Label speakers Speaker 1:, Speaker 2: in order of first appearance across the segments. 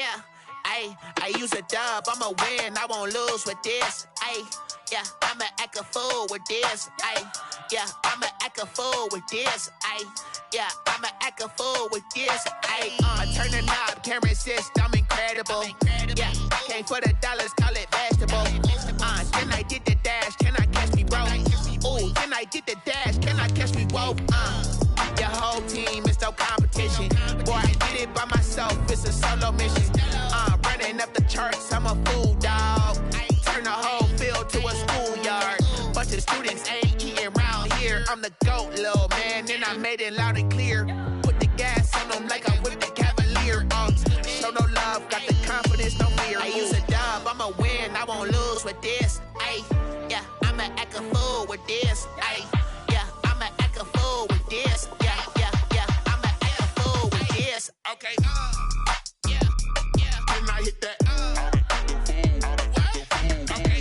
Speaker 1: Yeah, I use a dub, I'ma win, I won't lose with this. Yeah, I'ma act a fool with this. Yeah, I'ma act a fool with this. Yeah, I'ma act a fool with this. Turn the knob, camera assist, I'm incredible. Yeah, came for the dollars, call it vegetable. Then I did the dash, can I catch me, bro? Ooh, then I did the dash, can I catch me, whoa? Your whole team is no competition. Boy, I did it by myself, it's a solo mission. Running up the charts, I'm a fool, dog. Turn the whole field to a schoolyard. Bunch of students ain't eating round here. I'm the GOAT, little man, and I made it loud and clear. Put the gas on them like I'm with the Cavalier. Show no love, got the confidence, no fear. I use a dub, I'ma win, I won't lose with this. Yeah, I'ma act a fool with this. Yeah, I'ma act a fool with this. Yeah, I'ma act a fool with this. Okay, yeah, then I hit that. Okay,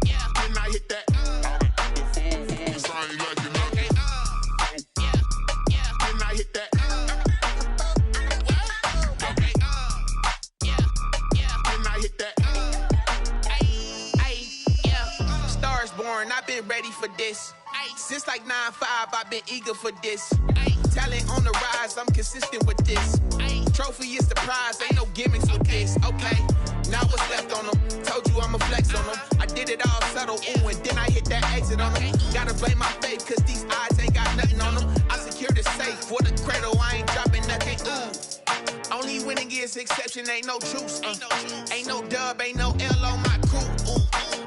Speaker 1: yeah, then I hit that. Sorry, like you know. Okay, yeah, then I hit that. Okay, yeah, then I hit that. Yeah, stars born, I've been ready for this. Since like 9-5, I've been eager for this. Talent on the rise, I'm consistent with this. Trophy is the prize, ain't no gimmicks with this. Okay, now what's left on them? Told you I'ma flex on them. I did it all subtle, ooh, and then I hit that exit on them. Gotta blame my faith, cause these eyes ain't got nothing on them. I secured the safe for the cradle, I ain't dropping nothing, ooh. Only winning is exception, ain't no truce. Ain't no dub, ain't no L on my crew. Ooh.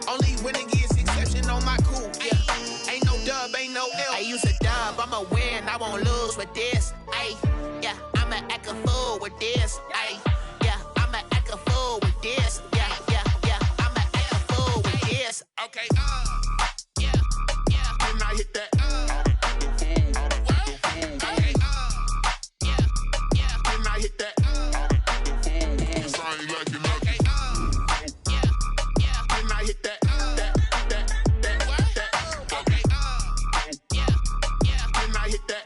Speaker 1: Only winning is exception on my crew. Yeah, ain't no dub, ain't no L. I use a dub, I'ma win, I won't lose with this. Yeah, I'ma act a fool with this. Yeah, I'ma act a fool with this. Yeah, I'ma act a fool with this. Okay, yeah, then I hit that. Okay, yeah, then I hit that. Sorry, like you know. Okay, yeah, then I hit that. Okay, yeah, then I hit that.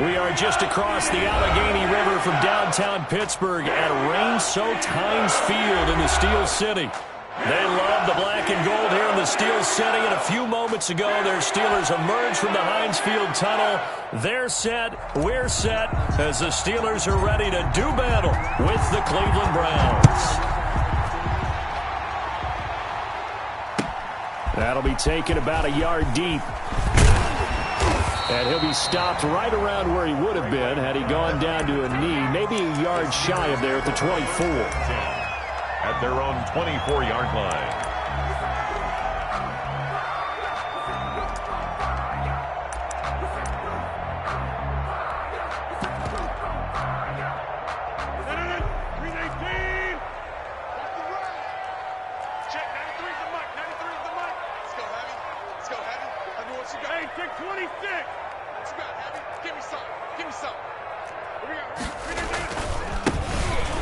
Speaker 2: We are just across the Allegheny River from downtown Pittsburgh at rain-soaked Heinz Field in the Steel City. They love the black and gold here in the Steel City, and a few moments ago, their Steelers emerged from the Heinz Field tunnel. They're set, we're set, as the Steelers are ready to do battle with the Cleveland Browns. That'll be taken about a yard deep. And he'll be stopped right around where he would have been had he gone down to a knee, maybe a yard shy of there at the 24.
Speaker 3: At their own 24-yard line.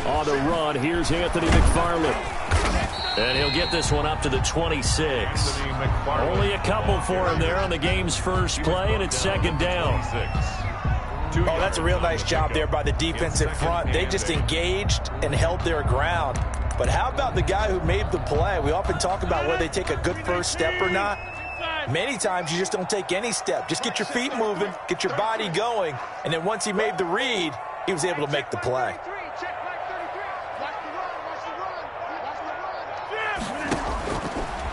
Speaker 2: On the run, here's Anthony McFarland. And he'll get this one up to the 26. Only a couple for him there on the game's first play, and it's second down.
Speaker 4: Oh, that's a real nice job there by the defensive front. They just engaged and held their ground. But how about the guy who made the play? We often talk about whether they take a good first step or not. Many times you just don't take any step. Just get your feet moving, get your body going, and then once he made the read, he was able to make the play.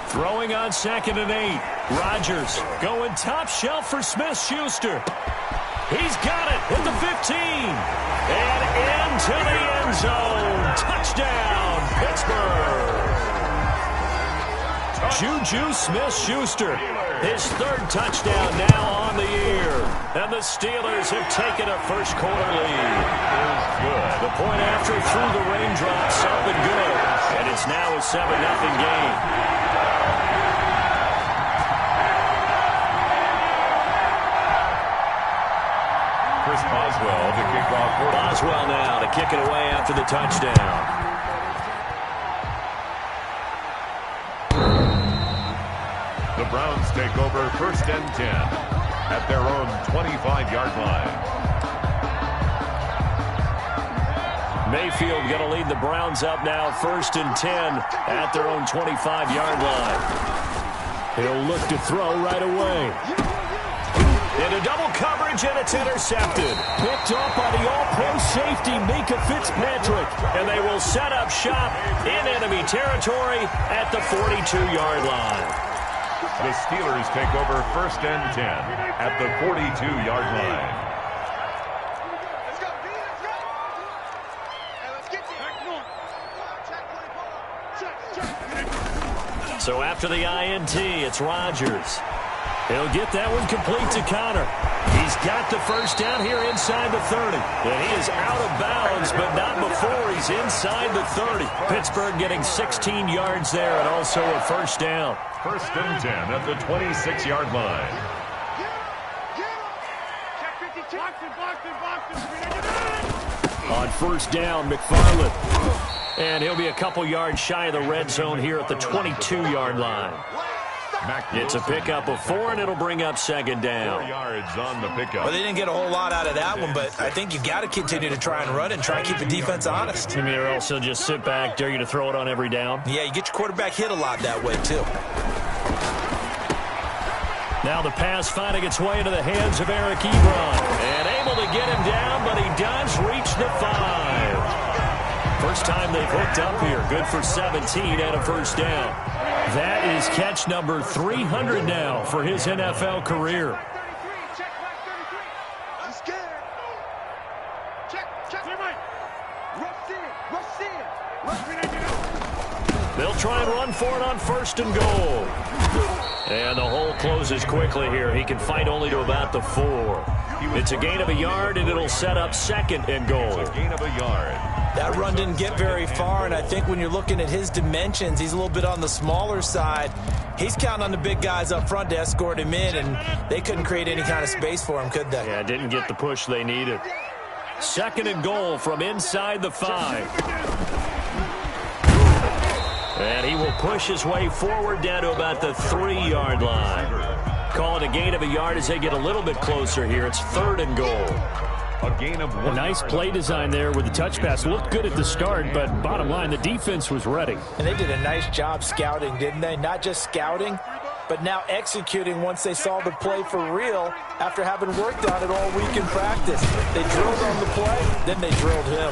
Speaker 2: Throwing on 2nd and 8. Rodgers going top shelf for Smith-Schuster. He's got it at the 15. And into the end zone. Touchdown, Pittsburgh. Juju Smith-Schuster. His third touchdown now on the year. And the Steelers have taken a first-quarter lead. Good. The point after through the raindrops up and good. And it's now a 7-0 game.
Speaker 3: Chris Boswell to kick off.
Speaker 2: Boswell now to kick it away after the touchdown.
Speaker 3: The Browns take over 1st and 10 at their own 25-yard line.
Speaker 2: Mayfield going to lead the Browns up now 1st and 10 at their own 25-yard line. He'll look to throw right away. Into double coverage, and it's intercepted. Picked off by the all-pro safety, Minka Fitzpatrick. And they will set up shop in enemy territory at the 42-yard line.
Speaker 3: The Steelers take over 1st and 10 at the 42-yard line.
Speaker 2: So after the INT, it's Rodgers. He'll get that one complete to Connor. He's got the first down here inside the 30. And he is out of bounds, but not before he's inside the 30. Pittsburgh getting 16 yards there and also a first down.
Speaker 3: 1st and 10 at the 26-yard line.
Speaker 2: On first down, McFarland. And he'll be a couple yards shy of the red zone here at the 22-yard line. It's a pickup of 4, and it'll bring up 2nd down.
Speaker 3: 4 yards on the pickup.
Speaker 4: Well, they didn't get a whole lot out of that one, but I think you got to continue to try and run and try and keep the defense honest.
Speaker 2: I mean, or else they'll just sit back, dare you to throw it on every down.
Speaker 4: Yeah, you get your quarterback hit a lot that way, too.
Speaker 2: Now the pass finding its way into the hands of Eric Ebron. And able to get him down, but he does reach the 5. First time they've hooked up here. Good for 17 and a first down. That is catch number 300 now for his NFL career. They'll try and run for it on 1st and goal. And the hole closes quickly here. He can fight only to about the 4. It's a gain of a yard, and it'll set up 2nd and goal.
Speaker 3: It's a gain of a yard.
Speaker 4: That run didn't get very far, and I think when you're looking at his dimensions, he's a little bit on the smaller side. He's counting on the big guys up front to escort him in, and they couldn't create any kind of space for him, could they?
Speaker 2: Yeah, didn't get the push they needed. 2nd and goal from inside the 5. And he will push his way forward down to about the 3-yard line. Call it a gain of a yard as they get a little bit closer here. It's 3rd and goal.
Speaker 3: A gain of 1
Speaker 5: A nice play design there with the touch pass. Looked good at the start, but bottom line, the defense was ready.
Speaker 4: And they did a nice job scouting, didn't they? Not just scouting, but now executing once they saw the play for real after having worked on it all week in practice. They drilled on the play, then they drilled him.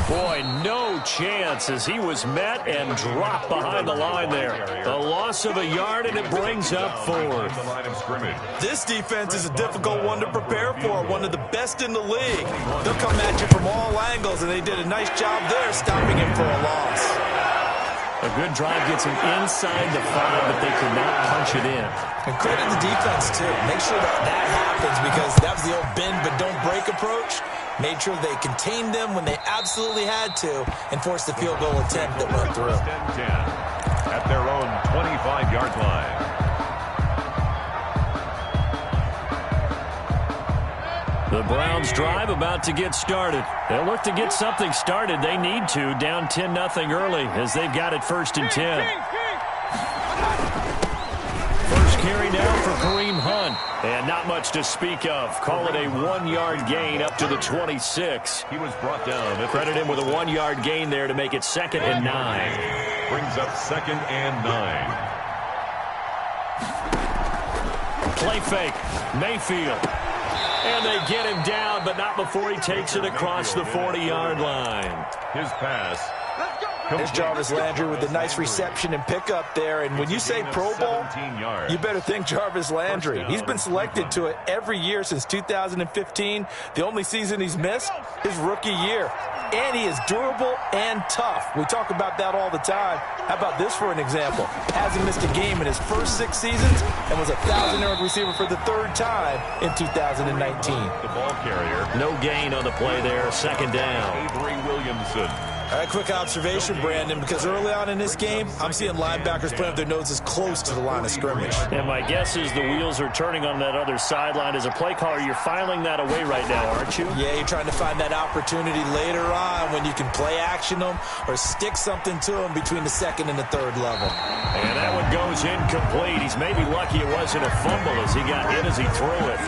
Speaker 2: Boy, no chance as he was met and dropped behind the line there. A loss of a yard, and it brings up 4th.
Speaker 3: The line of scrimmage.
Speaker 4: This defense is a difficult one to prepare for, one of the best in the league. They'll come at you from all angles, and they did a nice job there stopping him for a loss.
Speaker 2: A good drive gets him inside the 5, but they could not punch it in.
Speaker 4: And credit the defense, too. Make sure that happens, because that was the old bend but don't break approach. Made sure they contained them when they absolutely had to and forced the field goal attempt that went through.
Speaker 3: 1st and 10 at their own 25-yard line.
Speaker 2: The Browns drive about to get started. They'll look to get something started. They need to, down 10-0 early as they've got it 1st and 10. First carry now for Kareem Hunt. And not much to speak of. Call it a 1-yard gain up to the 26.
Speaker 3: He was brought down.
Speaker 2: Credit him with a 1-yard gain there to make it 2nd and 9.
Speaker 3: Brings up 2nd and 9.
Speaker 2: Play fake. Mayfield. And they get him down, but not before he takes it across the 40-yard line.
Speaker 3: His pass
Speaker 4: There's Jarvis Landry with a nice reception and pickup there. And when you say Pro Bowl, you better think Jarvis Landry. He's been selected to it every year since 2015. The only season he's missed, his rookie year. And he is durable and tough. We talk about that all the time. How about this for an example? Hasn't missed a game in his first 6 seasons and was a 1,000-yard receiver for the 3rd time in 2019.
Speaker 3: The ball carrier.
Speaker 2: No gain on the play there. 2nd down.
Speaker 3: Avery Williamson.
Speaker 4: All right, quick observation, Brandon, because early on in this game, I'm seeing linebackers playing with their noses close to the line of scrimmage.
Speaker 2: And my guess is the wheels are turning on that other sideline. As a play caller, you're filing that away right now, aren't you?
Speaker 4: Yeah, you're trying to find that opportunity later on when you can play action them or stick something to them between the 2nd and the 3rd level.
Speaker 2: And that one goes incomplete. He's maybe lucky it wasn't a fumble as he got hit as he threw it.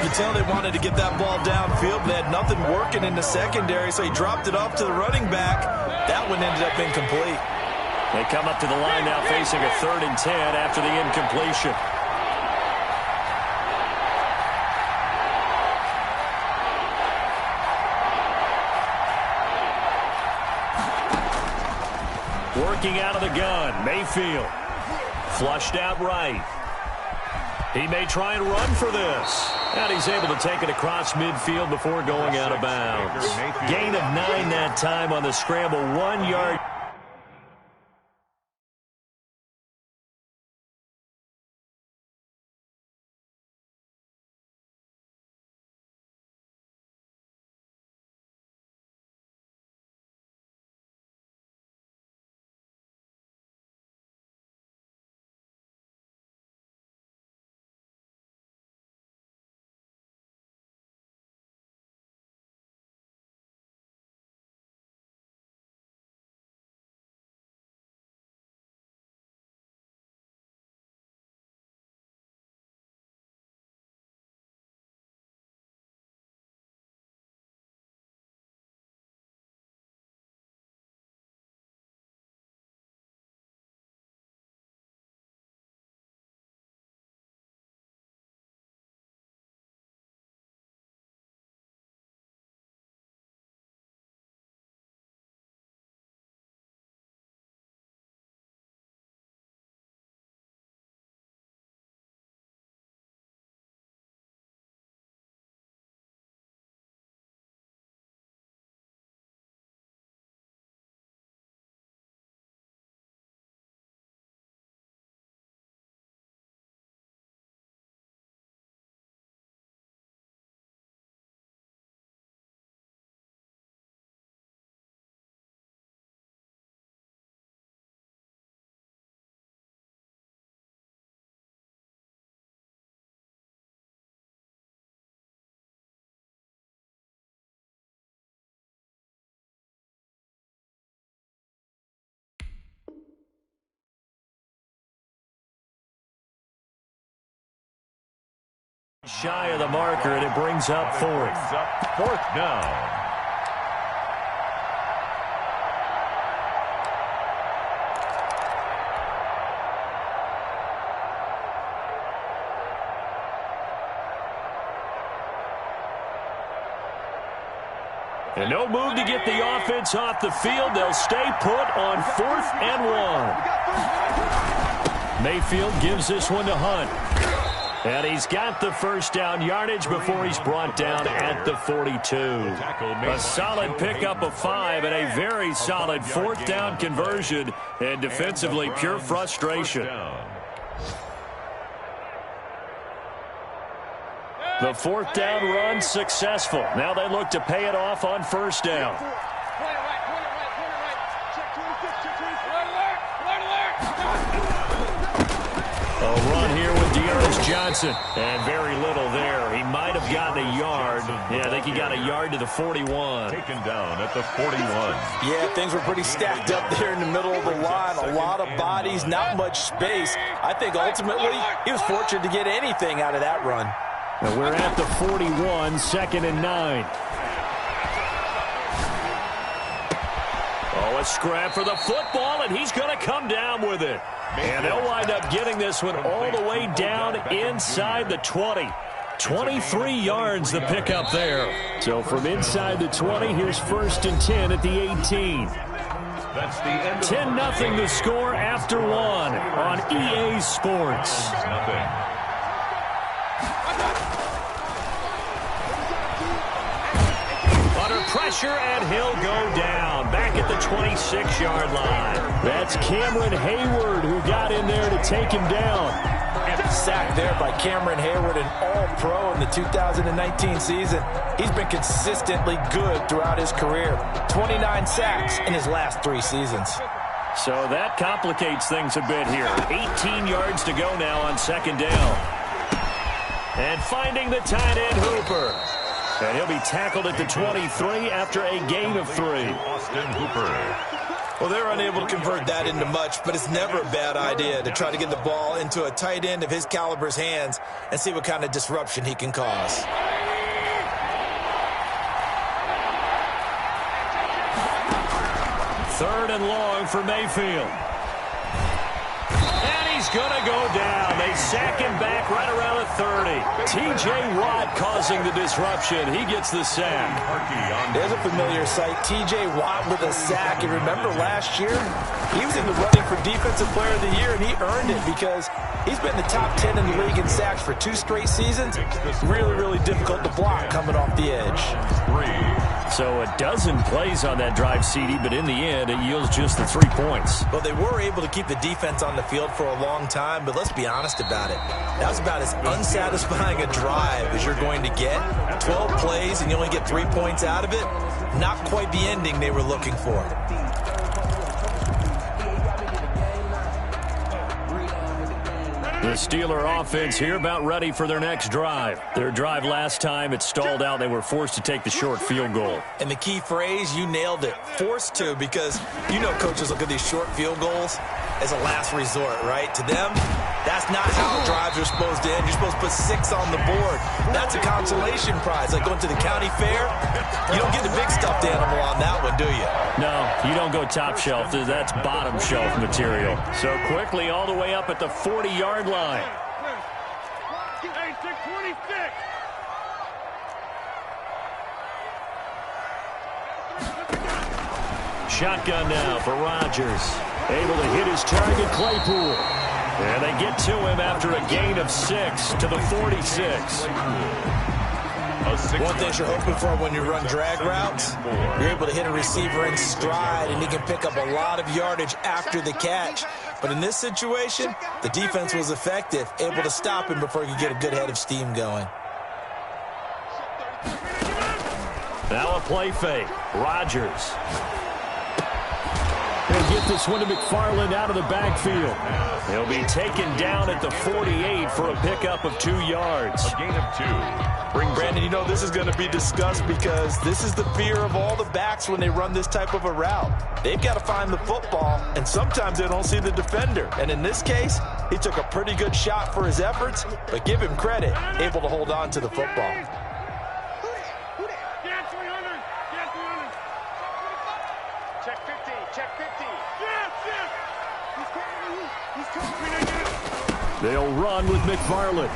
Speaker 4: You can tell they wanted to get that ball downfield, but they had nothing working in the secondary, so he dropped it off to the running back. That one ended up incomplete.
Speaker 2: They come up to the line now facing a 3rd and 10 after the incompletion. Working out of the gun, Mayfield. Flushed out right. He may try and run for this. And he's able to take it across midfield before going out of bounds. Gain of 9 that time on the scramble. 1 yard. Shy of the marker, and it brings up 4th.
Speaker 3: 4th down.
Speaker 2: And no move to get the offense off the field. They'll stay put on 4th and 1. Mayfield gives this one to Hunt. And he's got the 1st down yardage before he's brought down at the 42. A solid pickup of 5 and a very solid 4th down conversion. And defensively, pure frustration. The 4th down run successful. Now they look to pay it off on 1st down. A run here with Dearness Johnson. And very little there. He might have gotten a yard. Yeah, I think he got a yard to the 41.
Speaker 3: Taken down at the 41.
Speaker 4: Yeah, things were pretty stacked up there in the middle of the line. A lot of bodies, not much space. I think ultimately he was fortunate to get anything out of that run.
Speaker 2: Now we're at the 41, 2nd and 9. Oh, a scrap for the football, and he's going to come down with it. And they'll wind up getting this one all the way down inside the 20. 23 yards the pickup there. So from inside the 20, here's 1st and 10 at the 18.
Speaker 3: That's the end.
Speaker 2: 10-0 the score after one on EA Sports.
Speaker 3: Nothing.
Speaker 2: Under pressure, and he'll go down. Back at the 26-yard line. That's Cameron Hayward who got in there to take him down.
Speaker 4: And a sack there by Cameron Hayward, an all-pro in the 2019 season. He's been consistently good throughout his career. 29 sacks in his last 3 seasons.
Speaker 2: So that complicates things a bit here. 18 yards to go now on second down. And finding the tight end Hooper. And he'll be tackled at the 23 after a gain of 3.
Speaker 3: Austin Hooper.
Speaker 4: Well, they're unable to convert that into much, but it's never a bad idea to try to get the ball into a tight end of his caliber's hands and see what kind of disruption he can cause.
Speaker 2: Third and long for Mayfield. And he's going to go down. They sack him back right around the 30. T.J. Watt causing the disruption. He gets the sack.
Speaker 4: There's a familiar sight. T.J. Watt with a sack. And remember last year, he was in the running for Defensive Player of the Year, and he earned it because he's been the top 10 in the league in sacks for 2 straight seasons. Really, really difficult to block coming off the edge.
Speaker 2: So a dozen plays on that drive, CD, but in the end, it yields just the 3 points.
Speaker 4: Well, they were able to keep the defense on the field for a long time, but let's be honest about it. That was about as unsatisfying a drive as you're going to get. 12 plays and you only get 3 points out of it. Not quite the ending they were looking for.
Speaker 2: The Steeler offense here about ready for their next drive. Their drive last time, it stalled out. They were forced to take the short field goal.
Speaker 4: And the key phrase, you nailed it. Forced to, because you know coaches look at these short field goals as a last resort, right? To them, that's not how drives are supposed to end. You're supposed to put 6 on the board. That's a consolation prize. Like going to the county fair, you don't get the big stuffed animal on that one, do you?
Speaker 2: No, you don't go top shelf. That's bottom shelf material. So quickly all the way up at the 40-yard line.
Speaker 6: Hey, 626.
Speaker 2: Shotgun now for Rodgers. Able to hit his target, Claypool. And they get to him after a gain of 6 to the 46.
Speaker 4: One thing you're hoping for when you run drag routes, you're able to hit a receiver in stride, and he can pick up a lot of yardage after the catch. But in this situation, the defense was effective, able to stop him before he could get a good head of steam going.
Speaker 2: Now a play fake. Rodgers. He'll get this one to McFarland out of the backfield. He'll be taken down at the 48 for a pickup of 2 yards.
Speaker 3: A gain of 2.
Speaker 4: Brandon, you know this is going to be discussed because this is the fear of all the backs when they run this type of a route. They've got to find the football, and sometimes they don't see the defender. And in this case, he took a pretty good shot for his efforts, but give him credit, able to hold on to the football.
Speaker 6: Check 50, check 50. Yes, yes. He's coming.
Speaker 2: They'll run with McFarland.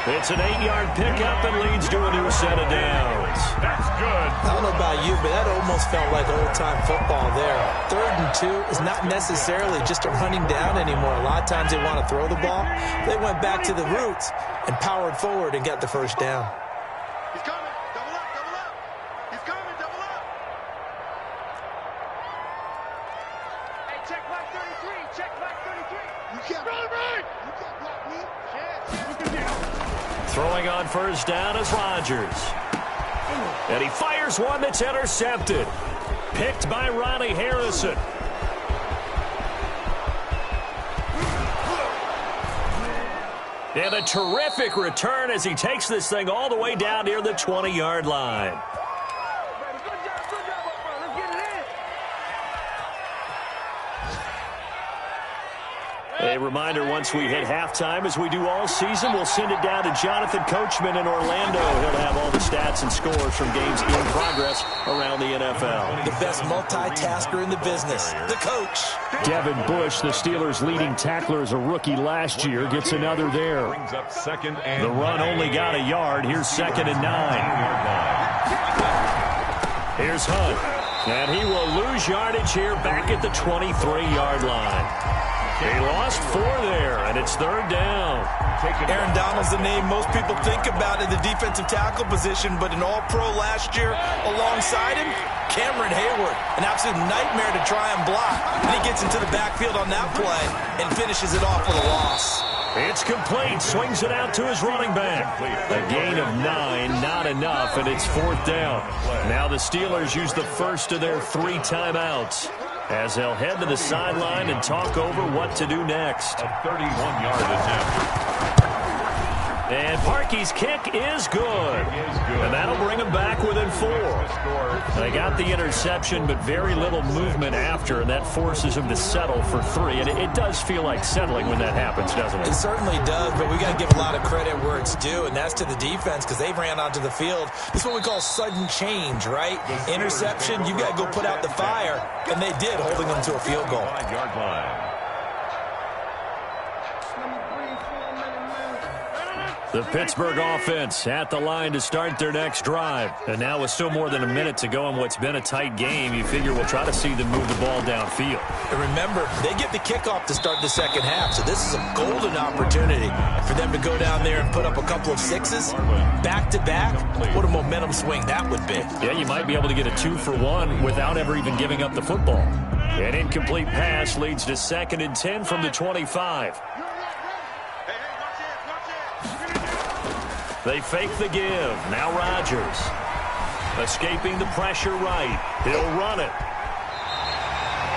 Speaker 2: It's an 8-yard pickup and leads to a new set of downs.
Speaker 3: That's good.
Speaker 4: I don't know about you, but that almost felt like old-time football there. 3rd and 2 is not necessarily just a running down anymore. A lot of times they want to throw the ball. They went back to the roots and powered forward and got the first down.
Speaker 6: He's coming. Double up, double up. He's coming, double up. Hey, check black 33. Check black 33. You can't run right. You can't block me.
Speaker 2: Throwing on first down is Rodgers. And he fires one that's intercepted. Picked by Ronnie Harrison. And a terrific return as he takes this thing all the way down near the 20-yard line. A reminder, once we hit halftime, as we do all season, we'll send it down to Jonathan Coachman in Orlando. He'll have all the stats and scores from games in progress around the NFL.
Speaker 4: The best multitasker in the business, the coach.
Speaker 2: Devin Bush, the Steelers' leading tackler as a rookie last year, gets another there.
Speaker 3: Brings up 2nd and
Speaker 2: The run only got a yard. Here's 2nd and 9. Here's Hunt. And he will lose yardage here back at the 23-yard line. He lost 4 there, and it's 3rd down.
Speaker 4: Aaron Donald's the name most people think about in the defensive tackle position, but an all-pro last year alongside him, Cameron Hayward, an absolute nightmare to try and block. And he gets into the backfield on that play and finishes it off with a loss.
Speaker 2: It's complete. Swings it out to his running back. A gain of 9, not enough, and it's 4th down. Now the Steelers use the first of their 3 timeouts as they'll head to the sideline and talk over what to do next.
Speaker 3: A 31-yard attempt.
Speaker 2: And Parkey's kick is good. And that'll bring him back within 4. They got the interception, but very little movement after, and that forces him to settle for 3. And it does feel like settling when that happens, doesn't it?
Speaker 4: It certainly does, but we got to give a lot of credit where it's due, and that's to the defense because they ran onto the field. This is what we call sudden change, right? Interception, you got to go put out the fire, and they did, holding them to a field goal.
Speaker 3: 5-yard line.
Speaker 2: The Pittsburgh offense at the line to start their next drive. And now with still more than a minute to go in what's been a tight game, you figure we'll try to see them move the ball downfield.
Speaker 4: And remember, they get the kickoff to start the second half, so this is a golden opportunity for them to go down there and put up a couple of 6s back-to-back. What a momentum swing that would be.
Speaker 2: Yeah, you might be able to get a 2-for-1 without ever even giving up the football. An incomplete pass leads to 2nd and 10 from the 25. They fake the give. Now Rodgers. Escaping the pressure right. He'll run it.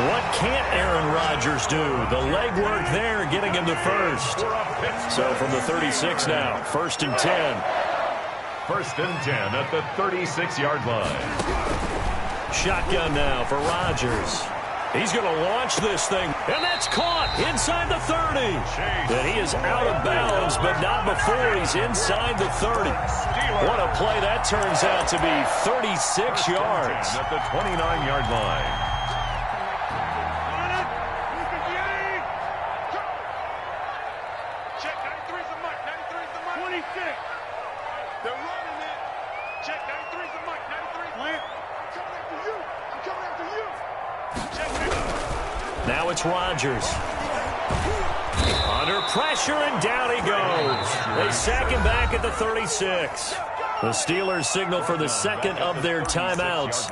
Speaker 2: What can't Aaron Rodgers do? The legwork there getting him to first. So from the 36 now, 1st and 10.
Speaker 3: 1st and 10 at the 36-yard line.
Speaker 2: Shotgun now for Rodgers. He's going to launch this thing, and that's caught inside the 30. And he is out of bounds, but not before he's inside the 30. What a play that turns out to be, 36 yards.
Speaker 3: At the 29-yard line.
Speaker 6: Check, 93's the mic, 93's the mic. 26. They're running it. Check, 93's the mic, 93's the mic. I'm coming after you. I'm coming after you.
Speaker 2: Now it's Rodgers. Under pressure, and down he goes. They sack him back at the 36. The Steelers signal for the 2nd of their timeouts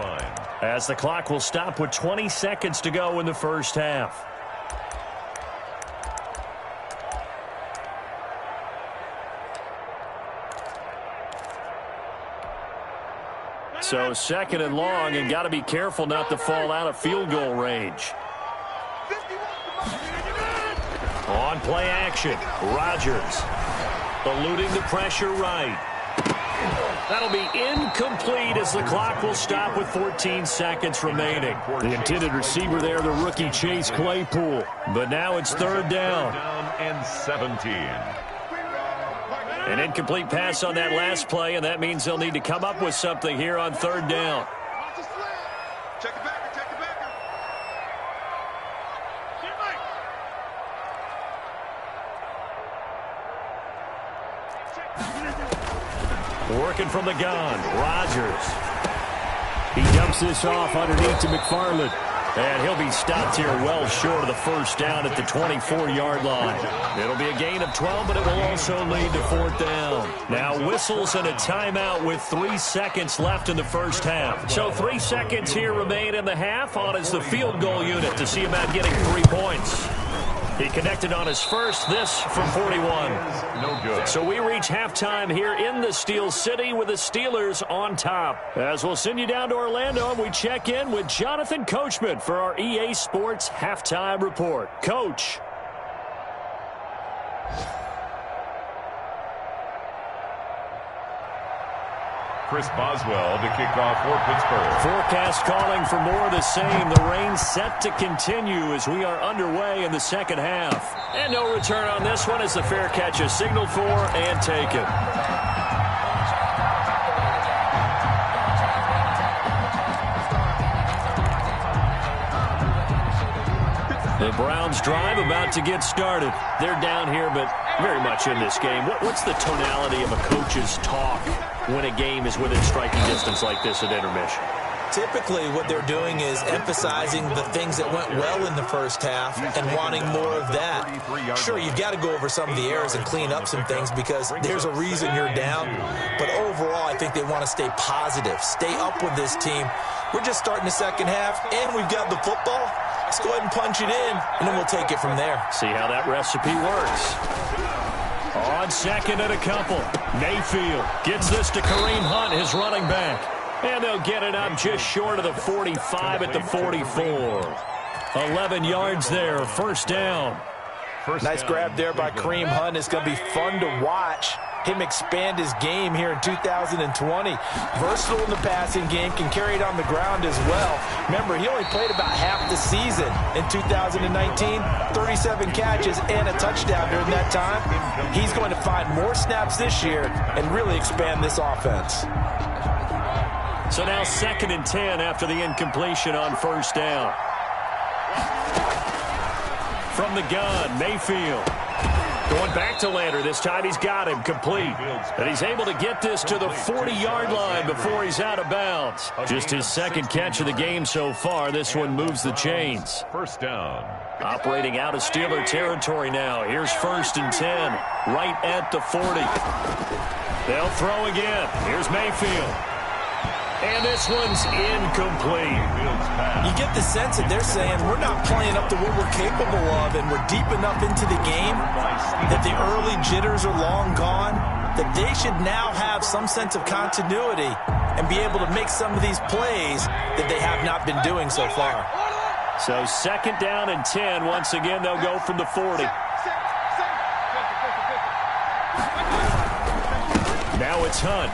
Speaker 2: as the clock will stop with 20 seconds to go in the first half. So 2nd and long, and got to be careful not to fall out of field goal range. On play action, Rodgers eluding the pressure right. That'll be incomplete as the clock will stop with 14 seconds remaining. The intended receiver there, the rookie Chase Claypool. But now it's 3rd down.
Speaker 3: And 17.
Speaker 2: An incomplete pass on that last play, and that means they'll need to come up with something here on 3rd down.
Speaker 6: Check it back, check it back.
Speaker 2: Working from the gun, Rodgers. He dumps this off underneath to McFarland. And he'll be stopped here well short of the 1st down at the 24-yard line. It'll be a gain of 12, but it will also lead to 4th down. Now whistles and a timeout with 3 seconds left in the first half. So 3 seconds here remain in the half. On is the field goal unit to see about getting 3 points. He connected on his first, this from 41.
Speaker 3: No good.
Speaker 2: So we reach halftime here in the Steel City with the Steelers on top. As we'll send you down to Orlando, and we check in with Jonathan Coachman for our EA Sports Halftime Report. Coach.
Speaker 3: Chris Boswell to kick off for Pittsburgh.
Speaker 2: Forecast calling for more of the same. The rain set to continue as we are underway in the second half. And no return on this one as the fair catch is signaled for and taken. The Browns drive about to get started. They're down here, but very much in this game. What's the tonality of a coach's talk when a game is within striking distance like this at intermission?
Speaker 4: Typically, what they're doing is emphasizing the things that went well in the first half and wanting more of that. Sure, you've got to go over some of the errors and clean up some things because there's a reason you're down. But overall, I think they want to stay positive, stay up with this team. We're just starting the second half, and we've got the football. Let's go ahead and punch it in, and then we'll take it from there.
Speaker 2: See how that recipe works. On second and a couple, Mayfield gets this to Kareem Hunt, his running back. And they'll get it up just short of the 45 at the 44. 11 yards there, first down.
Speaker 4: Nice grab there by Kareem Hunt. It's going to be fun to watch him expand his game here in 2020. Versatile in the passing game, can carry it on the ground as well. Remember, he only played about half the season in 2019, 37 catches and a touchdown during that time. He's going to find more snaps this year and really expand this offense.
Speaker 2: So now 2nd and 10 after the incompletion on first down. From the gun, Mayfield. Going back to Lander. This time he's got him complete. And he's able to get this to the 40-yard line before he's out of bounds. Just his second catch of the game so far. This one moves the chains.
Speaker 3: First down.
Speaker 2: Operating out of Steeler territory now. Here's 1st and 10. Right at the 40. They'll throw again. Here's Mayfield. And this one's incomplete.
Speaker 4: You get the sense that they're saying we're not playing up to what we're capable of, and we're deep enough into the game that the early jitters are long gone, that they should now have some sense of continuity and be able to make some of these plays that they have not been doing so far.
Speaker 2: So 2nd down and 10. Once again, they'll go from the 40. Now it's Hunt.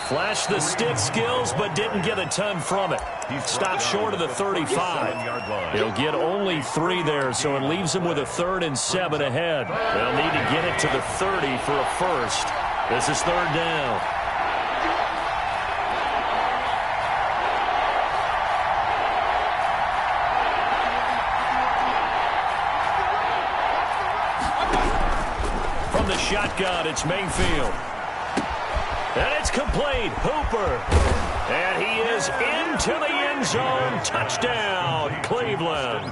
Speaker 2: Flashed the stick skills, but didn't get a ton from it. Stopped short of the 35. He'll get only 3 there, so it leaves him with a 3rd and 7 ahead. They'll need to get it to the 30 for a first. This is 3rd down. From the shotgun, it's Mayfield. And it's complete. Hooper. And he is into the end zone. Touchdown, Cleveland.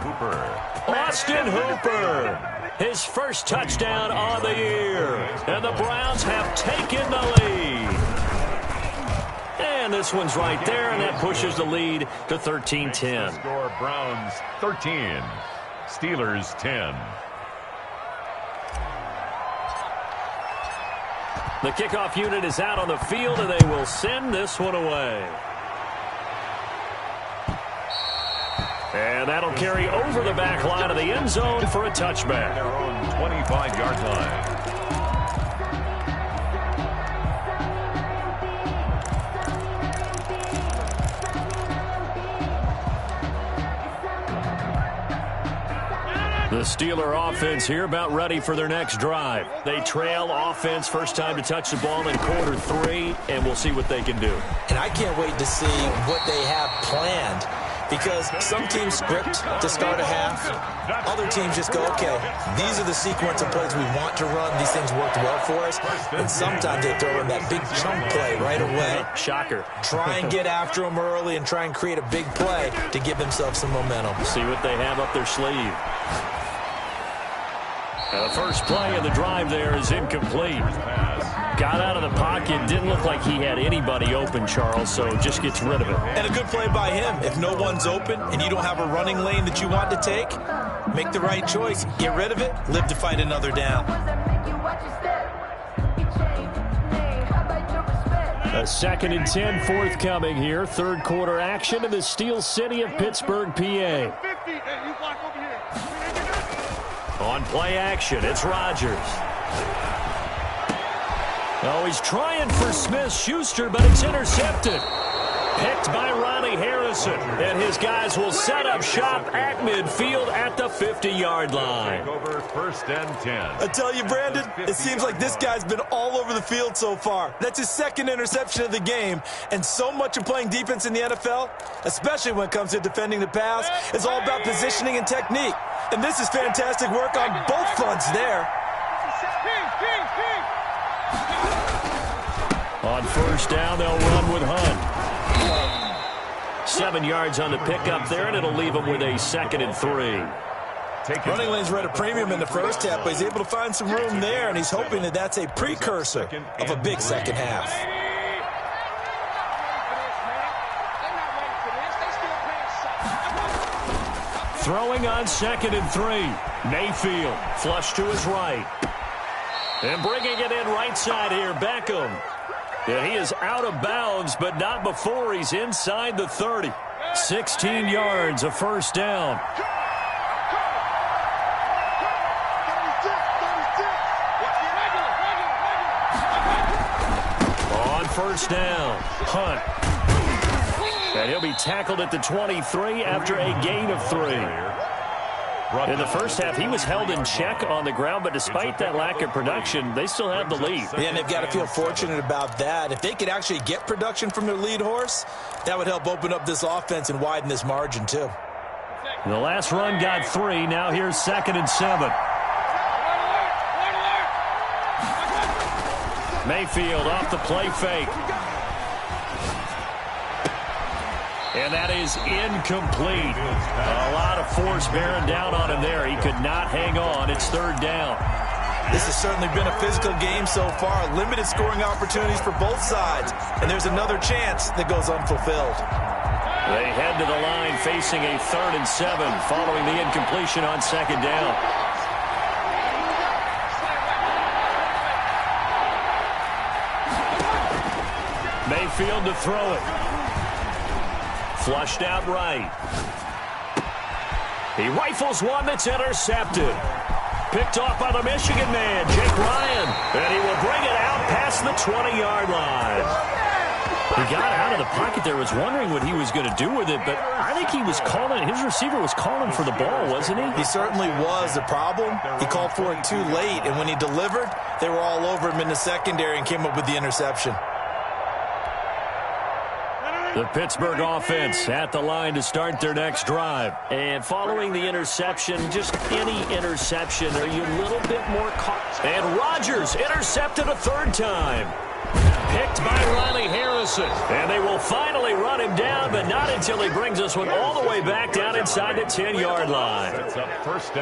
Speaker 2: Austin Hooper. His first touchdown on the year. And the Browns have taken the lead. And this one's right there, and that pushes the lead to 13-10.
Speaker 3: Score Browns 13. Steelers 10.
Speaker 2: The kickoff unit is out on the field, and they will send this one away. And that'll carry over the back line of the end zone for a touchback.
Speaker 3: Their own 25-yard line.
Speaker 2: The Steeler offense here about ready for their next drive. They trail offense, first time to touch the ball in quarter 3, and we'll see what they can do.
Speaker 4: And I can't wait to see what they have planned, because some teams script to start a half. Other teams just go, okay, these are the sequence of plays we want to run. These things worked well for us. And sometimes they throw in that big chunk play right away.
Speaker 2: Shocker.
Speaker 4: Try and get after them early and try and create a big play to give themselves some momentum.
Speaker 2: See what they have up their sleeve. The first play of the drive there is incomplete. Got out of the pocket, didn't look like he had anybody open, Charles, so just gets rid of it.
Speaker 4: And a good play by him. If no one's open and you don't have a running lane that you want to take, make the right choice. Get rid of it, live to fight another down.
Speaker 2: A 2nd and 10 forthcoming here. 3rd quarter action in the Steel City of Pittsburgh, PA. On play action, it's Rodgers. Oh, he's trying for Smith-Schuster, but it's intercepted. Picked by Ronnie Harrison. And his guys will set up shop at midfield at the 50-yard line.
Speaker 3: Over 1st and 10.
Speaker 4: I tell you, Brandon, it seems like this guy's been all over the field so far. That's his 2nd interception of the game. And so much of playing defense in the NFL, especially when it comes to defending the pass, is all about positioning and technique. And this is fantastic work on both fronts there.
Speaker 2: On 1st down, they'll run with Hunt. 7 yards on the pickup there, and it'll leave him with a 2nd and 3.
Speaker 4: Running lanes were at a premium in the first half, but he's able to find some room there, and he's hoping that that's a precursor of a big second half.
Speaker 2: Throwing on 2nd and 3. Mayfield, flush to his right. And bringing it in right side here, Beckham. And he is out of bounds, but not before he's inside the 30. 16 yards, a first down. On first down, Hunt. And he'll be tackled at the 23 after a gain of 3. In the first half, he was held in check on the ground, but despite that lack of production, they still have the lead.
Speaker 4: Yeah, and they've got to feel fortunate about that. If they could actually get production from their lead horse, that would help open up this offense and widen this margin, too.
Speaker 2: The last run got 3. Now here's 2nd and 7. Mayfield off the play fake. And that is incomplete. A lot of force bearing down on him there. He could not hang on. It's 3rd down.
Speaker 4: This has certainly been a physical game so far. Limited scoring opportunities for both sides. And there's another chance that goes unfulfilled.
Speaker 2: They head to the line facing a 3rd and 7 following the incompletion on 2nd down. Mayfield to throw it. Flushed out right. He rifles one that's intercepted. Picked off by the Michigan man, Jake Ryan. And he will bring it out past the 20-yard line. He got out of the pocket there, was wondering what he was going to do with it, but I think he was calling, his receiver was calling for the ball, wasn't he?
Speaker 4: He certainly was. The problem, he called for it too late, and when he delivered, they were all over him in the secondary and came up with the interception.
Speaker 2: The Pittsburgh offense at the line to start their next drive. And following the interception, just any interception, are you a little bit more caught? And Rodgers intercepted a 3rd time. Picked by Riley Harrison. And they will finally run him down, but not until he brings us one all the way back down inside the 10-yard line.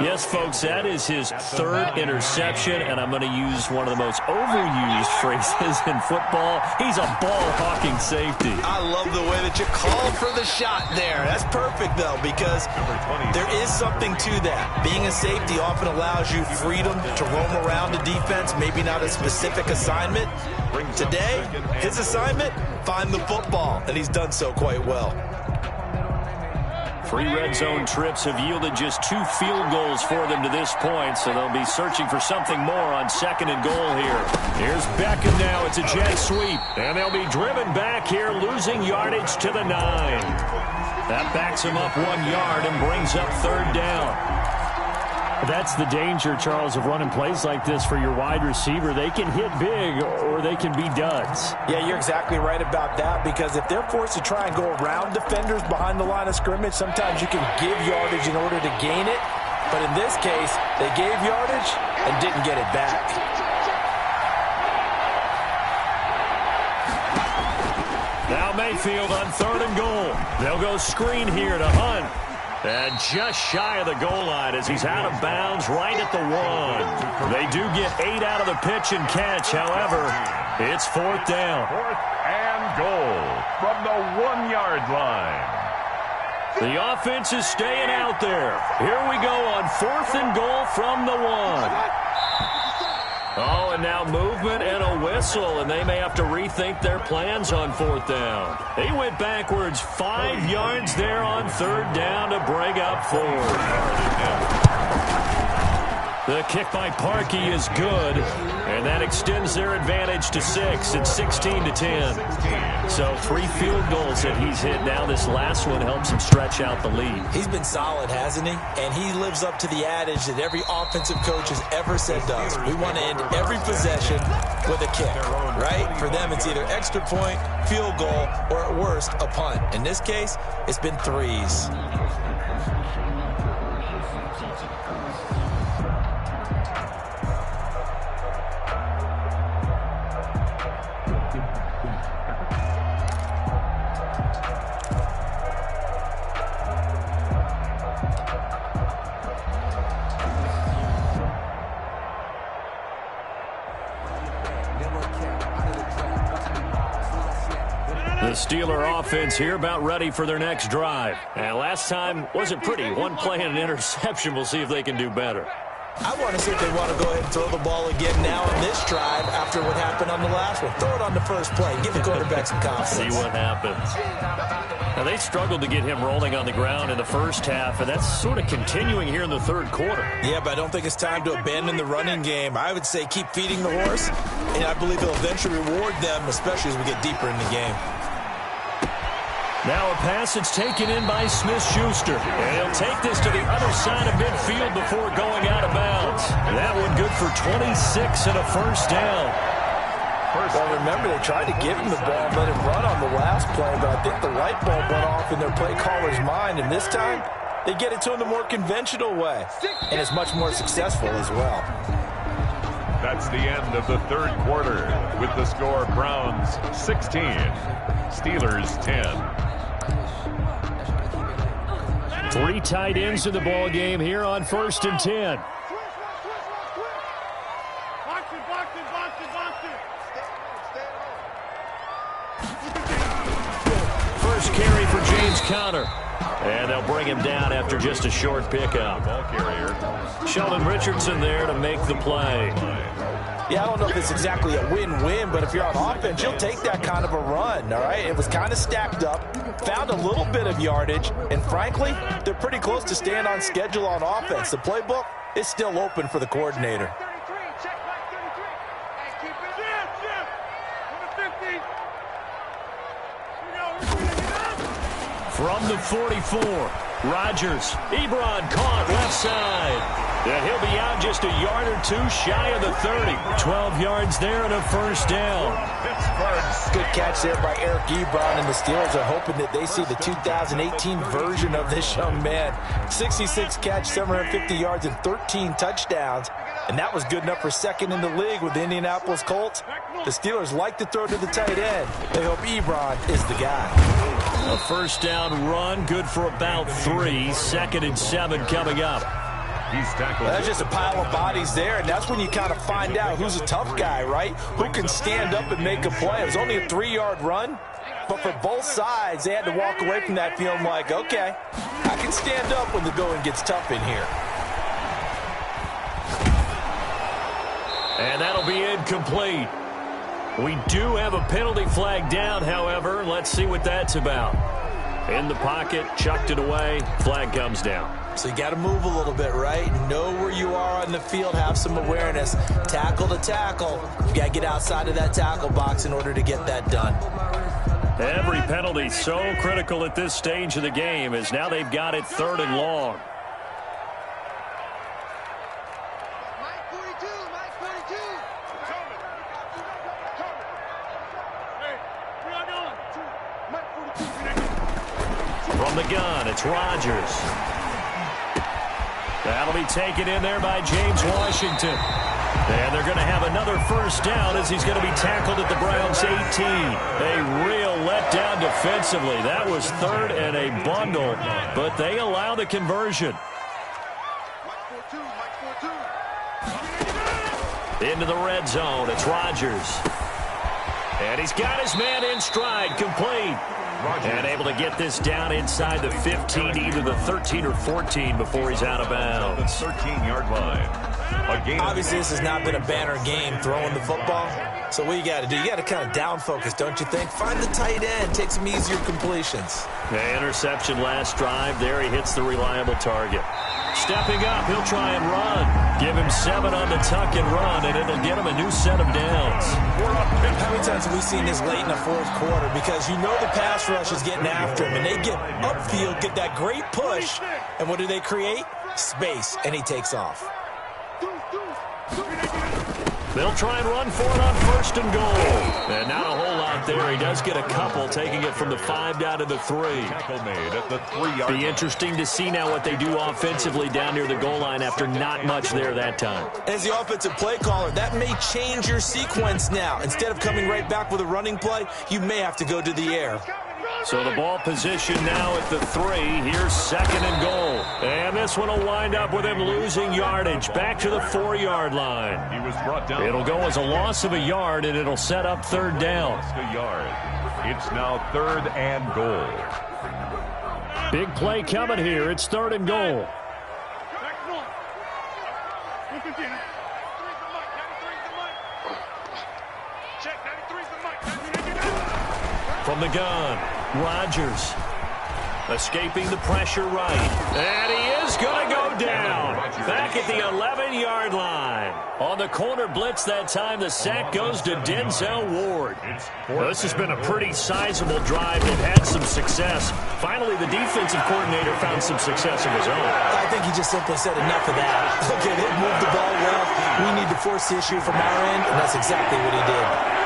Speaker 2: Yes, folks, that is his 3rd interception, and I'm going to use one of the most overused phrases in football. He's a ball-hawking safety.
Speaker 4: I love the way that you called for the shot there. That's perfect, though, because there is something to that. Being a safety often allows you freedom to roam around the defense, maybe not a specific assignment. Today, his assignment, find the football, and he's done so quite well.
Speaker 2: 3 red zone trips have yielded just 2 field goals for them to this point, so they'll be searching for something more on 2nd and goal here. Here's Beckham now. It's a jet sweep, and they'll be driven back here, losing yardage to the 9. That backs him up 1 yard and brings up 3rd down.
Speaker 5: That's the danger, Charles, of running plays like this for your wide receiver. They can hit big or they can be duds.
Speaker 4: Yeah, you're exactly right about that, because if they're forced to try and go around defenders behind the line of scrimmage, sometimes you can give yardage in order to gain it. But in this case, they gave yardage and didn't get it back.
Speaker 2: Now Mayfield on 3rd and goal. They'll go screen here to Hunt. And just shy of the goal line as he's out of bounds right at the 1. They do get 8 out of the pitch and catch. However, it's 4th down.
Speaker 3: 4th and goal from the 1-yard line.
Speaker 2: The offense is staying out there. Here we go on 4th and goal from the 1. Oh, and now movement and a whistle, and they may have to rethink their plans on 4th down. They went backwards 5 yards there on 3rd down to bring up 4th. The kick by Parkey is good, and that extends their advantage to 6. It's 16-10. So 3 field goals that he's hit now. This last one helps him stretch out the lead.
Speaker 4: He's been solid, hasn't he? And he lives up to the adage that every offensive coach has ever said to us. We want to end every possession with a kick, right? For them, it's either extra point, field goal, or at worst, a punt. In this case, it's been 3s.
Speaker 2: The Steeler offense here about ready for their next drive. And last time wasn't pretty. One play and an interception. We'll see if they can do better.
Speaker 4: I want to see if they want to go ahead and throw the ball again now in this drive after what happened on the last one. Throw it on the first play. Give the quarterback some confidence.
Speaker 2: See what happens. Now, they struggled to get him rolling on the ground in the first half, and that's sort of continuing here in the third quarter.
Speaker 4: Yeah, but I don't think it's time to abandon the running game. I would say keep feeding the horse, and I believe he'll eventually reward them, especially as we get deeper in the game.
Speaker 2: Now a pass that's taken in by Smith-Schuster. And he'll take this to the other side of midfield before going out of bounds. That one good for 26 and a first down.
Speaker 4: Well, remember, they tried to give him the ball and let him run on the last play, but I think the light bulb went off in their play caller's mind, and this time they get it to him the more conventional way, and it's much more successful as well.
Speaker 3: That's the end of the third quarter with the score Browns 16, Steelers 10.
Speaker 2: 3 tight ends in the ball game here on 1st and 10. First carry for James Conner. And they'll bring him down after just a short pickup.
Speaker 3: Ball carrier.
Speaker 2: Sheldon Richardson there to make the play.
Speaker 4: Yeah, I don't know if it's exactly a win-win, but if you're on offense, you'll take that kind of a run, all right? It was kind of stacked up, found a little bit of yardage, and frankly, they're pretty close to staying on schedule on offense. The playbook is still open for the coordinator.
Speaker 2: From the 44, Rodgers. Ebron caught left side. And he'll be out just a yard or two shy of the 30. 12 yards there and a first down.
Speaker 4: Good catch there by Eric Ebron, and the Steelers are hoping that they see the 2018 version of this young man. 66 catch, 750 yards, and 13 touchdowns. And that was good enough for second in the league with the Indianapolis Colts. The Steelers like to throw to the tight end. They hope Ebron is the guy.
Speaker 2: A first down run, good for about 3. 2nd and 7 coming up.
Speaker 3: He's tackled.
Speaker 4: That's just a pile of bodies there, and that's when you kind of find out who's a tough guy, right? Who can stand up and make a play. It was only a 3-yard run, but for both sides, they had to walk away from that feeling like, okay, I can stand up when the going gets tough in here.
Speaker 2: And that'll be incomplete. We do have a penalty flag down, however. Let's see what that's about. In the pocket, chucked it away, flag comes down.
Speaker 4: So you got to move a little bit, right? Know where you are on the field, have some awareness. Tackle to tackle. You got to get outside of that tackle box in order to get that done.
Speaker 2: Every penalty so critical at this stage of the game, as now they've got it 3rd and long. From the gun, it's Rodgers. That'll be taken in there by James Washington. And they're going to have another first down as he's going to be tackled at the Browns' 18. A real letdown defensively. That was 3rd and a bundle, but they allow the conversion. Into the red zone, it's Rodgers. And he's got his man in stride, complete. And able to get this down inside the 15, either the 13 or 14 before he's out of bounds.
Speaker 3: The 13-yard line.
Speaker 4: Obviously, this has not been a banner game throwing the football. So what you got to do, you got to kind of down focus, don't you think? Find the tight end, take some easier completions.
Speaker 2: The interception last drive. There he hits the reliable target. Stepping up, he'll try and run. Give him 7 on the tuck and run, and it'll get him a new set of downs.
Speaker 4: How many times have we seen this late in the fourth quarter? Because you know the pass rush is getting after him, and they get upfield, get that great push, and what do they create? Space, and he takes off.
Speaker 2: They'll try and run for it on 1st and goal. And not a whole lot there. He does get a couple, taking it from the 5 down to the 3.
Speaker 3: Tackle made at the 3-yard line.
Speaker 2: Be interesting to see now what they do offensively down near the goal line after not much there that time.
Speaker 4: As the offensive play caller, that may change your sequence now. Instead of coming right back with a running play, you may have to go to the air.
Speaker 2: So the ball position now at the 3. Here's 2nd and goal. And this one will wind up with him losing yardage. Back to the 4-yard line.
Speaker 3: He was brought down.
Speaker 2: It'll go as a loss of a yard, and it'll set up 3rd down.
Speaker 3: A yard. It's now 3rd and goal.
Speaker 2: Big play coming here. It's 3rd and goal. From the gun, Rodgers escaping the pressure right. And he is going to go down. Back at the 11-yard line. On the corner blitz that time, the sack goes to Denzel Ward. Well, this has been a pretty sizable drive. They've had some success. Finally, the defensive coordinator found some success of his own.
Speaker 4: I think he just simply said enough of that. Okay, they moved the ball well. We need to force the issue from our end, and that's exactly what he did.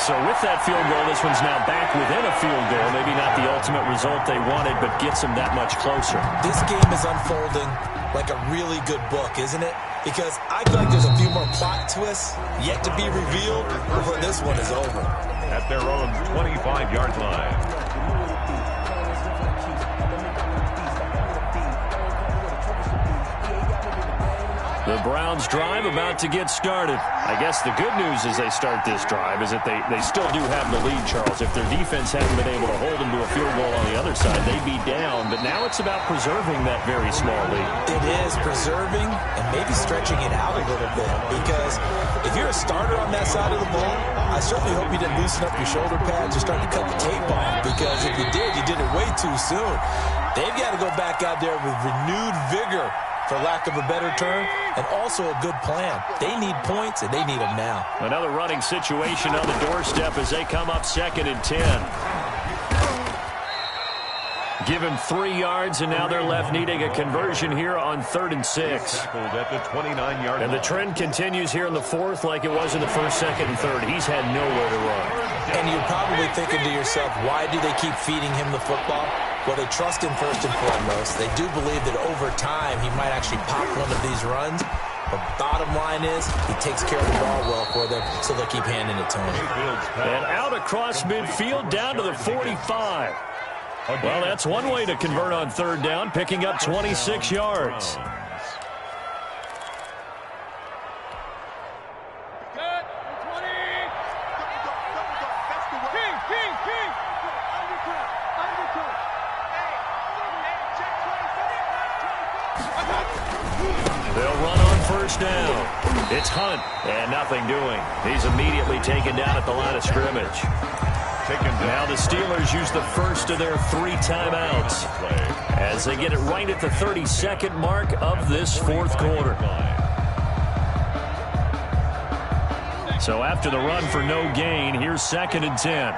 Speaker 2: So with that field goal, this one's now back within a field goal. Maybe not the ultimate result they wanted, but gets them that much closer.
Speaker 4: This game is unfolding like a really good book, isn't it? Because I feel like there's a few more plot twists yet to be revealed before this one is over.
Speaker 3: At their own 25-yard line.
Speaker 2: The Browns drive about to get started. I guess the good news as they start this drive is that they still do have the lead, Charles. If their defense hadn't been able to hold them to a field goal on the other side, they'd be down. But now it's about preserving that very small lead.
Speaker 4: It is preserving and maybe stretching it out a little bit. Because if you're a starter on that side of the ball, I certainly hope you didn't loosen up your shoulder pads or start to cut the tape off. Because if you did, you did it way too soon. They've got to go back out there with renewed vigor, for lack of a better term, and also a good plan. They need points, and they need them now.
Speaker 2: Another running situation on the doorstep as they come up 2nd and 10. Give him 3 yards, and now they're left needing a conversion here on 3rd and 6.
Speaker 3: At the 29-yard line.
Speaker 2: And the trend continues here in the 4th like it was in the 1st, 2nd, and 3rd. He's had nowhere to run.
Speaker 4: And you're probably thinking to yourself, why do they keep feeding him the football? Well, they trust him first and foremost. They do believe that over time he might actually pop one of these runs. But bottom line is he takes care of the ball well for them, so they'll keep handing it to him.
Speaker 2: And out across midfield down to the 45. Well, that's one way to convert on 3rd down, picking up 26 yards. They'll run on 1st down. It's Hunt, and nothing doing. He's immediately taken down at the line of scrimmage. Now the Steelers use the first of their 3 timeouts as they get it right at the 32nd mark of this 4th quarter. So after the run for no gain, here's 2nd and 10.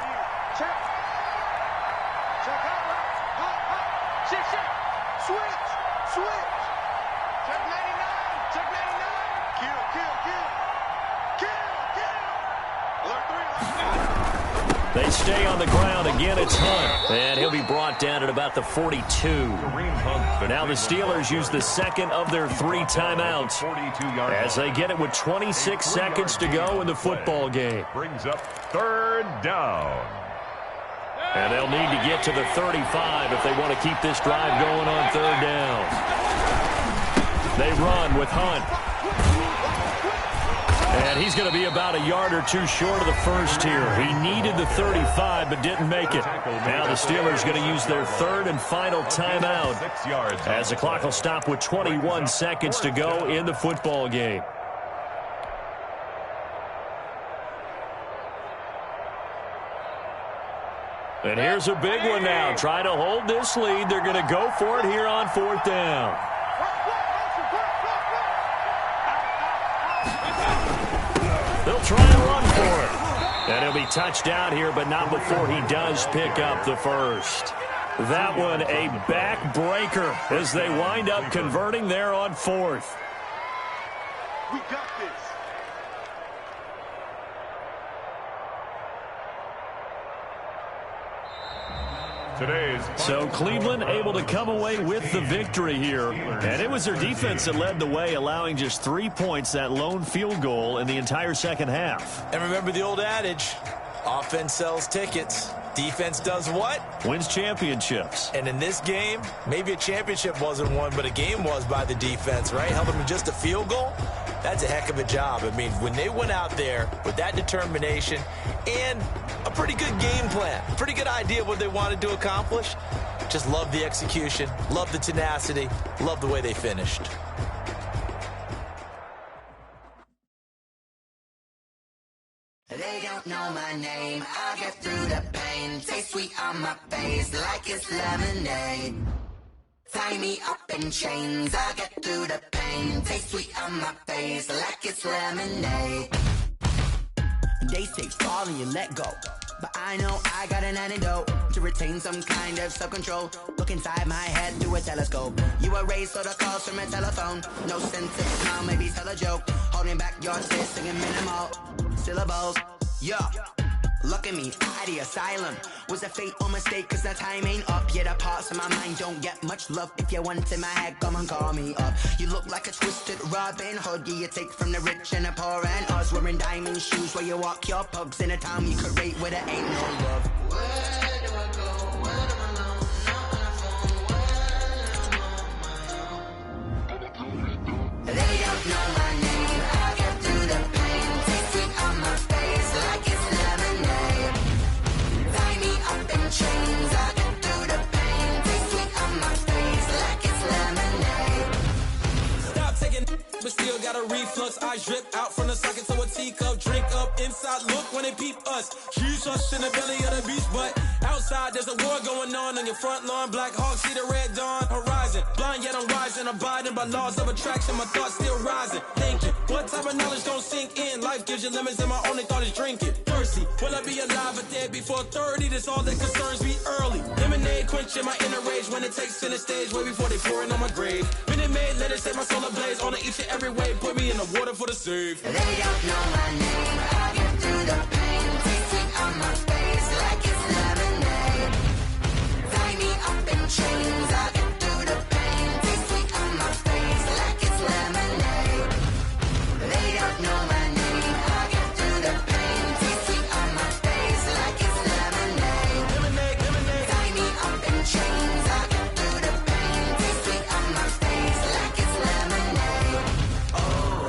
Speaker 2: They stay on the ground. Again, it's Hunt. And he'll be brought down at about the 42. Now the Steelers use the 2nd of their 3 timeouts as they get it with 26 seconds to go in the football game.
Speaker 3: Brings up 3rd down.
Speaker 2: And they'll need to get to the 35 if they want to keep this drive going on 3rd down. They run with Hunt. And he's going to be about a yard or 2 short of the first here. He needed the 35 but didn't make it. Now the Steelers going to use their 3rd and final timeout as the clock will stop with 21 seconds to go in the football game. And here's a big one now. Trying to hold this lead. They're going to go for it here on 4th down. They'll try and run for it. And he'll be touched down here, but not before he does pick up the first. That one a backbreaker as they wind up converting there on 4th.
Speaker 6: We got this.
Speaker 2: So Cleveland able to come away with the victory here. And it was their defense that led the way, allowing just 3 points, that lone field goal in the entire 2nd half.
Speaker 4: And remember the old adage, offense sells tickets. Defense does what?
Speaker 2: Wins championships.
Speaker 4: And in this game, maybe a championship wasn't won, but a game was by the defense, right? Held them to just a field goal. That's a heck of a job. I mean, when they went out there with that determination and a pretty good game plan. Pretty good idea of what they wanted to accomplish. Just love the execution, love the tenacity, love the way they finished.
Speaker 7: They don't know my name, I'll get through the pain. Taste sweet on my face like it's lemonade. Tie me up in chains, I'll get through the pain. Taste sweet on my face like it's lemonade. They say fall and you let go, but I know I got an antidote to retain some kind of self-control. Look inside my head through a telescope. You erase all the calls from a telephone. No sense of smile, maybe tell a joke. Holding back your tears, singing minimal syllables. Yeah, look at me, out of the asylum. Was a fate or mistake, cause the time ain't up. Yeah, the parts of my mind don't get much love. If you want in my head, come and call me up. You look like a twisted Robin Hood. Yeah, you take from the rich and the poor and us. Wearing diamond shoes where you walk your pugs in a town you could rate where there ain't no love. Where do I go? When I'm alone? Not on my phone. They don't know my name. I'll get through the pain. Taste sweet on my face like it's lemonade. Tie me up in chains. I'll get through the pain. Taste sweet on my face like it's lemonade.
Speaker 8: Stop taking, but still got a reflux. I drip out from the socket to a teacup. Drink up inside, look when they peep us. Jesus in the belly of the beast, but outside there's a war going on your front lawn. Black Hawk, see the red dawn horizon. Blind yet I'm rising, abiding by laws of attraction. My thoughts still rising, thinking, what type of knowledge gon' sink in? Life gives you lemons and my only thought is drinking. Thirsty, will I be alive or dead before 30? That's all that concerns me early. Lemonade quenching my inner rage when it takes center stage, way before they pouring on my grave. Minute Maid, let it set my soul ablaze on each and every way. Put me in the water for the save.
Speaker 7: They don't know my name, I'll get through the pain. Taste sweet on my face like it's lemonade. Tie me up in chains, I'll get through the pain. Taste sweet on my face like it's lemonade. They don't know my name, I'll get through the pain. Taste sweet on my face like it's lemonade.
Speaker 8: Lemonade, lemonade.
Speaker 7: Tie me up in chains, I'll get through the pain. Taste sweet on my face like it's lemonade. Oh.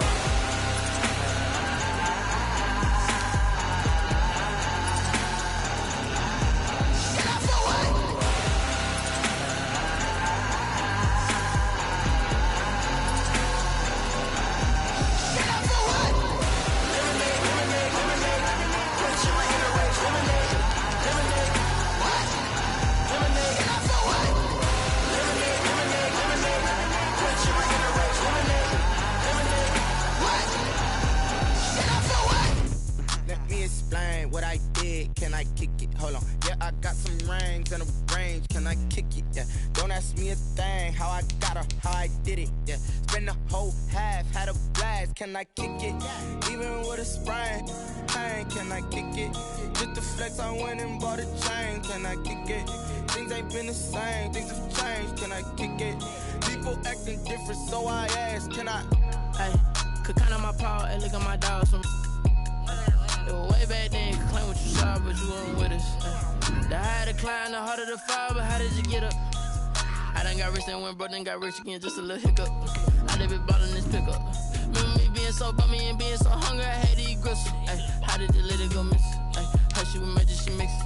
Speaker 9: Let me explain what I did. Can I kick it? Hold on. Yeah, I got some rings and a range. Can I kick it? Yeah. Don't ask me a thing. How I got her, how I did it. Yeah. Spend the whole half, had a blast. Can I kick it? Even with a sprain. Hey, can I kick it? Just the flex, I went and bought a chain. Can I kick it? Things ain't been the same. Things have changed. Can I kick it? People acting different, so I ask. Can I?
Speaker 10: Hey, could count on my power, and look at my dogs. Way back then, you could claim what you saw, but you weren't with us. The higher the climb, the harder the fall, but how did you get up? I done got rich and went broke, then got rich again, just a little hiccup. I done been ballin' this pickup. Remember me being so bummy and being so hungry, I had to eat gristle. Ay, how did you let it go miss? Ay, how she was magic, she mixed.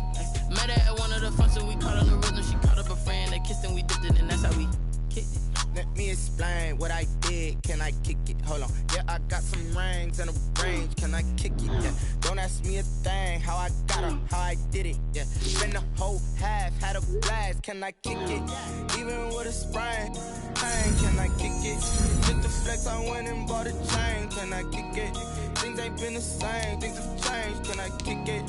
Speaker 10: Met her at one of the functions, we caught on the rhythm, she caught up a friend, they kissed and we dipped it, and that's how we kicked it.
Speaker 9: Let me explain what I did. Can I kick it? Hold on. Yeah, I got some rings and a range. Can I kick it? Yeah. Don't ask me a thing. How I got her, how I did it. Yeah. Spend the whole half, had a blast. Can I kick it? Even with a sprain. Hey, can I kick it? Just the flex, I went and bought a chain. Can I kick it? Things ain't been the same. Things have changed. Can I kick it?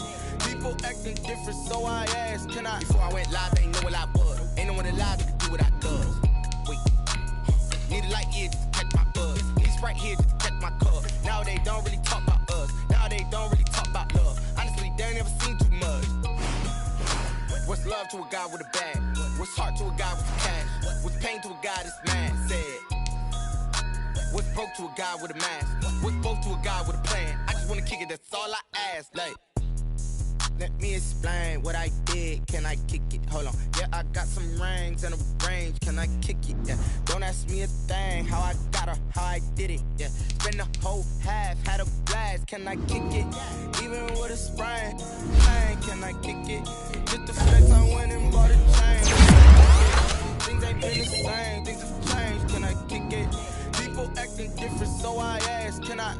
Speaker 9: People acting different, so I asked. Can I? Before I went live, ain't know what I was. Ain't no one alive that could do what I does. Wait. Need a light here just to catch my buzz. Need a Sprite here just to catch my cup. Now they don't really talk about us. Now they don't really talk about love. Honestly, they ain't never seen too much. What's love to a guy with a bag? What's heart to a guy with cash? What's pain to a guy that's mad? Said. What's broke to a guy with a mask? What's both to a guy with a plan? I just wanna kick it, that's all I ask. Like, let me explain what I did. Can I kick it? Hold on. Yeah, I got some rings and a range. Can I kick it? Yeah. Don't ask me a thing. How I got her, how I did it. Yeah. Spend the whole half, had a blast. Can I kick it? Even with a sprain. I kick it? Just the flex, I went and bought a chain. Things ain't been the same, things have changed. Can I kick it? People acting different, so I ask, can I?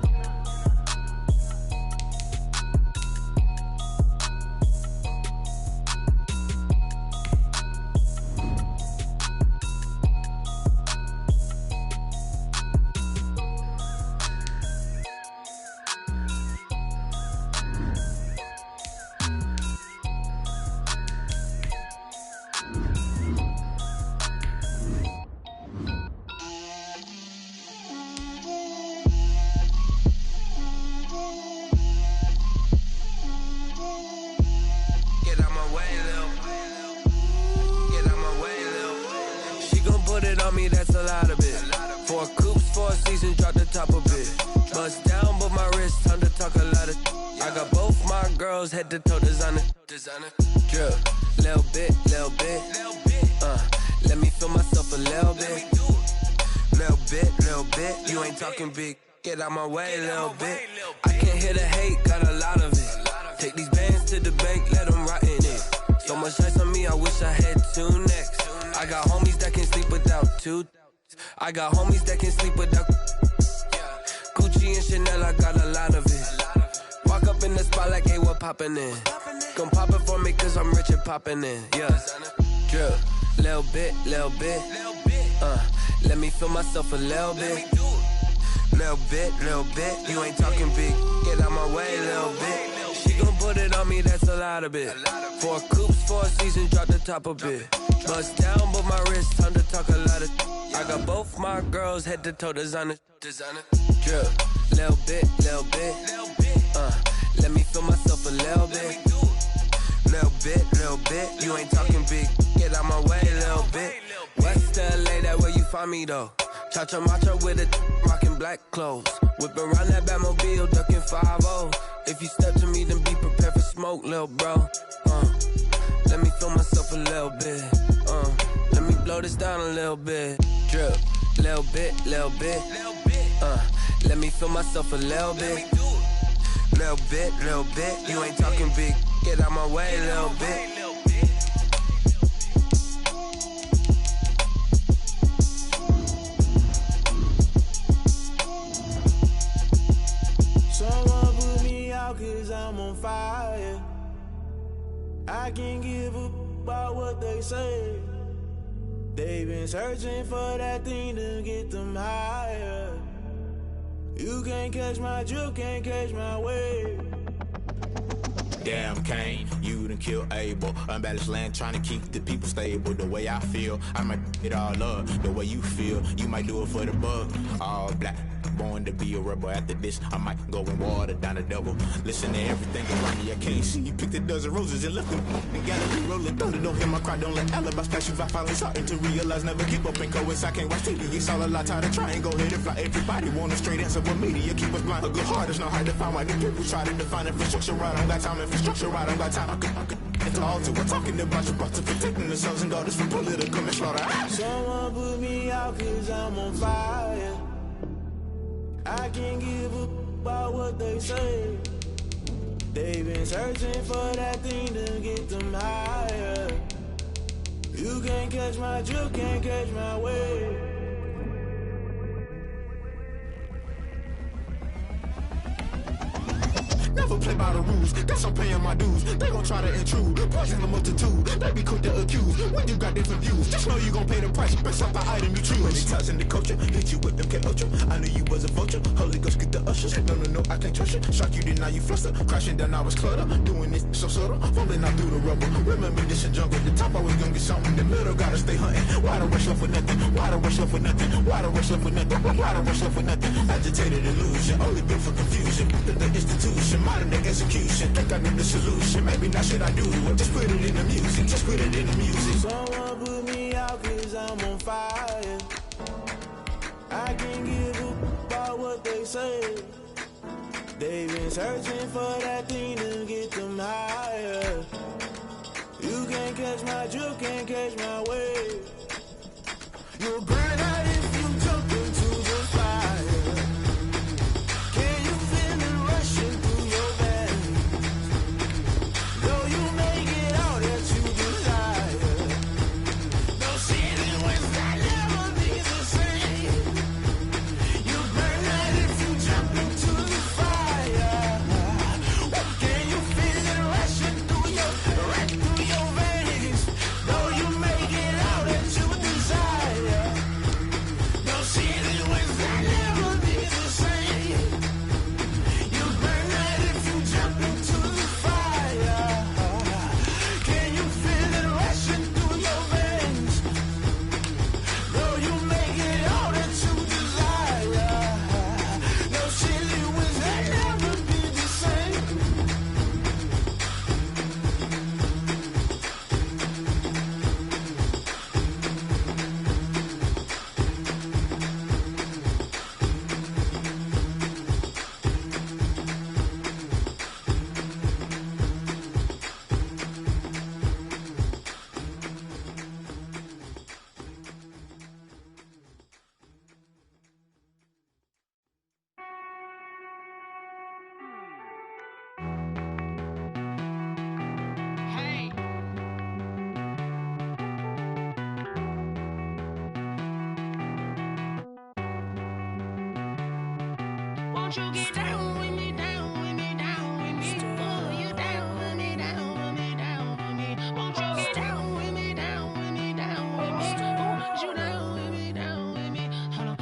Speaker 11: Head to toe designer, drip, little bit, let me feel myself a little bit, you ain't talking big, get out my way, little bit, I can't hear the hate, got a lot of it, take these bands to the bank, let them rot in it, so much ice on me, I wish I had two necks, I got homies that can sleep without two, I got homies that can sleep without, Gucci and Chanel, I got a lot of it, walk up in the spot like, hey, what poppin' in? Come pop it for me, cause I'm rich and poppin' in, yeah. Drip, little bit, let me feel myself a little bit. Little bit, you ain't talking big, get out my way, little bit. She gon' put it on me, that's a lot of it. 4 coops, 4 seasons, drop the top a bit. Bust down, but my wrist, time to talk a lot of. I got both my girls, head to toe designer. Drip, little bit, let me feel myself a little bit. Little bit, you ain't talking big, get out my way, little bit. West LA, that where you find me though. Cha-cha matcha with a rockin' black clothes. Whip around that Batmobile, ducking 5-0. If you step to me, then be prepared for smoke, little bro. Let me feel myself a little bit. Let me blow this down a little bit. Drip, little bit. Let me feel myself a little bit. Little bit, you ain't talking big, get out my way, little bit.
Speaker 12: Someone put me out cause I'm on fire. I can't give up about what they say. They've been searching for that thing to get them higher. You can't catch my drift, can't catch my wave.
Speaker 13: Damn Kane, you done kill Abel. Unbalanced land, trying to keep the people stable. The way I feel, I might it all up. The way you feel, you might do it for the bug. All black, born to be a rebel. After this, I might go and water down the double. Listen to everything around me, I can't see. You picked a dozen roses and left them and got it rolling. Don't hear my cry, don't let alibis pass you. I finally starting to realize, never give up and coincide. I can't watch TV, it's all a lot, tired of trying. Go ahead and fly. Everybody want a straight answer, but media keep us blind. A good heart is not hard to find. Why the people try to define infrastructure right? I don't got time, infrastructure right? I don't got time. I could it's all to we're talking about your brother protecting the sons and daughters from political manslaughter.
Speaker 12: Someone put me out cause I'm on fire. I can't give up about what they say. They've been searching for that thing to get them higher. You can't catch my drift, can't catch my wave.
Speaker 13: Never play by the rules, guess I'm paying my dues. They gon' try to intrude, poison the multitude. They be quick to accuse when you got different views. Just know you gon' pay the price, based off the item you choose. Many times in the culture, hit you with them K-Ultra. I knew you was a vulture, Holy Ghost get the ushers. No, I can't trust you. Shock you, then now you fluster. Crashing down, I was clutter. Doing this so subtle, fumbling out through the rubble. Remember this a jungle, the top always gonna get something. The middle gotta stay hunting. Why the rush left for nothing? Why the rush left for nothing? Why the rush left for nothing? Why the rush left for nothing? Agitated illusion, only built for confusion. The institution, modern day execution. Think I know the solution. Maybe not should I do it? Just put it in the music. Just put it in the music.
Speaker 12: Someone put me out cause I'm on fire. I can't give up about what they say. They've been searching for that thing to get them higher. You can't catch my drift, can't catch my wave. You'll burn out if you jump into the fire. Can you feel it rushing through your veins? Though you may
Speaker 10: Won't you get down with me, down with me, down with me? Oh, you down with me, down with me, down with me. Won't you get down with me, down with me, down with me? Oh, you down with me, down with me? Hold on.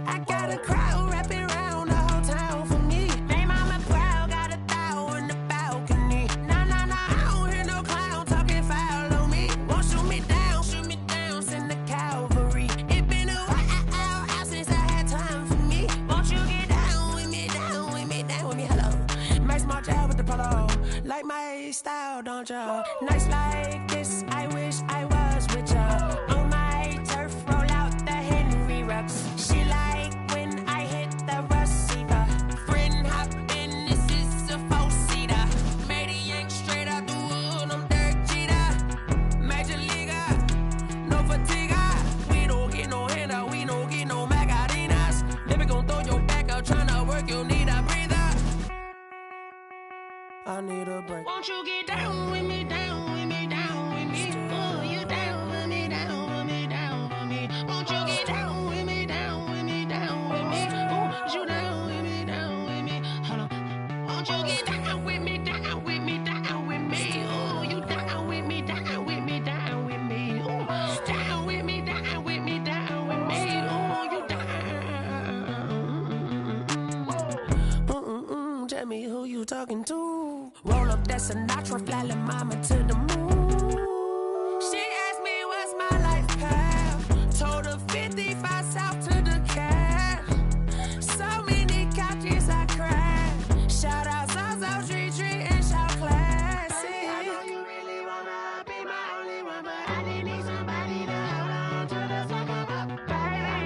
Speaker 10: I got a crowd wrapping around the whole town for me. They mama proud, got a thou in the balcony. Nah, nah, nah, I don't hear no clown talking foul on me. Won't shoot me down, send the cavalry. It been a while since I had time for me. Won't you get down with me, down with me, down with me? Hello. Max March out with the polo. Like my style, don't ya? Nights like this, I wish I was with ya. On my turf, roll out the Henry Rux. She like when I hit the receiver. Friend hop in, this is a four-seater. Made a yank straight out the wood, I'm Derek Jeter. Major leaguer, no fatigue. We don't get no handout, we don't get no Magarinas. Never gon' throw your back out, tryna work, you need a breather. I need a break. Won't you get down with me, down with me, down with me? Oh, you down with me, down with me, down with me? Won't you get down with me, down with me, down with me? Oh, you down with me, down with me? Hold on. Won't you get down with me, down with me, down with me? Oh, you down with me, down with me, down with me? Oh, down with me, down with me, down with me? Oh, you down. Tell me who you talking to. Roll up that Sinatra, fly la mama to the moon. She asked me what's my life path. Told her 55 south to the cab. So many couches I cried. Shout out South Street and shout classy. I know you really wanna be my only one, but I didn't need somebody to hold on to the second up. I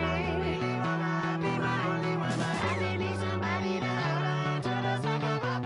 Speaker 10: know you really wanna be my only one, but I didn't need somebody to hold on to the second up.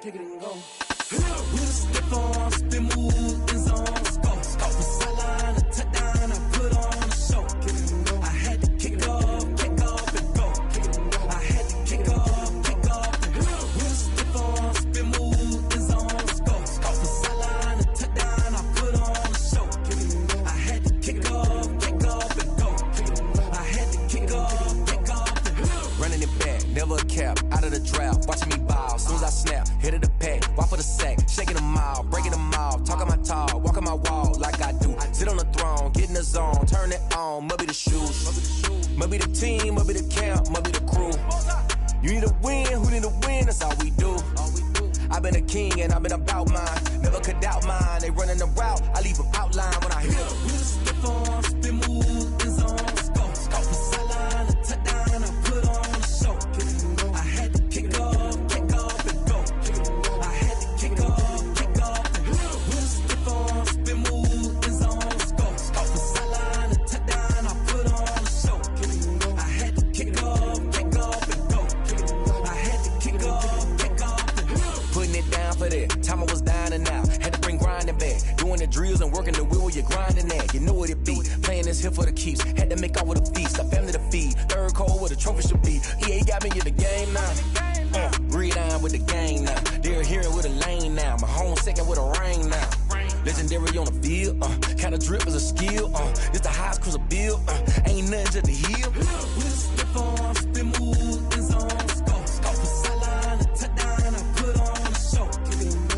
Speaker 8: Kick it and go. With a stiff arm, spin move, in zone, go. Off the sideline, a touchdown, I put on a show. I had to kick off and go. I had to kick off and go. With a stiff arm, spin move, in zone, go. Off the sideline, a touchdown, I put on a show. I had to kick off and go. I had to kick off and go.
Speaker 11: Running it back, never a cap, out of the drought, watching me ball. Soon as I snap, hit of the pack, walk for the sack, shaking them out, breaking them off, talking my talk, walking my wall like I do. Sit on the throne, get in the zone, turn it on, must be the shoes, must be the team, must be the camp, must be the crew. You need a win, who need a win, that's all we do. I've been a king and I've been about mine, never could doubt mine. They running the route, I leave them outline when I hit them.
Speaker 8: With a stiff arm, spin move, in zone, go. Off the sideline, a touchdown, I put on a show. I had to kick off and go. I had to kick off and go. With a stiff arm, spin move, in zone, go. Off the sideline, a touchdown, I put on a show. I had to kick off and go. I had to kick off and go.
Speaker 11: Putting it down for that, time I was down and out, had to bring grinding back, doing the drills and working the wheel where you're grinding at, you know what it be, playing this here for the keeps, had to make all with a feast, a family to feed, third cold where the trophy should be, EA got me in the game now.
Speaker 8: Read on with the gang now. They're here with a lane now. My home second with a ring now. Legendary on the field. Kind of drip is a skill. It's the highest cruiser bill. Ain't nothing just the hill. We'll step on, spin move, and zone. Scope for sideline, touchdown. I put on the show.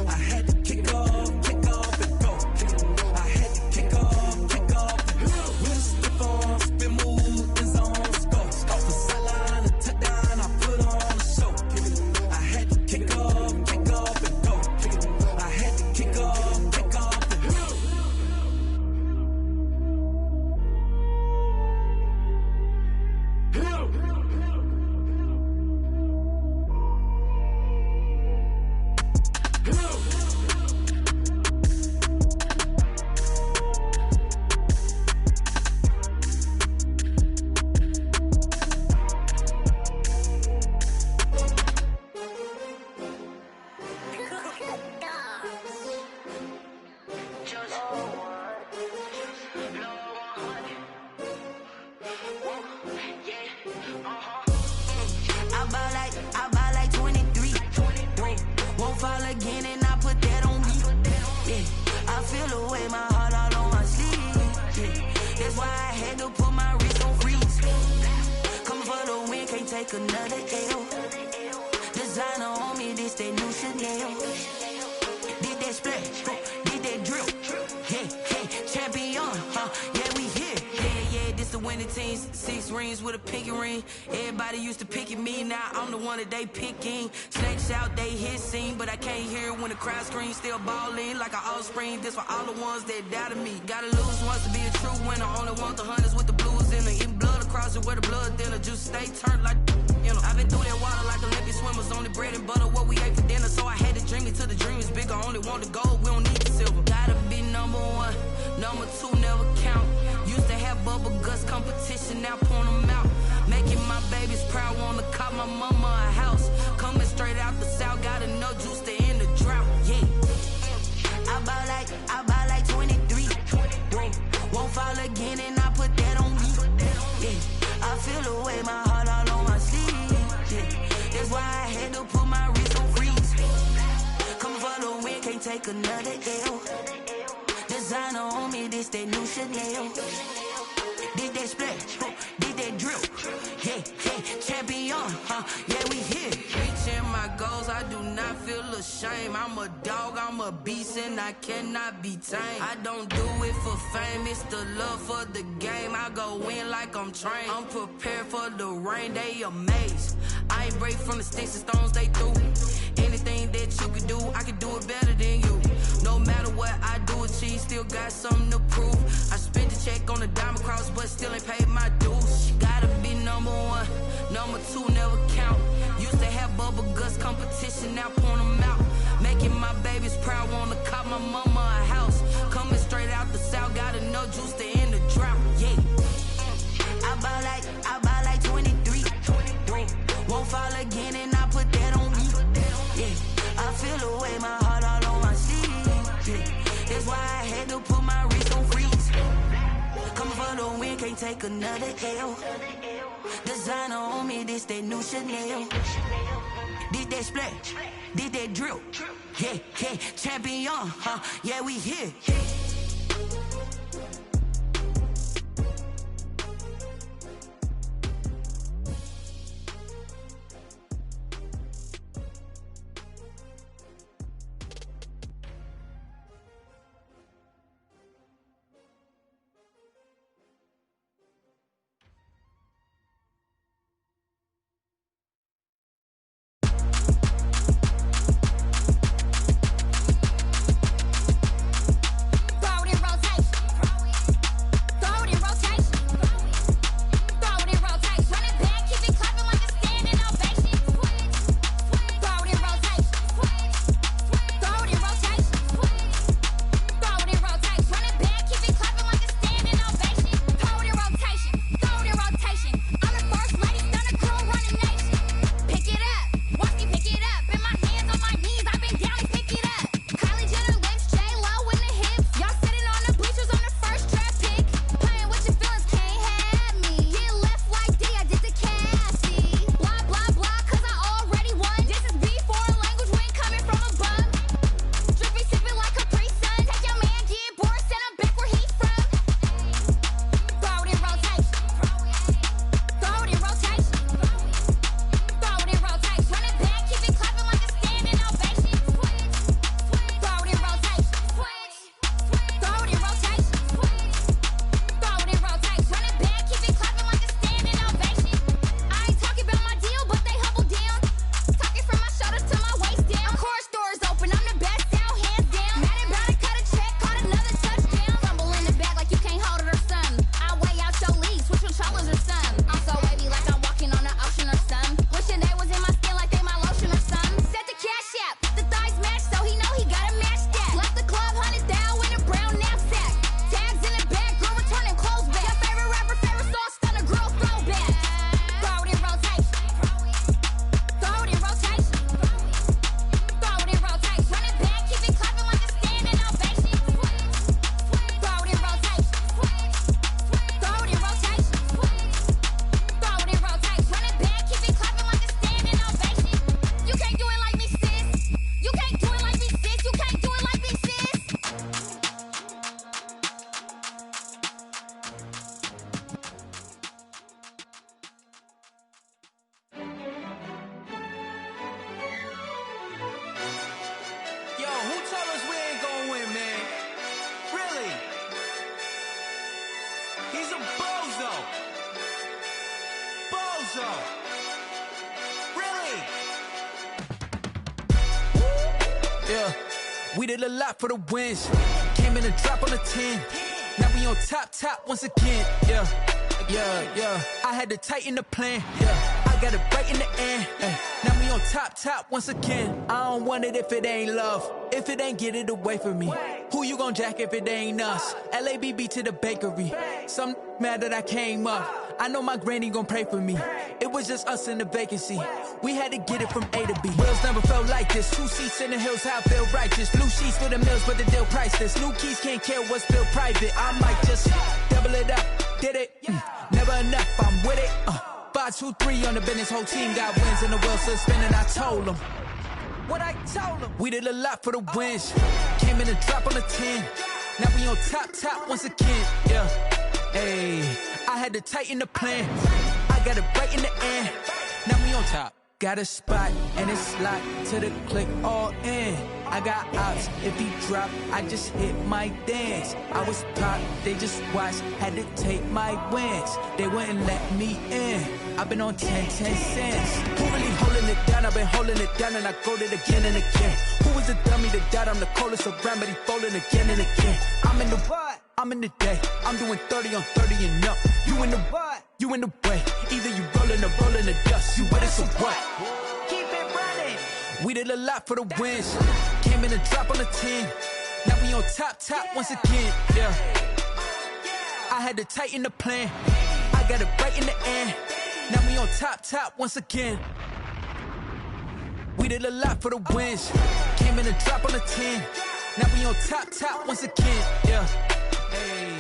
Speaker 8: I had to kick off and go. I had to kick off. We'll step on, spin move, and zone. Scope for sideline, touchdown. I put on the show. I had to kick off and go. I had to kick off. They picking, snakes out, they hissing, but I can't hear when the crowd screams. Still balling like an offspring. This for all the ones that doubted me. Gotta lose once to be a true winner. Only want the hunters with the blues in it. Eating blood across it where the blood thinner. Juice stay turned like you know. I've been through that water like Olympic swimmers. Only bread and butter what we ate for dinner. So I had to dream it till the dream is bigger. Only want the gold, we don't need the silver. Gotta be number one, number two never count. Used to have bubble guts competition, now point them out. Making my babies proud, wanna call my mama a house. Coming straight out the south, got enough juice to end the drought. Yeah, I buy like 23. Won't fall again, and I put that on me. Yeah, I feel the way, my heart all on my sleeve. Yeah, that's why I had to put my wrist on freeze. Coming for the win, can't take another L. Designer on me, this that new Chanel. Did that splash, did that drip. Yeah, champion, yeah, we here. Reaching my goals, I do not feel ashamed. I'm a dog, I'm a beast, and I cannot be tamed. I don't do it for fame, it's the love for the game. I go in like I'm trained. I'm prepared for the rain, they amazed. I ain't break from the sticks and stones they threw. Anything that you can do, I can do it better than you. No matter what I do, achieve, still got something to prove. I spent the check on the diamond cross, but still ain't paid my dues. Gotta be number one, number two never count. Used to have bubble guts competition, now point them out. Making my babies proud, wanna call my mama a house. Coming straight out the south, got enough juice to end the drought. Yeah, I buy like 23. Won't fall again, and I put that on me. Yeah, I feel the way, my heart all on my sleeve. Yeah, that's why I had to put my wrist on freeze. Coming for the win, can't take another L. Designer on me, this that new Chanel. Did that splash, did that drip. Yeah, champion, yeah, we here.
Speaker 14: He's a bozo. Bozo. Really?
Speaker 15: Yeah, we did a lot for the wins. Came in a drop on a 10. Now we on top once again. Yeah. I had to tighten the plan. Yeah, I got it right in the end. Now we on top once again. I don't want it if it ain't love. If it ain't, get it away from me. Who you gon' jack if it ain't us? LABB to the bakery. Some mad that I came up. I know my granny gon' pray for me. It was just us in the vacancy. We had to get it from A to B. Wheels never felt like this. 2 seats in the hills, how I feel righteous. Blue sheets for the mills, but the deal priceless. New keys can't care what's still private. I might just double it up. Did it? Never enough, I'm with it. 5, 2, 3 on the business. Whole team got wins and the wheels still spinning. I told them what I told them. We did a lot for the wins. Came in a drop on the 10. Now we on top once again. Yeah. Hey, I had to tighten the plan. I got it right in the end. Now we on top. Got a spot and it's locked to the click all in. I got ops, if he drop, I just hit my dance. I was top, they just watched, had to take my wins. They wouldn't let me in. I've been on 10 cents. Who really holding it down? I've been holding it down and I go it again and again. Who was the dummy that died? I'm the coldest around, but he folding again and again. I'm in the what? I'm in the day. I'm doing 30 on 30 and up. You in the what? You in the way. Either you rolling or rolling the dust. You with it, so what? Keep it running. We did a lot for the wins. Came in a drop on the 10. Now we on top once again. Yeah. I had to tighten the plan. I got it right in the end. Now we on top once again. We did a lot for the wins. Came in a drop on the 10. Now we on top once again. Yeah. Hey,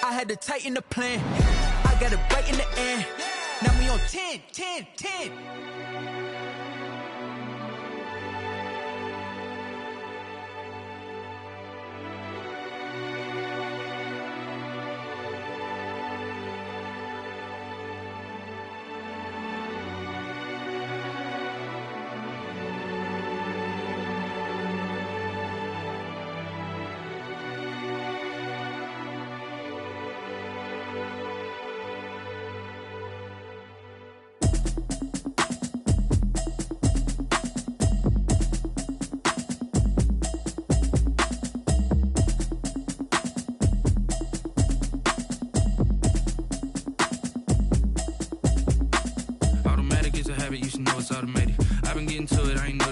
Speaker 15: I had to tighten the plan. I got it right in the end. Now we on 10.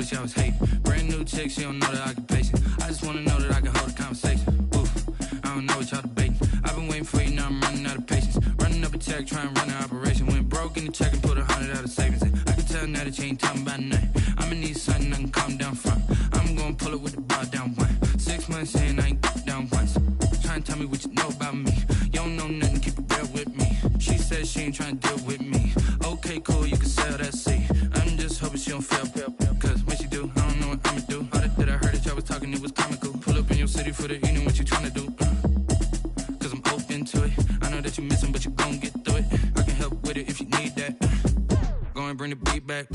Speaker 16: I was hating. Brand new chick, she don't know the occupation. I just wanna know that I can hold a conversation. Oof, I don't know what y'all debating. I've been waiting for you, now I'm running out of patience. Running up a check, trying to run an operation. Went broke in the check and put 100 out of savings in. I can tell now that you ain't talking about nothing. I'ma need something I can calm down from. I'm gonna pull it with the bar down one. 6 months in, I ain't down once. Trying to tell me what you know about me. You don't know nothing, keep it real with me. She said she ain't trying to deal with me. Okay, cool, you can sell that seat. I'm just hoping she don't fail. Cause when she do, I don't know what I'ma do. All that I heard that y'all was talking, it was comical. Pull up in your city for the evening, what you trying to do? Cause I'm open to it. I know that you missing, but you gon' get through it. I can help with it if you need that. Go and bring the beat back.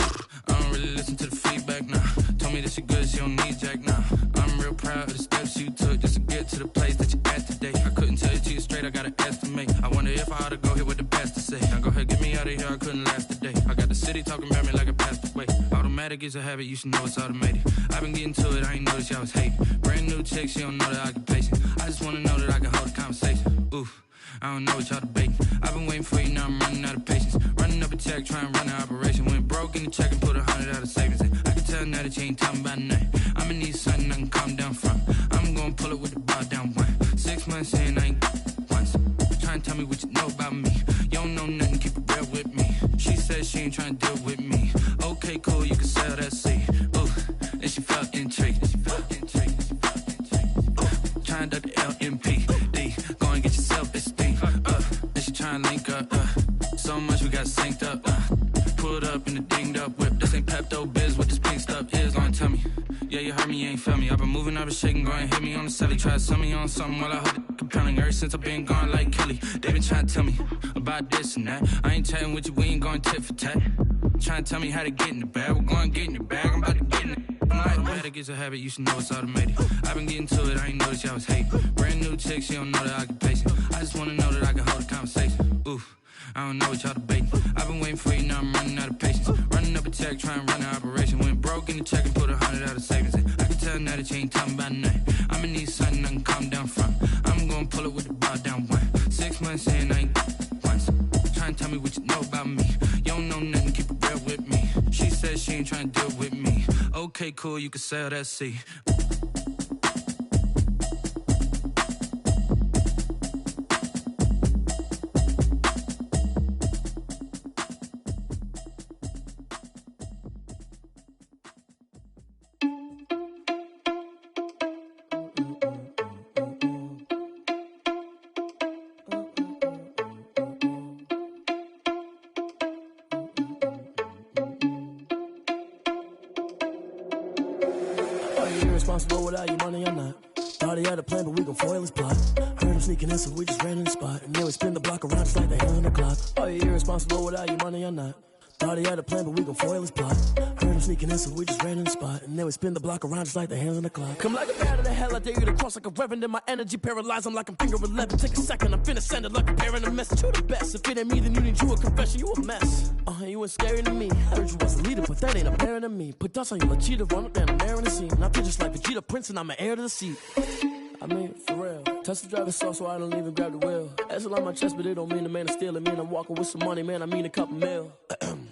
Speaker 16: I don't really listen to the feedback, nah. Told me that she good, she don't need jack, nah. I'm real proud of the steps you took just to get to the place that you're at today. I couldn't tell it to you straight, I gotta estimate. I wonder if I ought to go here with the best to say. Now go ahead, get me out of here, I couldn't last today. I got the city talking about me like I passed away. Automatic is a habit, you should know it's automated. I've been getting to it, I ain't noticed y'all was hating. Brand new chick, she don't know the occupation. I just wanna know that I can hold a conversation. Oof, I don't know what y'all debating. I've been waiting for you, now I'm running out of patience. Running up a check, trying to run an operation. Went broke in the check and put 100 out of savings in. I can tell now that you ain't talking about nothing. I'ma need something I can calm down from. I'm gonna pull it with the bar down one. 6 months in, I ain't once. Trying to tell me what you know about me. You don't know nothing, keep it real with me. She said she ain't trying to deal with me. Okay, cool, you can sell that seat. Ooh, and she felt intrigued. Trying to duck the LMPD. Go and get your self-esteem. And she trying to link up. So much we got synced up. Pulled up in the dinged up whip. This ain't Pepto Biz, what this pink stuff is. Gonna tell me. Yeah, you heard me, you ain't felt me. I've been moving, I've been shaking, go and hit me on the celly. Try to sell me on something while I hold it compelling. Ever since I've been gone like Kelly, they been trying to tell me about this and that. I ain't chatting with you, we ain't going tit for tat. Trying to tell me how to get in the bag. We're going to get in your bag, I'm about to get in it. Automatic is a habit, you should know it's automated. I've been getting to it, I ain't noticed y'all was hating. Brand new chick, she don't know the occupation. I just wanna know that I can hold a conversation. conversation. Oof, I don't know what y'all debating. I've been waiting for you, now I'm running out of patience. Running up a check, trying to run an operation. Went broke in the check and put 100 out of savings in. I can tell now that you ain't talking about nothing. I'ma need something I can calm down from. I'm gonna pull it with the bar down one. 6 months in, I ain't once. Trying to tell me what you know about me. You don't know nothing, keep it real with me. She says she ain't trying to deal with me. Okay, cool, you can sell that seat.
Speaker 14: Irresponsible without your money or not. Thought he had a plan, but we gon' foil his plot. Heard him sneaking in, so we just ran in the spot. And then we spin the block around just like the hand on the clock. Are you irresponsible without your money or not? Thought he had a plan, but we gon' foil his plot. Heard him sneaking in, so we just ran in the spot. And then we spin the block around just like the hands on the clock. Come like a bat of the hell, I dare you to cross like a reverend. And my energy paralyzed, I'm like I'm finger 11. Take a second, I'm finna send it like a parent a message. You the best, if it ain't me, then you need you a confession. You a mess, you ain't scary to me. Heard you was a leader, but that ain't apparent to me. Put dust on you like cheetah, run up down the air in the scene. I feel just like Vegeta Prince and I'm an heir to the seat. I mean, for real. Touch the driver's soft so I don't even grab the wheel. That's on my chest, but it don't mean the man is stealing. Mean I'm walking with some money, man, I mean a couple mil.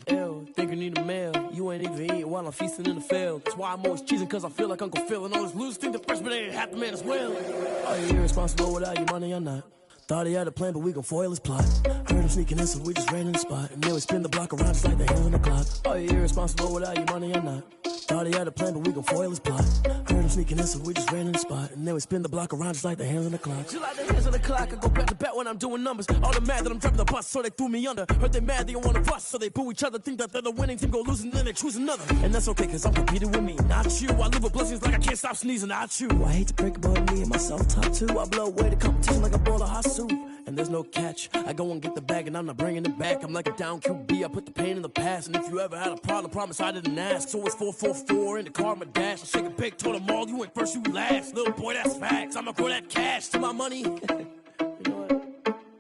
Speaker 14: Ew, think you need a meal. You ain't even eating while I'm feasting in the field. That's why I'm always cheesing, cause I feel like Uncle Phil. And all this losers think the freshman ain't half the man as well. Are you irresponsible without your money or not? Thought he had a plan, but we gon' foil his plot. Heard him sneaking in, so we just ran in the spot. And then we spin the block around just like the hands on the clock. Are you irresponsible without your money or not? Thought he had a plan, but we gon' foil his plot. Heard him sneaking in, so we just ran in the spot. And then we spin the block around just like the hands on the clock. Just like the hands on the clock, I go back to back when I'm doing numbers. All the mad that I'm dropping the bus, so they threw me under. Heard they mad, they don't wanna bust, so they boo each other. Think that they're the winning team, go losing, then they choose another. And that's okay, cause I'm competing with me, not you. I live with blessings like I can't stop sneezing, not you. I hate to break it, but me and myself top two. I blow away the competition like a bowl of hot soup. And there's no catch. I go and get the bag and I'm not bringing it back. I'm like a down QB, I put the pain in the past. And if you ever had a problem, promise I didn't ask. So it's 444 in the car, my dash. I shake a big, told them all, you ain't first, you last. Little boy, that's facts. I'ma grow that cash to my money. You know what?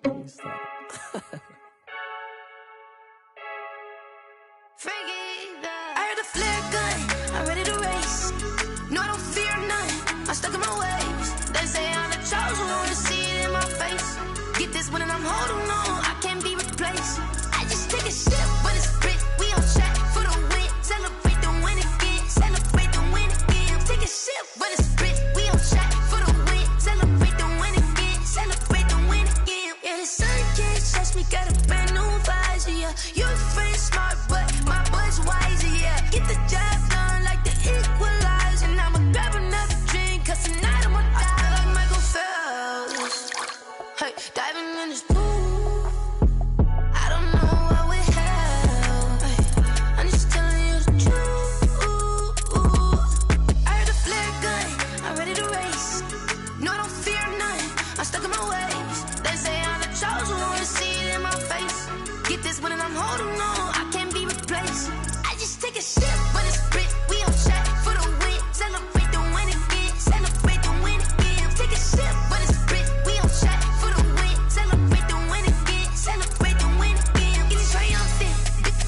Speaker 14: Let me stop.
Speaker 17: I heard a flare gun, I'm ready to race. No, I don't fear none, I'm stuck in my ways. They say I'm the chosen one, to see it in my face. Get this one and I'm holding on, I can't be replaced. I just take a sip, but it's spit. We on track for the win. Celebrate the win again, celebrate the win again. Take a sip, but it's spit. We on track for the win. Celebrate the win again, celebrate the win again. Yeah, the sun can't touch me, got a brand new visor, yeah. Your friend smart, but my bud's wiser, yeah. Get the job done like the equalizer. And I'ma grab another drink, cause tonight I'ma die like Michael Phelps. Hey, diving in this pool, I don't know what we have. Hey, I'm just telling you the truth. I heard a flare gun, I'm ready to race. No, I don't fear none, I'm stuck in my ways. They say I'm the chosen one, to see it in my face. Get this one and I'm holding on, I can't be replaced. I just take a sip, but it's spit. We on track for the win. Celebrate the win again, celebrate the win again. Take a sip, but it's spit. We on track for the win. Celebrate the win again, celebrate the win again. Get it triumphant,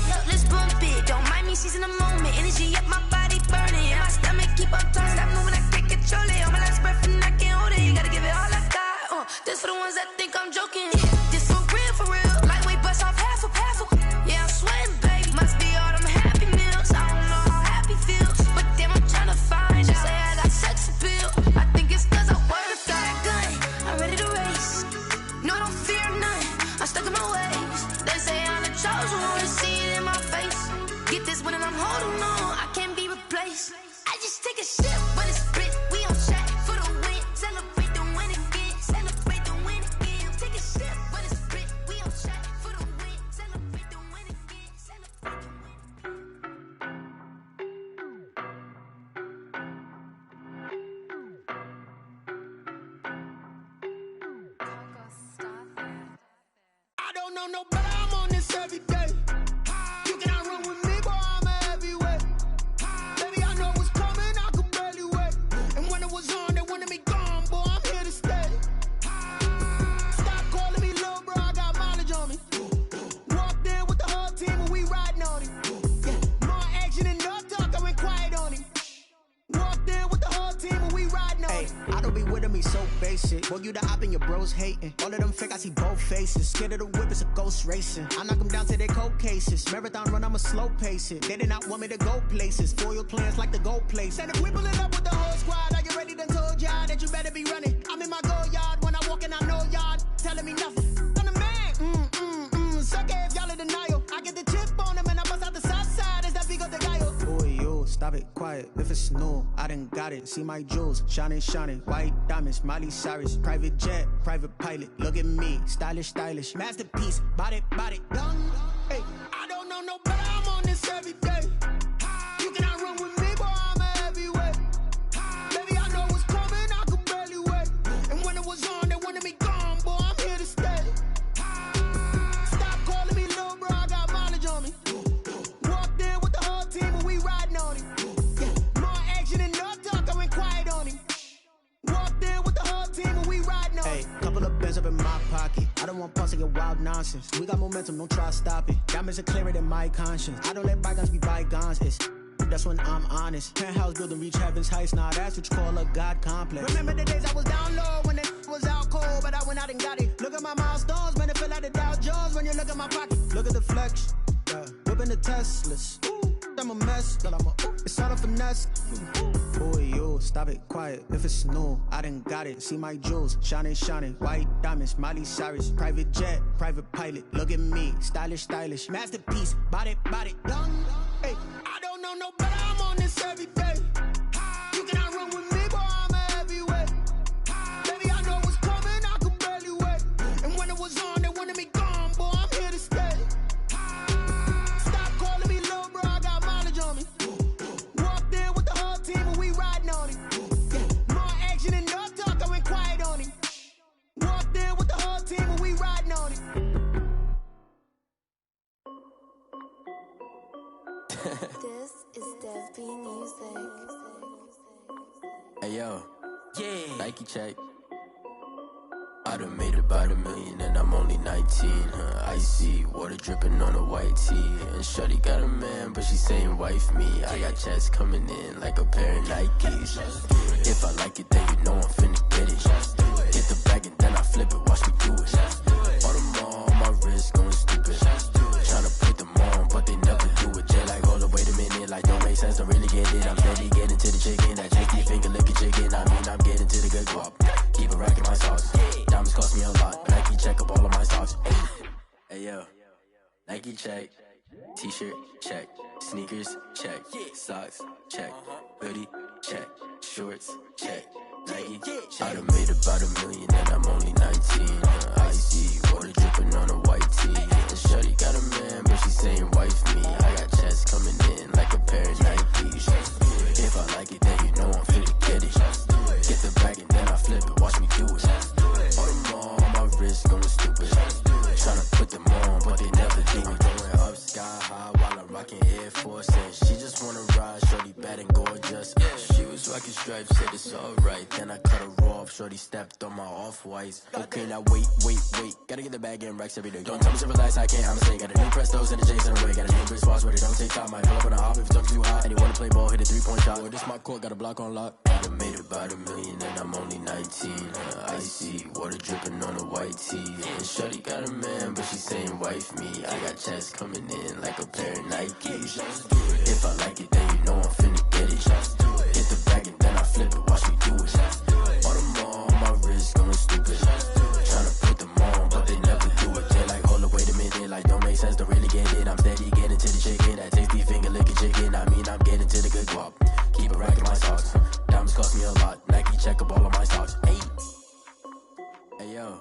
Speaker 17: look, let's bump it. Don't mind me seizing the moment. Energy up, my body burning. And my stomach keep on turning. Stop moving, I can't control it. On my last breath and I can't hold it. You gotta give it all I got. This for the ones that think I'm joking. This for real, for real. Lightweight bust off half of. Yeah, I'm sweating, baby. Must be all them happy meals. I don't know how happy feels, but damn, I'm tryna find out. Say I got sex appeal. I think it's cause I work that gun. I'm ready to race. No, I don't fear none. I'm stuck in my ways. They say I'm the chosen one, to see it in my face. Get this one and I'm holding on, I can't be replaced. I just take a sip, but it's spit. We on track for the win. Celebrate the win again. Celebrate the win again. Take a sip, but it's spit. We on track for the win. Celebrate the win again. Celebrate the
Speaker 9: I don't know no better, I'm on this every day. You cannot run with me, boy, I'm a heavyweight. Baby, I know what's coming, I could barely wait. And when it was on, they wanted me gone, boy, I'm here to stay. Stop calling me little bro, I got basic. Boy, you the op and your bros hating. All of them fake, I see both faces. Scared of the whip, it's a ghost racing. I knock them down to their cold cases. Marathon run, I'ma slow pace it. They did not want me to go places. Foil plans like the gold place. And if we pulling up with the whole squad, are you ready? Done told y'all that you better be running. I'm in my go yard. When I walk in, I know y'all telling me nothing. I'm the man. Suck it if y'all in denial. I get the chip on them and I bust out the south side. Is that big of the guy? Boy, yo, stop it, quiet. If it's new, I done got it. See my jewels, shining, white diamonds, Miley Cyrus, private jet, private pilot. Look at me, stylish, masterpiece, body, young. Hey, I don't know no better. I'm on this every day. You cannot run with me, boy. I'm a heavyweight. Baby, I know what's coming. I could barely wait. And when it was on, they wanted me gone, boy. I'm here to stay. Stop calling me little bro. I got mileage on me. Walked in with the whole team and we riding on him. More action and no talk. I went quiet on him. Walked in with the whole team and we riding on him. Hey, couple of bands up in my pocket. I don't want pulse to get wild nonsense. We got momentum, don't try to stop it. Diamonds are clearer than my conscience. I don't let bygones be bygones. That's when I'm honest. Penthouse building reach heaven's heights. Now that's what you call a God complex. Remember the days I was down low when it was out cold, but I went out and got it. Look at my milestones, man, it feel like the Dow Jones when you look at my pocket. Look at the flex, whipping the Teslas. I'm a mess, but it's all a finesse. Boy, yo, stop it, quiet. If it's new, I done got it. See my jewels, shining, white diamonds, Miley Cyrus, private jet, private pilot. Look at me, stylish, masterpiece, body, young. Hey, I don't know no better. I'm on this every day. You cannot run with me, boy. I'm a heavyweight. Baby, I know what's coming. I could barely wait. And when it was on, they wanted me gone, boy. I'm here to stay. Stop calling me little bro. I got mileage on me. Walked in with the whole team and we riding on him. More action and no talk. I went quiet on him. Walked in with the whole team and we riding on him.
Speaker 18: This is Dev B Music.
Speaker 11: Hey yo, Nike check. I done made about $1 million and I'm only 19. Icy water dripping on a white tee. And shorty got a man, but she saying wife me. I got checks coming in like a pair of Nikes. If I like it, then you know I'm finna get it. Hit the bag and then I flip it, watch me do it. All them on my wrist going stupid. Tryna put them on, but they never do it. Jay like, hold up, wait a minute, like don't make sense, don't really get it. I'm steady getting to the chicken, that chicken finger licking chicken. I mean, I'm getting to the good guap. Keep a rack in my sauce. Diamonds cost me a lot, Nike check up all of my stocks. Hey yo, Nike check. T-shirt check. Sneakers check. Socks check. Hoodie check. Shorts check. Nike I done made about $1 million and I'm only 19. Icy water dripping on a white tee. And shorty got a man, but she saying wife me. I got checks coming in like a pair of Nikes. If I like it, then you know I'm finna get it. Get the bag and then I flip it, watch me do it. All them on my wrist going stupid. Tryna put them on, but they never do it. Going up sky high while I'm rocking Air Force. And she just wanna ride, shorty bad and gorgeous. She was rocking stripes, said it's alright. Then I cut her off, shorty stepped on my off-whites. Okay, now wait. Gotta get the bag and racks every day. Don't tell me to relax, I can't, I'ma say. Got a new Prestos and a J's in the way. Got a new Chris Foss, but it don't take time. Might pull up on a hop if it talks too hot. And you wanna play ball, hit a 3-point shot. Or this my court, got a block on lock. I done made about $1 million and I'm only 19. Icy water dripping on a white tee. And shorty got a man, but she saying wife me. I got checks coming in like a pair of Nikes. If I like it, then you know I'm finna get it. Hit the bag and then I flip it, watch me do it. All them on my wrist going stupid. Tryna put them on, but they never do it. They like, hold up, wait a minute, like don't make sense, don't really get it. I'm steady getting to the chicken, that tasty finger licking chicken. I mean, I'm getting to the good guap. Keep a rack in my socks. Diamonds cost me a lot. Nike check up all of my stocks. Hey yo,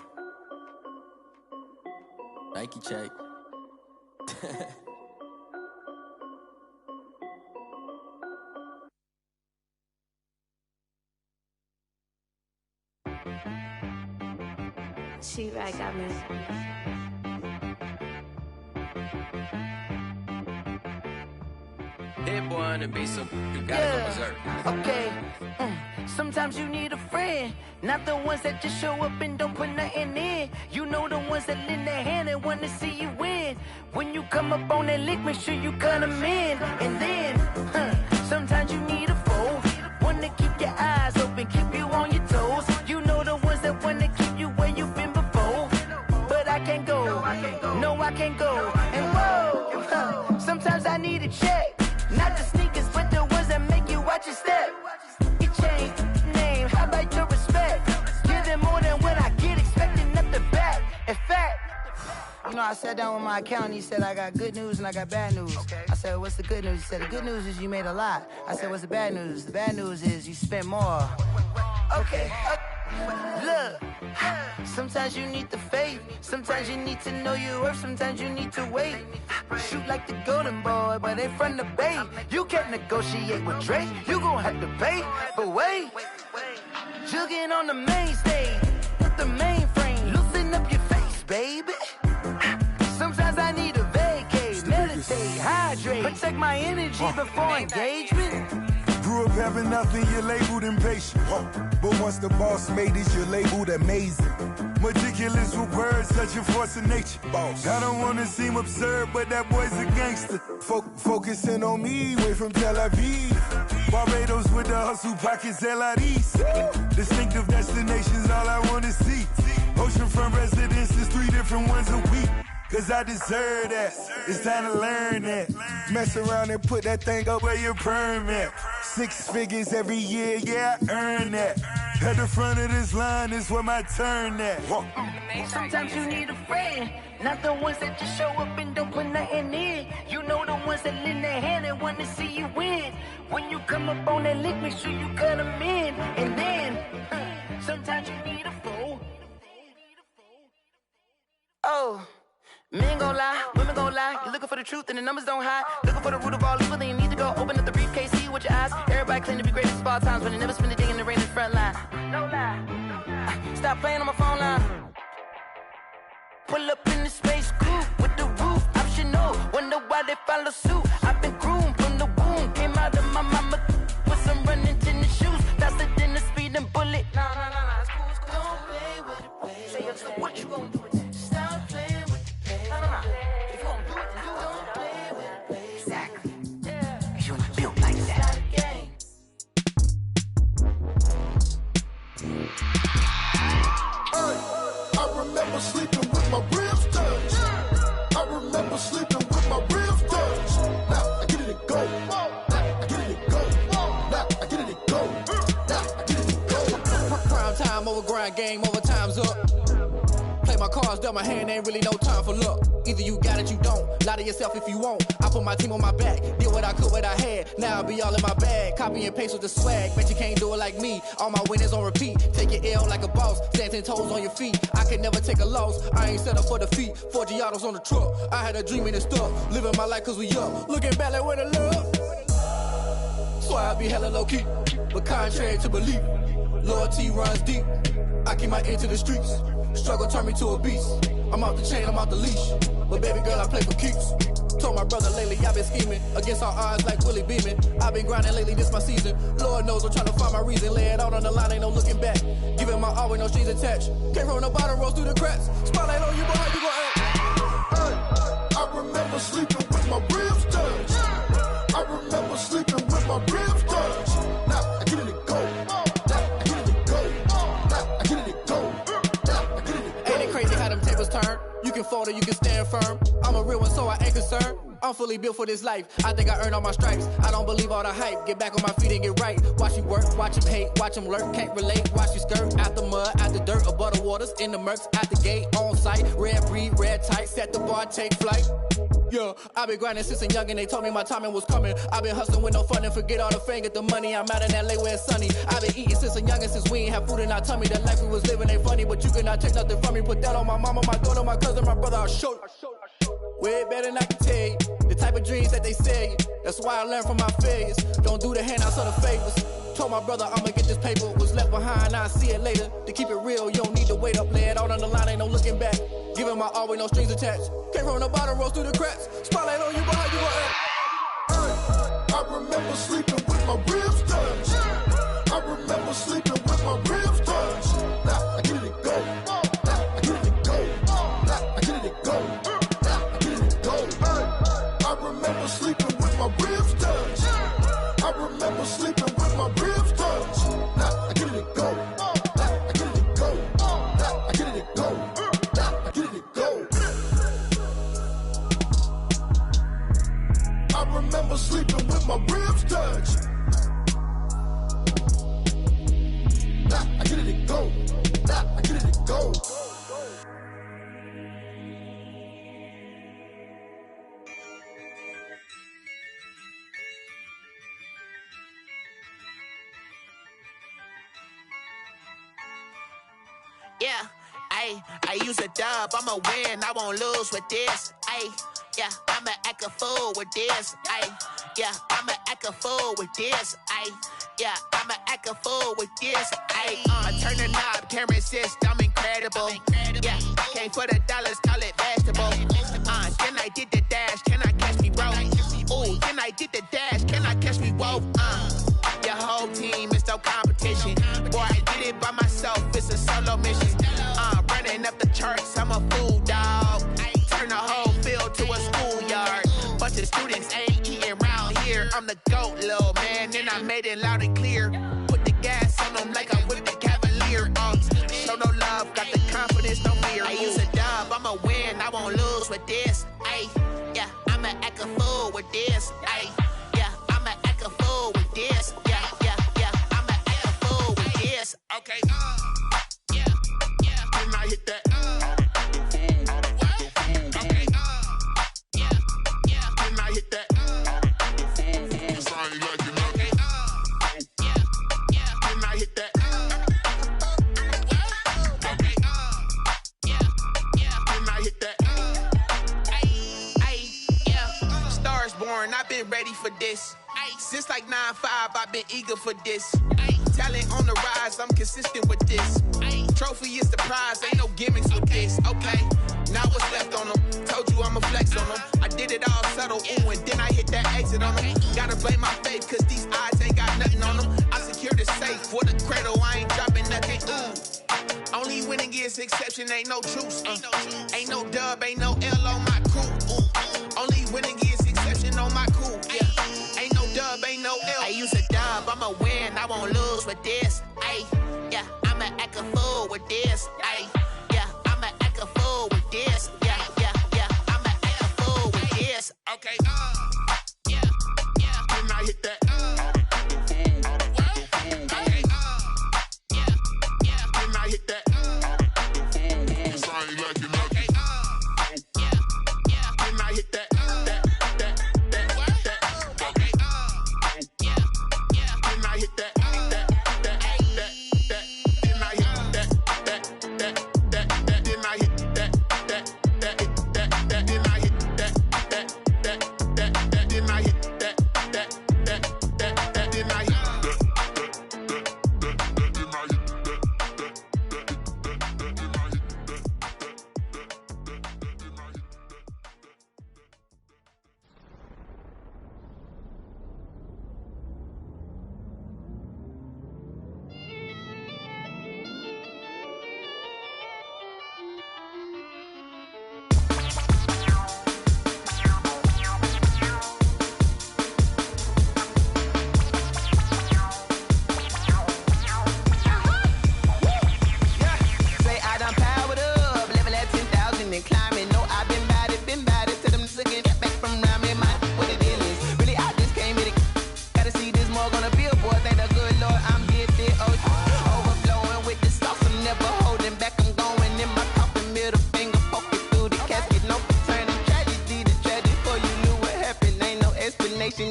Speaker 11: Nike check.
Speaker 18: She right got me.
Speaker 11: Hit boy on the beat, so you gotta go berserk.
Speaker 10: Okay. Sometimes you need a friend, not the ones that just show up and don't put nothing in. You know the ones that lend their hand and want to see you win. When you come up on that lick, make sure you cut them in. And then, sometimes you need a foe, one to keep your eyes open, keep you on your toes. You know the ones that want
Speaker 19: I can't go. And whoa, sometimes I need a check. Not the sneakers, but the ones that make you watch your step. You change name, how about your respect? Give them more than what I get, expecting up the back. In fact, you know, I sat down with my accountant. He said, I got good news and I got bad news. Okay. I said, what's the good news? He said, the good news is you made a lot. I said, what's the bad news? The bad news is you spent more. Okay. Look, sometimes you need the faith. Sometimes you need to know your worth. Sometimes you need to wait. Shoot like the golden boy, but they from the bay. You can't negotiate with Drake. You gon' have to pay. But wait, jugging on the main stage with the mainframe. Loosen up your face, baby. Sometimes I need a vacate, meditate, hydrate, protect my energy before engagement.
Speaker 20: Grew up having nothing, you're labeled impatient. But once the boss made it, you're labeled amazing. Meticulous with words, such a force of nature. Boss. I don't wanna seem absurd, but that boy's a gangster. Focusing on me, way from Tel Aviv. Barbados with the hustle pockets, LIDs. Distinctive destinations, all I wanna see. Oceanfront residences, 3 different ones a week. Cause I deserve that, it's time to learn that. Mess around and put that thing up where your permit. 6 figures every year, yeah, I earn that. At the front of this line is where my turn at.
Speaker 19: Sometimes you need a friend, not the ones that just show up and don't put nothing in. You know the ones that lend their hand and want to see you win. When you come up on that lick, make sure you cut them in. And then, sometimes you need a fool. Oh. Men gon' lie, women gon' lie. You're looking for the truth and the numbers don't hide. Looking for the root of all evil, then you need to go open up the briefcase, see with your eyes. Everybody claim to be greatest of all times, but they never spend a day in the rain in the front line. No lie. Stop playing on my phone line. Pull up in the space coupe with the roof optional. Wonder why they follow suit. I've been groomed from the womb. Came out of my mama with some running tennis shoes. Faster than the speeding bullet. No, it's cool, it's cool. Don't play with it, baby. Say yo, so what you gon' do? Stop playing. If you gon' do it, then you don't play with it, baby. Exactly. Cause you ain't built like that.
Speaker 21: I remember sleeping with my ribs touched. I remember sleeping with my ribs touched. Now I get it and go. Now I get it and go. Now I get it and go. Now I get it and go.
Speaker 22: Prime time over grind game, over time's up. Play my cards, dealt my hand, ain't really no time for luck. Either you got it, you don't. Lie to yourself if you won't. I put my team on my back, did what I could, what I had. Now I'll be all in my bag. Copy and paste with the swag. Bet you can't do it like me. All my winners on repeat. Take your L like a boss. Stand 10 toes on your feet. I can never take a loss. I ain't set up for defeat. 4 Giottos on the truck. I had a dream and it stuck. Living my life cause we up. Looking back like where the love. So I be hella low key. But contrary to belief, loyalty runs deep. I keep my ear to the streets. Struggle turned me to a beast. I'm off the chain, I'm off the leash. But baby girl, I play for keeps. Told my brother lately, I've been scheming. Against all odds like Willie Beeman. I've been grinding lately, this my season. Lord knows I'm trying to find my reason. Lay it out on the line, ain't no looking back. Giving my all with no strings attached. Came from the bottom, rose through the cracks. Spotlight on you, boy, how you gon' act?
Speaker 21: I remember sleeping with my ribs touched. I remember sleeping with my ribs touched. Now I get it and go. Now I get it and go. Now I get it and go. Now I get it and go.
Speaker 22: Ain't it crazy how them tables turn? You can fold or you can stand firm. I'm a real one, so I ain't concerned. I'm fully built for this life. I think I earned all my stripes. I don't believe all the hype. Get back on my feet and get right. Watch you work, watch him hate, watch him lurk. Can't relate, watch you skirt. Out the mud, out the dirt, above the waters, in the murks, out the gate, on site. Red breed, red tight, set the bar, take flight. Yeah, I been grinding since a young and they told me my timing was coming. I been hustling with no fun and forget all the fame, get the money. I'm out in LA where it's sunny. I been eating since a young and since we ain't have food in our tummy. The life we was living ain't funny, but you cannot take nothing from me. Put that on my mama, my daughter, my cousin, my brother, I'll show you. Way better than I can tell you. The type of dreams that they sell you. That's why I learned from my failures. Don't do the handouts or the favors. Told my brother I'ma get this paper. Was left behind, I'll see it later. To keep it real, you don't need to wait up. Lay it out on the line, ain't no looking back. Giving my all with no strings attached. Came from the bottom, rose through the cracks. Spotlight on you, boy, how you gon' act?
Speaker 21: I remember sleeping with my ribs touched. I remember sleeping with my ribs touched. Now I get it and go. Now I get it and go. Now I get it and go. Now I get it and go. I remember sleeping with my ribs touched. I remember sleeping with my ribs touched. Now I get it and go. Now I get it and go. Now I get it and go. Now I get it and go.
Speaker 1: Yeah, I use a dub, I'ma win, I won't lose with this. Yeah, I'ma act a fool with this. Yeah, I'ma act a fool with this. Yeah, I'ma act a fool with this. I turn the knob, can't resist, I'm incredible. Yeah, came for the dollars, call it vegetable. Then I did the dash, can I catch me, bro? Ooh, then I did the dash, can I catch me, whoa? Your whole team is no competition. Boy, I did it by myself, it's a solo mission. Running up the charts, I'm a fool, dog. Turn the whole field to a schoolyard. Bunch of students ain't eating round here. I'm the GOAT, little man, and I made it loud and clear. Put the gas on them like I'm with the Cavalier. Show no love, got the confidence, no fear. I use a dub, I'ma win, I won't lose with this. Yeah, I'ma act a fool with this. Yeah, I'ma act a fool with this. Yeah, I'ma act a fool with this. Okay, yeah, can I hit that? I've been ready for this. Since like 9-5, I've been eager for this. Talent on the rise, I'm consistent with this. Trophy is the prize, ain't no gimmicks with this. Okay, now what's left on them? Told you I'ma flex on them. I did it all subtle, ooh, and then I hit that exit on them. Gotta blame my faith, cause these odds ain't got nothing on them. I secured the safe for the cradle, I ain't dropping nothing, ooh. Only winning is exception, ain't no truce. Ain't no dub, ain't no L on my crew. Ooh. Only winning is exception on my crew. Yeah, ain't no dub, ain't no L. I use a dub, I'ma win, I won't lose with this. Yeah, I'ma act a fool with this. Yeah, I'ma act a fool with this. Yeah, I'ma act a fool with this. Okay, yeah, can I hit that?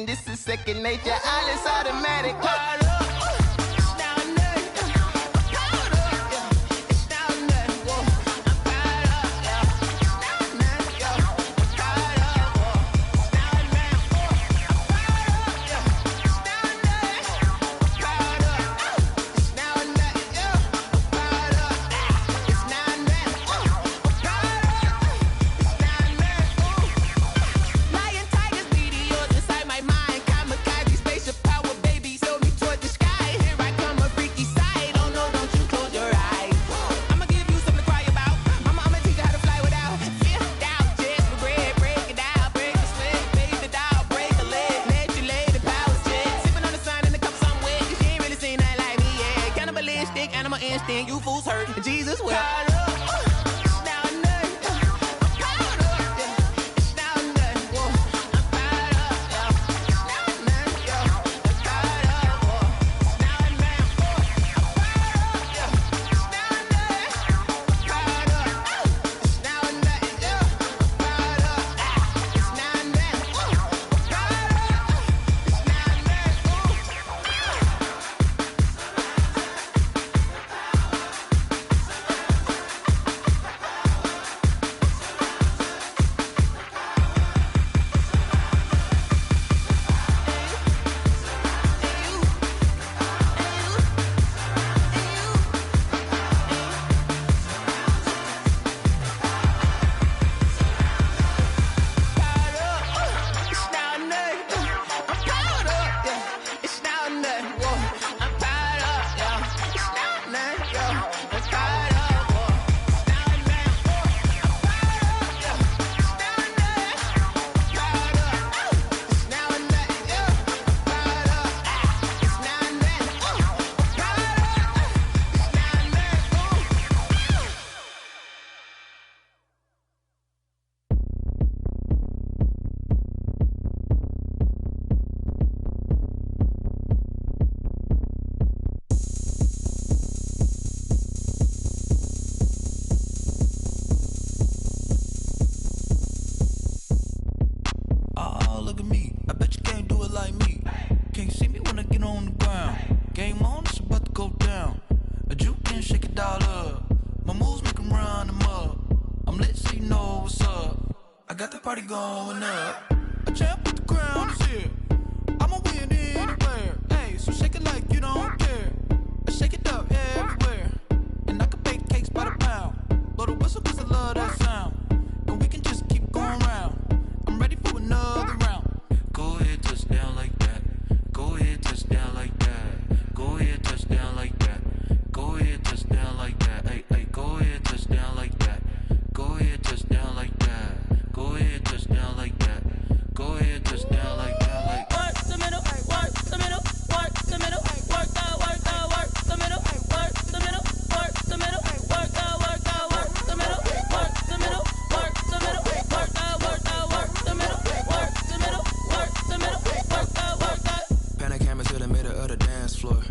Speaker 5: This is second nature, all is automatic.
Speaker 1: You fools hurt. Jesus will.
Speaker 3: look at me. I bet you can't do it like me. Can't see me when I get on the ground. Game on, it's about to go down. A juke can shake it all up. My moves make them run them up. I'm lit so you know what's up. I got the party going up. A champ with the crown is here. I'ma win anywhere. Hey, so shake it like you don't care. I shake it up everywhere. And I can bake cakes by the pound. Blow the whistle cause I love that sound. And we can just keep going round. I'm ready for another round.
Speaker 16: Go ahead, touch down like that. Go ahead, touch down like that. Go ahead, touch down like that. Go ahead, touch down like that. Hey, hey, go ahead, touch down like that. Go ahead, touch down like that. Go ahead, touch down like that. Go ahead, touch down like that. Like
Speaker 10: work the middle, work the middle, work the middle, work the middle, work the middle, work the middle, work the middle, work the middle, work the middle, work the middle, work the middle, work the middle, work the middle, work the.
Speaker 3: Pan a camera to the middle of the dance floor.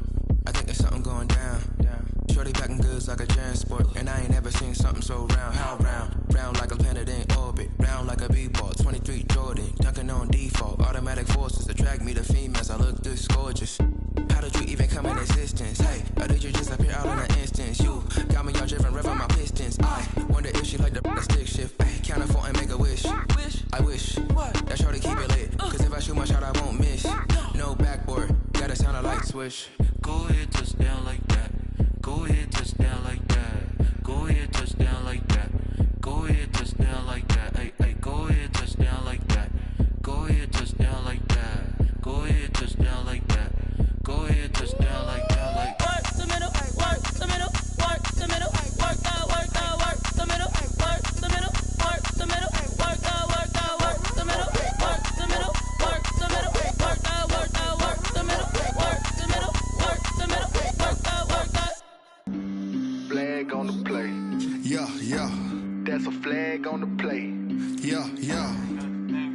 Speaker 3: I think there's something going down. Shorty packing goods like a transport. And I ain't never seen something so round. How round? Round like a planet in orbit. Round like a b-ball. 23 Jordan. Dunking on default. Automatic forces attract me to females. I look this gorgeous. How did you even come in existence? Hey, or did you just appear out in an instance? You got me all driven, revving my pistons. I wonder if she like the stick shift. Hey, count it 4 and make a wish. I wish that shorty keep it lit. Cause if I shoot my shot, I won't miss. No backboard. Gotta sound a light switch.
Speaker 16: go ahead, touch down like that. Go ahead, touch down like that. Go ahead, touch down like that. Go ahead, touch down like that. Hey, hey, go ahead, touch down like that. Go ahead, touch down like that. Go ahead, touch down like that. Go ahead, touch down like that. Like
Speaker 10: work the middle, work the middle, work the middle, work the middle, work the middle, work the middle, work the middle, work the middle, work the middle, work the middle, work the middle, work the middle, work the middle, work the.
Speaker 21: Flag on the play.
Speaker 20: Yeah, yeah.
Speaker 21: That's a flag on the play.
Speaker 20: Yeah, yeah.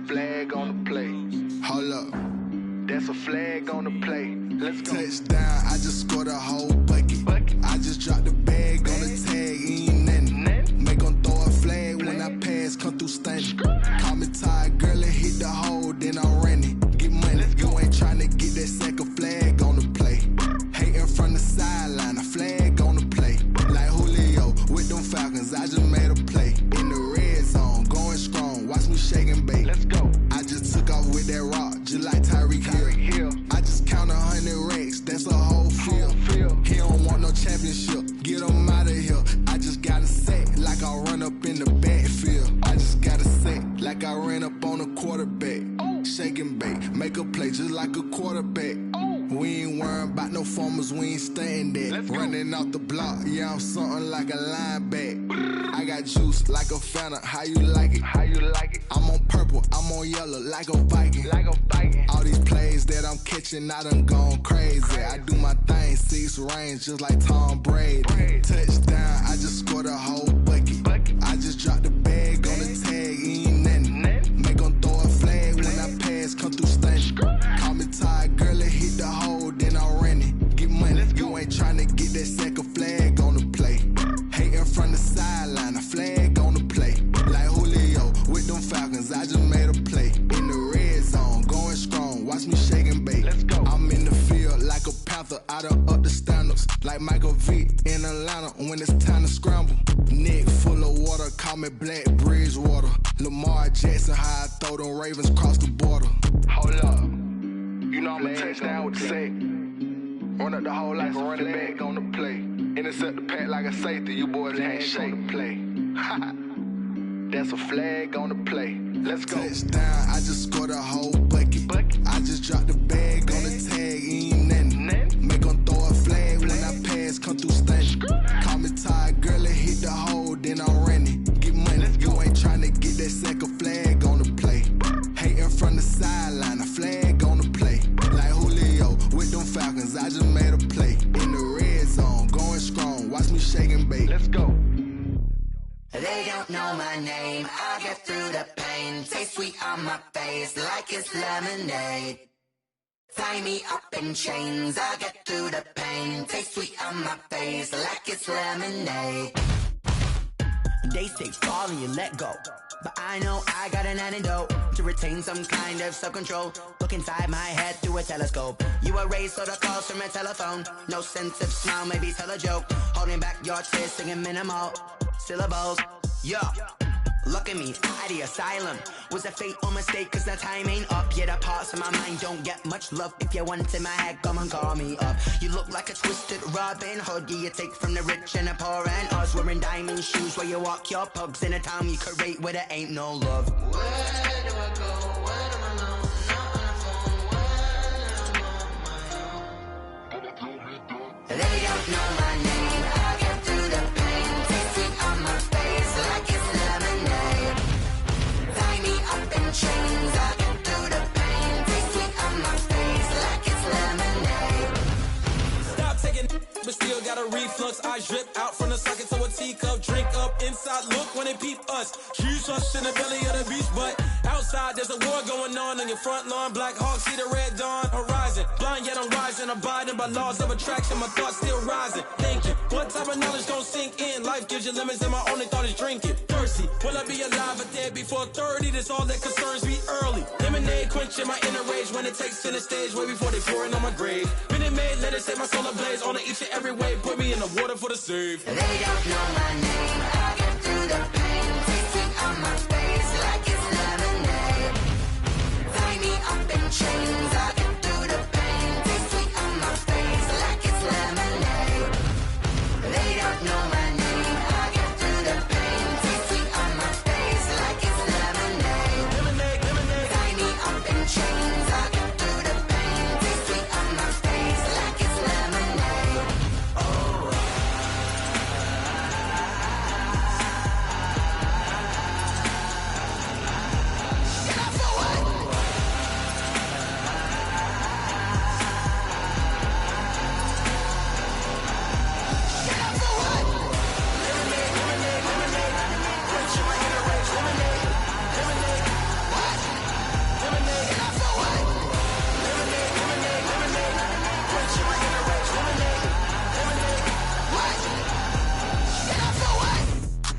Speaker 21: Flag on the play.
Speaker 20: Hold up.
Speaker 21: That's a flag on the play. Let's go.
Speaker 20: Touchdown, I just scored a whole bucket. I just dropped the bag on the tag, ain't nothing. Make 'em throw a flag when I pass, come through stunning. Call me tired, girl, and hit the hole, then I'm running. Get money, you ain't tryna get that second flag on the play. Hating from the sideline, a flag on the play. Like Julio with them Falcons, I just made a play. In the red zone, going strong, watch me shake and bake.
Speaker 21: Let's go.
Speaker 20: I just took off with that rock, just like Tyreek Hill. I just count 100 racks, that's a whole field. He don't want no championship, get him out of here. I just got a set, like I run up in the backfield. I just got a set, like I ran up on a quarterback. Shake and bake, make a play just like a quarterback. We ain't worrying about no formers, we ain't staying there. Running off the block, yeah, I'm something like a linebacker. I got juice like a Fanta, how you like it?
Speaker 21: How you like it?
Speaker 20: I'm on purple, I'm on yellow, like a Viking.
Speaker 21: Like a Viking.
Speaker 20: All these plays that I'm catching, I done gone crazy. I do my thing, 6 range, just like Tom Brady. Touchdown, I just scored a whole bucket. I just dropped the bag on the tag, ain't nothing. Make 'em throw a flag when I pass, come through stunning. Call me tired, girl, and hit the hole, then I'm running. Get money, you ain't tryna get that second flag on the play. Hating from the sideline, a flag on the play. Like Julio with them Falcons, I just made a play. In the red zone, going strong, watch me shake and bake.
Speaker 21: Let's go.
Speaker 20: I'm in the field like a panther, I done up the standards. Like Michael Vick in Atlanta when it's time to scramble. Neck full of water, call me Black Bridgewater. Lamar Jackson, how I throw them Ravens cross the border.
Speaker 21: Hold up. You know I'm a touchdown with the sack. Run up the hole like a running back on the play. Intercept the pack like a safety. You boys ain't shake the play. That's a flag on the play. Let's go.
Speaker 20: Touchdown, I just scored a whole bucket. I just dropped the bag on the tag, ain't nothing. Make 'em throw a flag when I pass, come through stunning. Call me tired, girl, and hit the hole, then I'm running. Get money, you ain't tryna get that second flag on the play. Hating from the sideline, a flag on the play. Like Julio with them Falcons, I just made a play. In the red zone, going strong, watch me shake and bake.
Speaker 21: Let's go.
Speaker 7: They don't know my name, I get through the pain. Taste sweet on my face like it's lemonade. Tie me up in chains, I get through the pain. Taste sweet on my face like it's lemonade. They say fall and you let go, but I know I got an antidote to retain some kind of self-control. Look inside my head through a telescope. You erase all the calls from a telephone. No sense of smile, maybe tell a joke. Holding back your tears, singing minimal syllables. Yeah. Look at me, at the asylum. Was a fate or mistake, cause the time ain't up. Yet the parts of my mind don't get much love. If you want in my head, come and call me up. You look like a twisted Robin Hood. Yeah, you take from the rich and the poor and us. Wearing diamond shoes where you walk your pugs in a town you create where there ain't no love. Where do I go? Where am I alone? Not on the phone, when I'm on my own. They don't know my name. I get through the pain. Taste it on my face like it's lemonade. Tie me up in chains. I get through the pain. Taste it on my face like it's lemonade.
Speaker 8: Stop taking, but still got a reflux. I drip out from the socket to a teacup. Drink up inside, look when they peep us. Huge us in the belly of the beach, but outside there's a war going on your front lawn. Black Hawk see the red dawn horizon. Blind yet I'm rising, abiding by laws of attraction. My thoughts still rising. Thinking, what type of knowledge don't sink in? Life gives you limits and my only thought is drinking. Thirsty, will I be alive or dead before 30? That's all that concerns me early. Lemonade quenching my inner rage when it takes center stage way before they pour it on my grave. Minute Maid, let it set my soul ablaze on each and every way. Put me in the water for the save.
Speaker 7: They don't know my name. I get through the pain. Taste it on my face like it's lemonade. Tie me up in chains. I get through the pain. Taste it on my face like it's lemonade. They don't know my name. I get through the pain. Taste it on my face like it's lemonade. Lemonade. Tie me up in chains. I get through the pain. Taste it on my face like it's lemonade. Oh.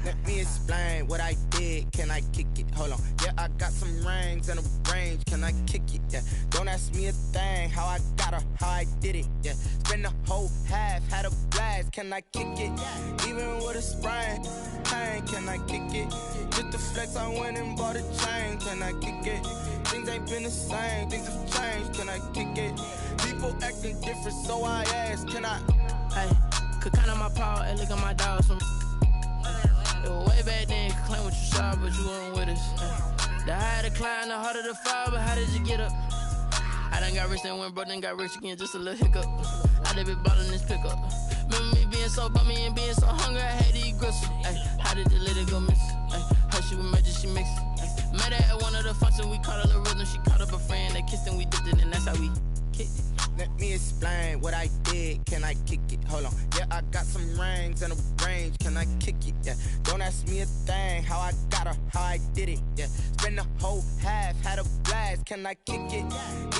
Speaker 9: Let me explain what I did. Can I kick it? Hold on. Yeah, I got some rings and a range. Can I kick it? Yeah. Don't ask me a thing. How I got her, how I did it. Yeah. Spend the whole half, had a blast. Can I kick it? Even with a sprain, pain. Can I kick it? Just the flex, I went and bought a chain. Can I kick it? Things ain't been the same. Things have changed. Can I kick it? People acting different, so I ask. Can I?
Speaker 10: Hey, could count on my power and look at my dogs from. Way back then, you could claim what you saw, but you weren't with us. The higher the climb, the harder the fall, but how did you get up? I done got rich, then went broke, then got rich again, just a little hiccup. I done been ballin' this pickup. Remember me being so bummy and being so hungry, I had to eat gristle. Ay, how did the lady go miss? Ay, how she was magic, she mixed. Met her at one of the functions, we caught a little rhythm, she caught up a friend, they kissed and we dipped it, and that's how we kicked it.
Speaker 9: Let me explain what I did. Can I kick it? Hold on. Yeah, I got some rings and a range. Can I kick it? Yeah. Don't ask me a thing. How I got her, how I did it. Yeah. Spend the whole half, had a blast. Can I kick it?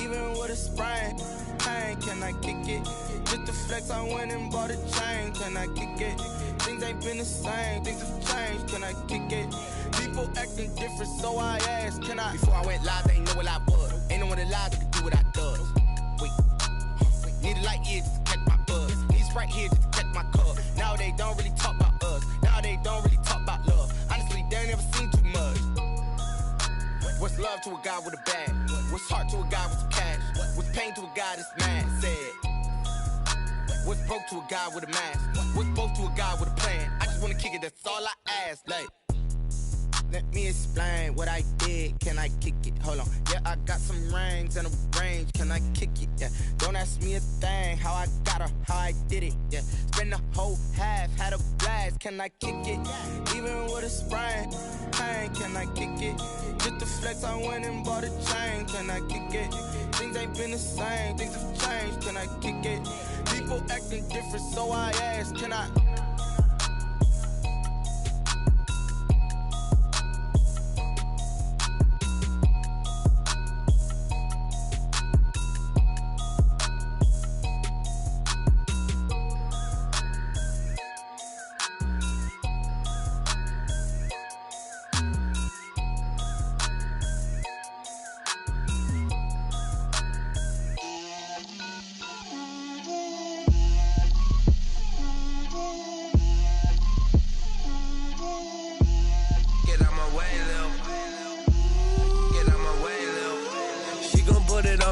Speaker 9: Even with a sprain, pain. Can I kick it? Just the flex, I went and bought a chain. Can I kick it? Things ain't been the same. Things have changed. Can I kick it? People acting different, so I asked. Can I? Before I went live, they ain't know what I was. Ain't no one alive that could do what I does. Wait. Need a light here just to catch my buzz. Need Sprite here just to catch my cup. Now they don't really talk about us. Now they don't really talk about love. Honestly, they ain't never seen too much. What's love to a guy with a bag? What's heart to a guy with some cash? What's pain to a guy that's mad? Said. What's broke to a guy with a mask? What's both to a guy with a plan? I just wanna kick it, that's all I ask. Like, let me explain what I did. Can I kick it? Hold on. Yeah, I got some rings and a range. Can I kick it? Yeah. Don't ask me a thing. How I got her, how I did it. Yeah. Spend the whole half, had a blast. Can I kick it? Even with a sprain, pain. Can I kick it? Just the flex, I went and bought a chain. Can I kick it? Things ain't been the same. Things have changed. Can I kick it? People acting different, so I ask. Can I?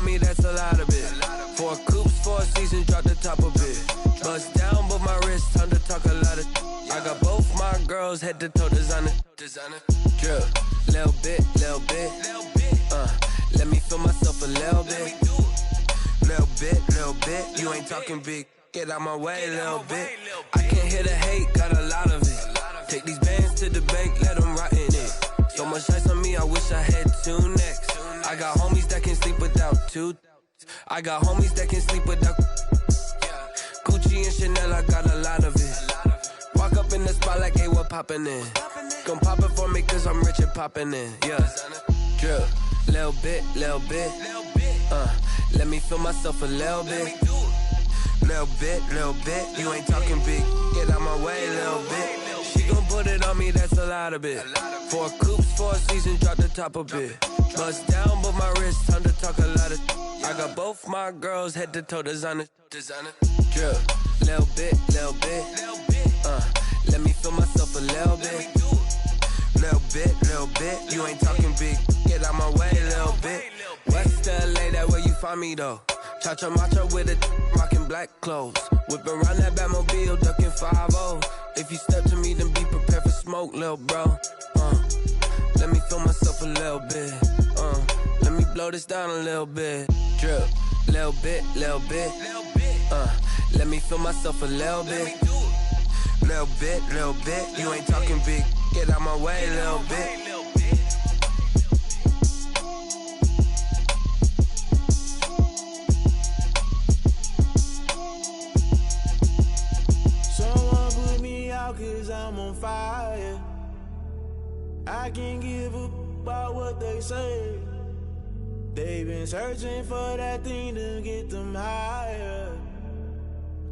Speaker 11: on me, that's a lot of it. 4 coops, 4 seasons, drop the top of it. Bust down, but my wrist, time to talk a lot of. I got both my girls head to toe designer. Drip, little bit. Let me feel myself a little bit. Little bit. You ain't talking big. Get out my way, little bit. I can't hear the hate, got a lot of it. Take these bands to the bank, let them rot in it. So much ice on me, I wish I had 2 necks. I got homies that can sleep without 2. I got homies that can sleep without Gucci and Chanel, I got a lot of it. Walk up in the spot like, hey, what poppin' in? Gon' pop it for me cause I'm rich and poppin' in, yeah. Drip, little bit. Let me feel myself a little bit. Little bit. You ain't talking big. Get out my way, little bit. She gon' put it on me, that's a lot of it. 4 coops, 4 seasons, drop the top a bit. Bust down, but my wrist, time to talk a lot of. I got both my girls head to toe designer. Drip, little bit. Let me feel myself a little bit. Little bit. You ain't talking big. Get out my way, little bit. West LA, that where you find me though. Cha-cha matcha with a rockin' black clothes. Whip around that Batmobile, ducking 5-0. If you step to me, then be prepared for smoke, lil' bro. Let me feel myself a little bit. Let me blow this down a little bit. Drip, little bit. Let me feel myself a little bit. Little bit. You ain't talking big. Get out my way, little bit.
Speaker 12: Cause I'm on fire. I can't give up about what they say. They've been searching for that thing to get them higher.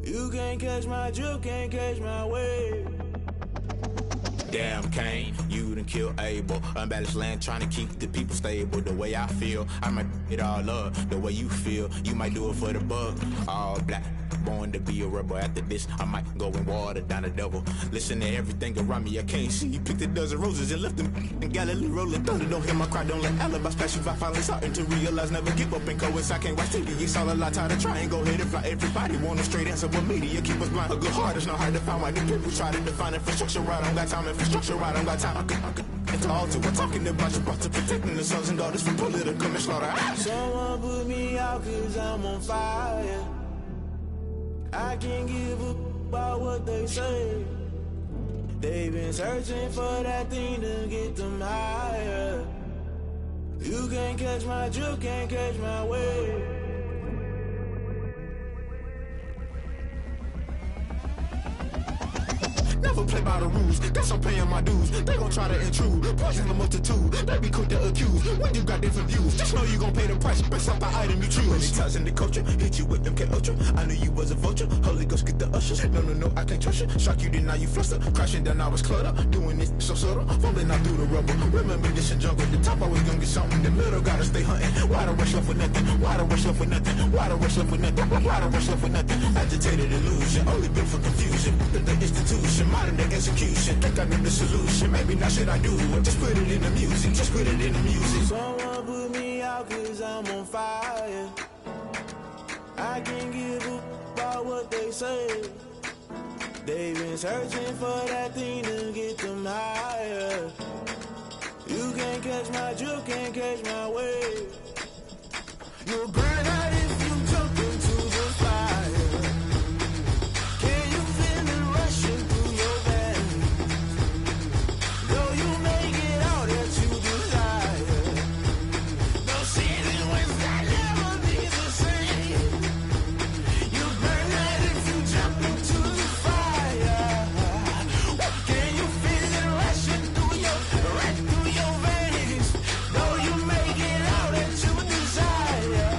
Speaker 12: You can't catch my drift, can't catch my wave.
Speaker 13: Damn, Kane, you done killed Abel. Unbalanced land, trying to keep the people stable. The way I feel, I might it all up. The way you feel, you might do it for the bug. All black, born to be a rebel. After this, I might go and water down the devil. Listen to everything around me, I can't see. You picked a dozen roses and left them in Galilee rolling thunder. Don't hear my cry, don't let alibis pass you by. Finally starting to realize, never give up and coincide. I can't watch TV, it's all a lot. Tired of trying, go ahead and fly. Everybody want a straight answer, but media keep us blind. A good heart is not hard to find. Why the people try to define infrastructure right? I don't got time, infrastructure right, I don't got time. I could it's all to we're talking about you, about to protecting the sons and daughters from political and slaughter.
Speaker 12: Someone put me out cause I'm on fire. I can't give up about what they say. They've been searching for that thing to get them higher. You can't catch my drift, can't catch my wave.
Speaker 13: Never play by the rules, guess I'm paying my dues. They gon' try to intrude, poison the multitude. They be quick to accuse, when you got different views. Just know you gon' pay the price, based off the item you choose. Many times in the culture, hit you with them K Ultra. I knew you was a vulture, Holy Ghost get the ushers. No, I can't trust you. Shock you, then now you fluster. Crashing down, I was cluttered. Doing this so subtle, fumbling out through the rubble. Remember this in jungle, the top always gonna get something. In the middle, gotta stay hunting. Why the rush left with nothing? Why the rush left with nothing? Why the rush left with nothing? Why the rush left with nothing? Agitated illusion, only built for confusion. The institution, modern day execution. Think I know the solution. Maybe not should I do it? Just put it in the music. Just put it in the music.
Speaker 12: Someone put me out cause I'm on fire. I can't give up about what they say. They've been searching for that thing to get them higher. You can't catch my drift, can't catch my wave. You'll burn out if you jump into the fire. Can you feel it rushing through your veins? Though you make it all that you desire. No season wins that never be the same. You burn out if you jump into the fire. Can you feel it rushing through your veins? Though you make it all that you desire.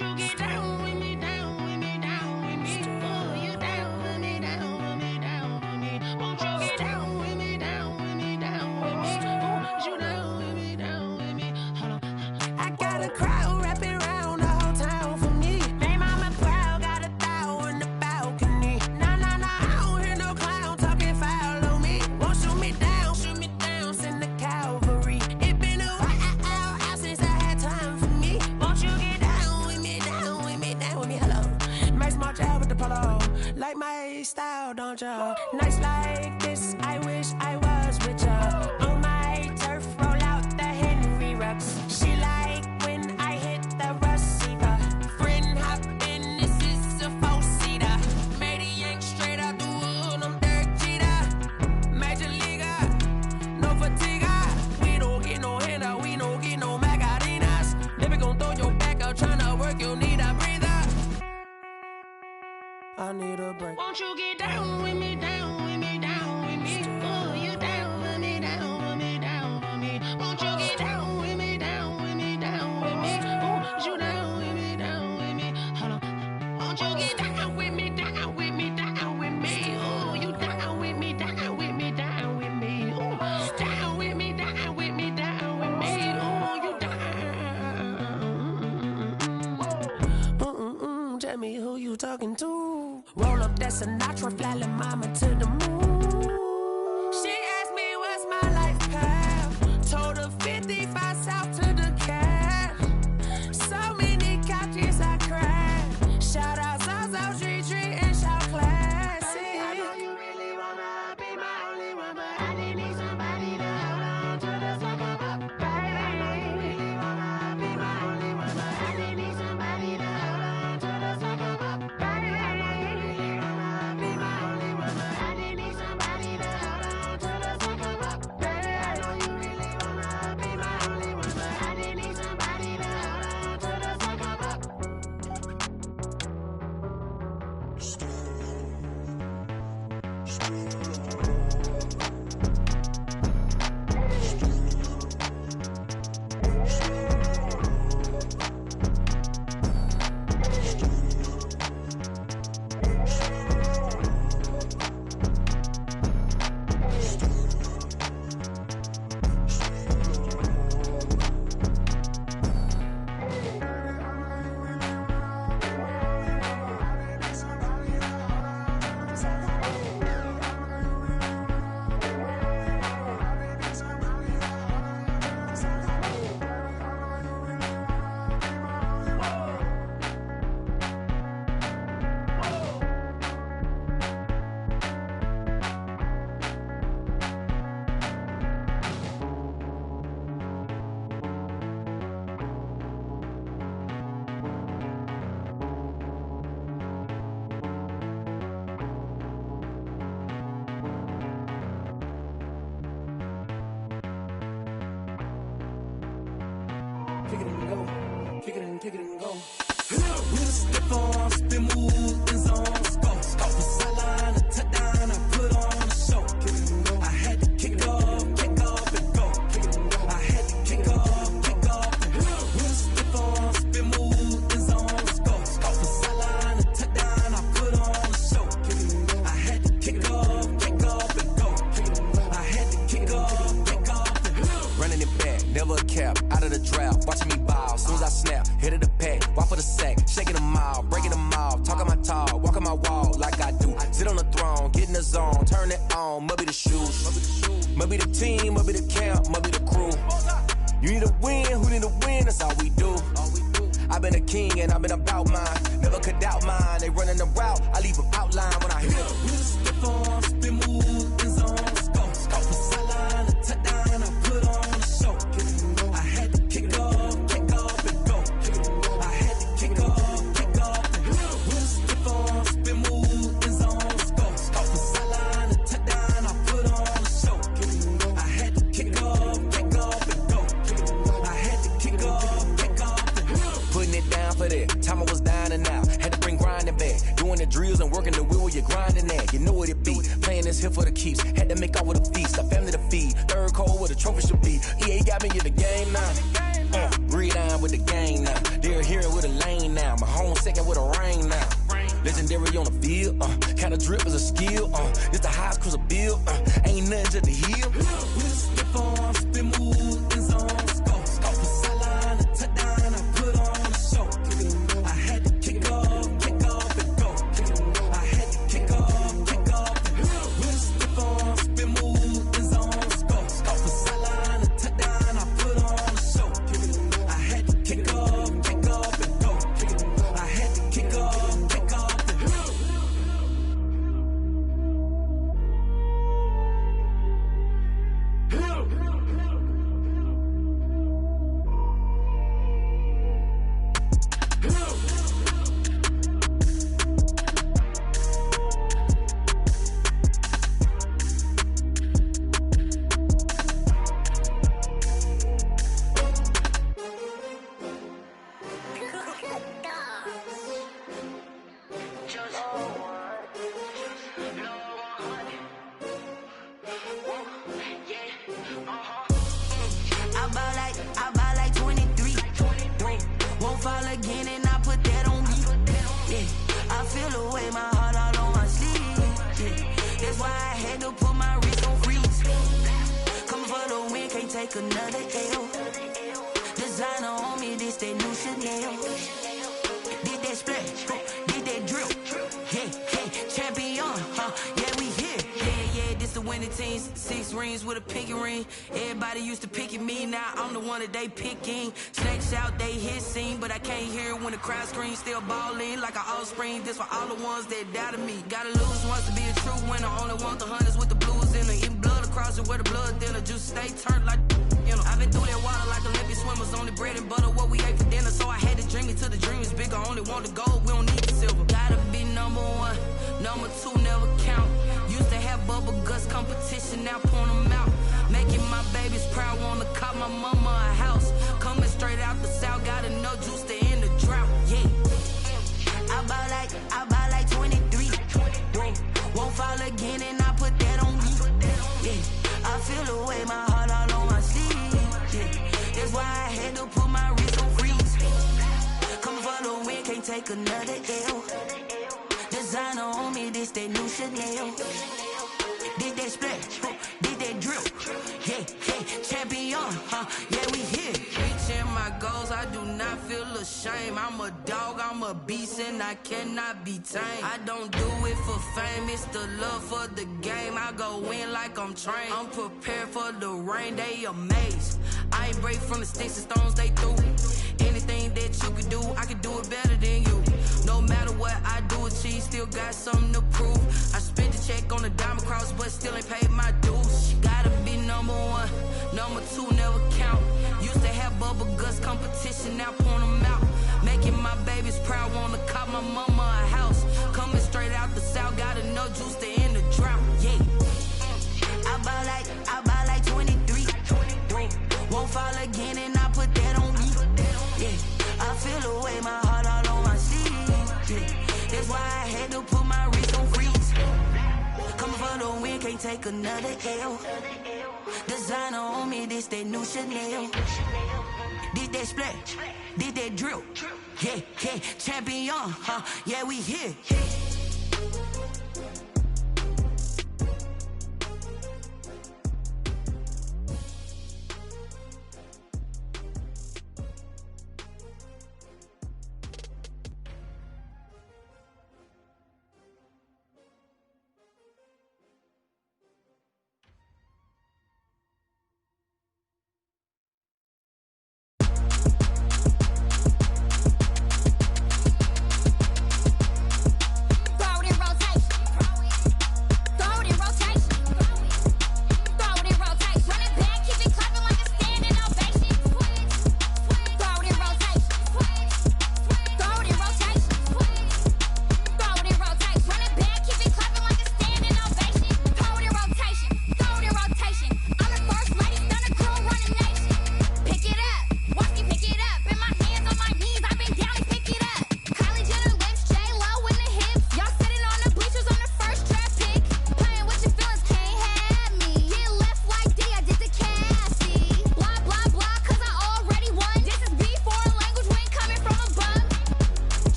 Speaker 17: Won't you get down with me, down with me, down with me? Oh, you down with me, down with me, down with me. Won't you get down with me, down with me, down with me? Oh, you down with me, down with me? Hold on. I got a crowd wrapping around the whole town for me. They mama proud, got a thou in the balcony. Nah, nah, nah, I don't hear no clown talking foul on me. Won't shoot me down, send the cavalry. It been a while since I had time for me. Won't you get down with me, down with me, down with me? Hello. Max March out with the polo. Like my style, don't ya? Nights like this, I wish I was with ya. On my turf, roll out the Henry Rux. She like when I hit the receiver. Friend hop in, this is a four-seater. Made a yank straight out the wood, I'm Derek Jeter. Major leaguer, no fatigue. We don't get no handout, we don't get no Macarinas. Never gon' throw your back out, tryna work, you need a breather. I need a break. Won't you get down with me, down with me, down with me? Oh, you down with me, down with me, down with me? Won't you get down with me, down with me, down with me? Oh, you down with me, down with me? Hold on. Won't you get down with me, down with me, down with me? Oh, you down with me, down with me, down with me? Oh, down with me, down with me, down with me? Oh, you down. Tell me who you talking to. Roll up that Sinatra, fly la mama to the moon. She asked me what's my life path. Told her 55 south to the cat. So many couches I cried. Shout out Zazo, Tree, and shout classy. I know you really wanna be my only one, but I didn't need somebody to hold on to the fuck up, baby. I know you really wanna be my only one, but I didn't need somebody to hold on to the fuck up, baby. I know you really wanna be my only one, but I didn't need somebody to hold on to the fuck up, baby. I know you really wanna be my only one, but I didn't need somebody to hold on to the fuck up.
Speaker 2: Kick it and go. Kick it and go. With a step on, spin move, in zone, go. Off the sideline, a touchdown, I put on a show. I had to kick off and go. I had to kick off and go. With a step on, spin move, in zone, go. Off the sideline, a touchdown, I put on a show. I had to kick off and go. I had to kick off and go.
Speaker 3: Running it back, never a cap, out of the drought, watching me ball. Soon as I snap, hit of the pack, walk for the sack, shaking them all, breaking them off, talking my talk, walking my wall like I do. Sit on the throne, get in the zone, turn it on, must be the shoes, must be the team, must be the camp, must be the crew. You need a win, who need a win, that's all we do. I've been a king and I've been about mine, never could doubt mine. They running the route, I leave them outline when I hit them.
Speaker 2: Step on, spin move, in zone, go. Off the sideline, a touchdown, I put on a show. I had to kick off and go. I had to kick off and go. With a step on, spin move, in zone, go. Off the sideline, a touchdown, I put on a show. I had to kick off and go. I had to kick off and go.
Speaker 3: Putting it down for that, time I was down and out, had to bring grinding back, doing the drills and working the wheel where you're grinding at, you know what it be, playing this here for the keeps, had to make out with a feast, a family to feed, third cold where the trophy should be, EA got me in the game now, read on
Speaker 4: down with the gang now. They're here with a lane now. My home second with a ring now. Legendary on the field, kinda drip is a skill, it's the highest cruiser bill, ain't nothing just the hill.
Speaker 2: We slip on, spin move, in zone, scope the sideline, a touchdown, I put on a show. I had to kick off and go. I had to kick off and go. We slip on, spin move, in zone, scope the sideline, a touchdown, I put on a show. I had to kick off and go. I had to kick off.
Speaker 6: I buy like 23. Won't fall again and I put that on me. Yeah, I feel the way, my heart all on my sleeve. Yeah, that's why I had to put my wrist on freeze. Coming for the win, can't take another L. Designer on me, this that new Chanel. Did that splash, did that drill. Yeah, champion, yeah, we here. Yeah, this the winning team. 6 rings with a pinky ring. Everybody used to pick at me, now I'm the one that they picking. Snakes out, they hit scene, but I can't hear it when the crowd screams. Still balling like an offspring. This for all the ones that doubted me. Gotta lose once to be a true winner. Only want the hunters with the blues in it. Eating blood across it where the blood thinner. Just stay turned like, you know. I've been through that water like Olympic swimmers. Only bread and butter, what we ate for dinner. So I had to dream it till the dream is bigger. Only want the gold, we don't need the silver. Gotta be number 1, number 2 never count. Used to have bubble guts competition, now point them out. Making my babies proud, wanna cop my mama a house. Coming straight out the south, got enough juice to end the drought. Yeah, I buy like 23. Won't fall again and I put that on me. Yeah, I feel the way, my heart all on my sleeve. Yeah, that's why I had to put my wrist on freeze. Coming for the win, can't take another L. Designer on me, this that new Chanel. Did that splash, did that drill. Yeah, champion, yeah, we here. Reaching my goals, I do not feel ashamed. I'm a dog, I'm a beast, and I cannot be tamed. I don't do it for fame, it's the love for the game. I go in like I'm trained. I'm prepared for the rain, they amazed. I ain't break from the sticks and stones they threw. Anything that you could do, I could do it better than you. No matter what I do, achieve, still got something to prove. I spent the check on the diamond cross, but still ain't paid my dues. Gotta be number 1, number 2 never count. Used to have bubble guts competition, now point them out. Making my babies proud, wanna cop my mama a house. Coming straight out the south, got enough juice to end the drought. Yeah, I buy like 23. Won't fall again and I put that on me. Yeah, I feel the way, my heart all on my sleeve. Yeah, that's why I had to put my wrist on freeze. Coming for the win, can't take another L. Designer on me, this that new Chanel. Did that splash, did that drill. Yeah, champion, yeah, we here.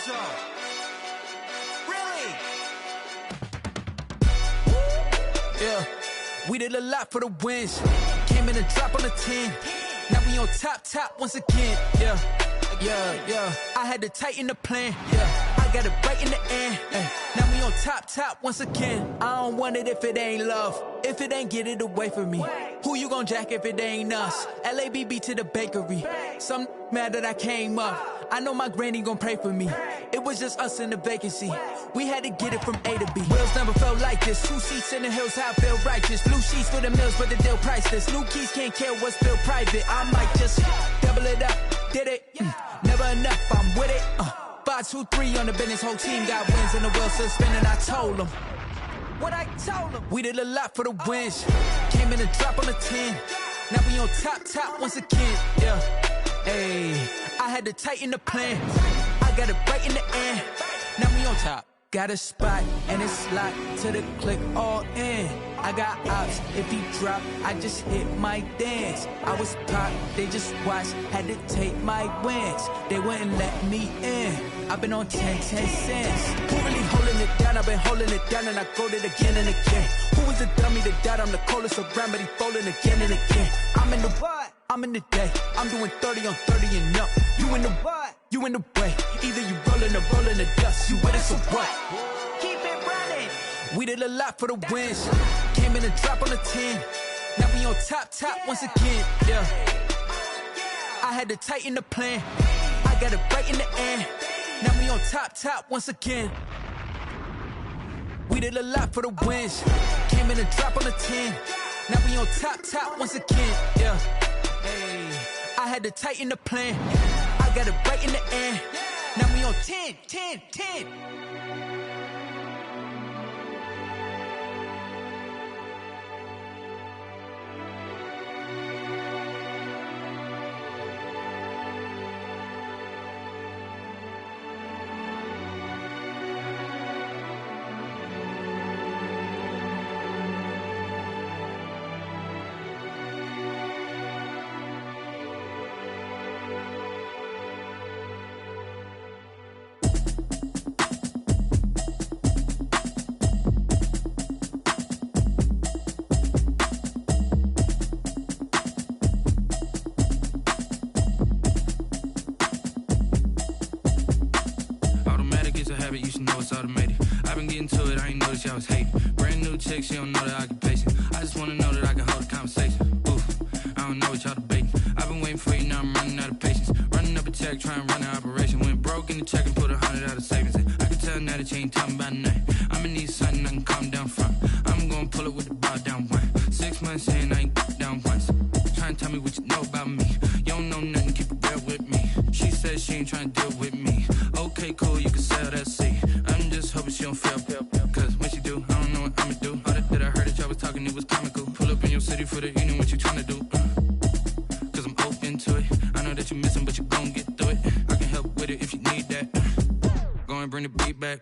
Speaker 14: so. Really?
Speaker 15: Yeah, we did a lot for the wins. Came in a drop on the 10. Now we on top once again. Yeah. I had to tighten the plan. Yeah, I got it right in the end. Now we on top once again. I don't want it if it ain't love. If it ain't, get it away from me. Who you gon' jack if it ain't us? LABB to the bakery. Some mad that I came up. I know my granny gon' pray for me. It was just us in the vacancy. We had to get it from A to B. Wheels never felt like this. 2 seats in the hills, how I feel righteous. Blue sheets for the mills, but the deal priceless. New keys can't care what's still private. I might just double it up. Did it? Never enough, I'm with it. 5, 2, 3 on the business. Whole team got wins and the wheels still spinning. I told them what I told them. We did a lot for the wins. Came in a drop on the 10. Now we on top once again. Yeah. Hey, I had to tighten the plan. I got it right in the end. Now we on top. Got a spot and it's locked to the click all in. I got ops, if he drop, I just hit my dance. I was pop, they just watched, had to take my wins. They wouldn't let me in. I've been on 10 cents. Who really holding it down? I've been holding it down and I go it again and again. Who is the dummy that died? I'm the coldest around, but he folding again and again. I'm in the what? I'm in the day. I'm doing 30 on 30 and up. You in the what? You in the way. Either you rolling or rolling the dust. You with us or what? Keep it running. We did a lot for the wins. Came in a drop on the 10. Now we on top once again. Yeah. I had to tighten the plan. I got it right in the end. Now we on top once again. We did a lot for the wins. Came in a drop on the 10. Now we on top once again. Yeah. Hey, I had to tighten the plan. I got it right in the end. Now we on 10.
Speaker 16: I was hating. Brand new chick, she don't know the occupation. I just wanna know that I can hold a conversation. Oof, I don't know what y'all debating. I've been waiting for you, now I'm running out of patience. Running up a check, trying to run an operation. Went broke in the check and put 100 out of savings in. I can tell now that you ain't talking about nothing. I'ma need something I can calm down from. I'm gonna pull it with the bar down one. 6 months saying I ain't down once. Trying to tell me what you know about me. You don't know nothing, keep it real with me. She says she ain't trying to deal with me. Okay, cool, you can sell that seat. I'm just hoping she don't fail. Cause when she do, I don't know what I'ma do. All that I heard that y'all was talking, it was comical. Pull up in your city for the evening, what you trying to do? Cause I'm open to it. I know that you're missing, but you gon' get through it. I can help with it if you need that. Go and bring the beat back.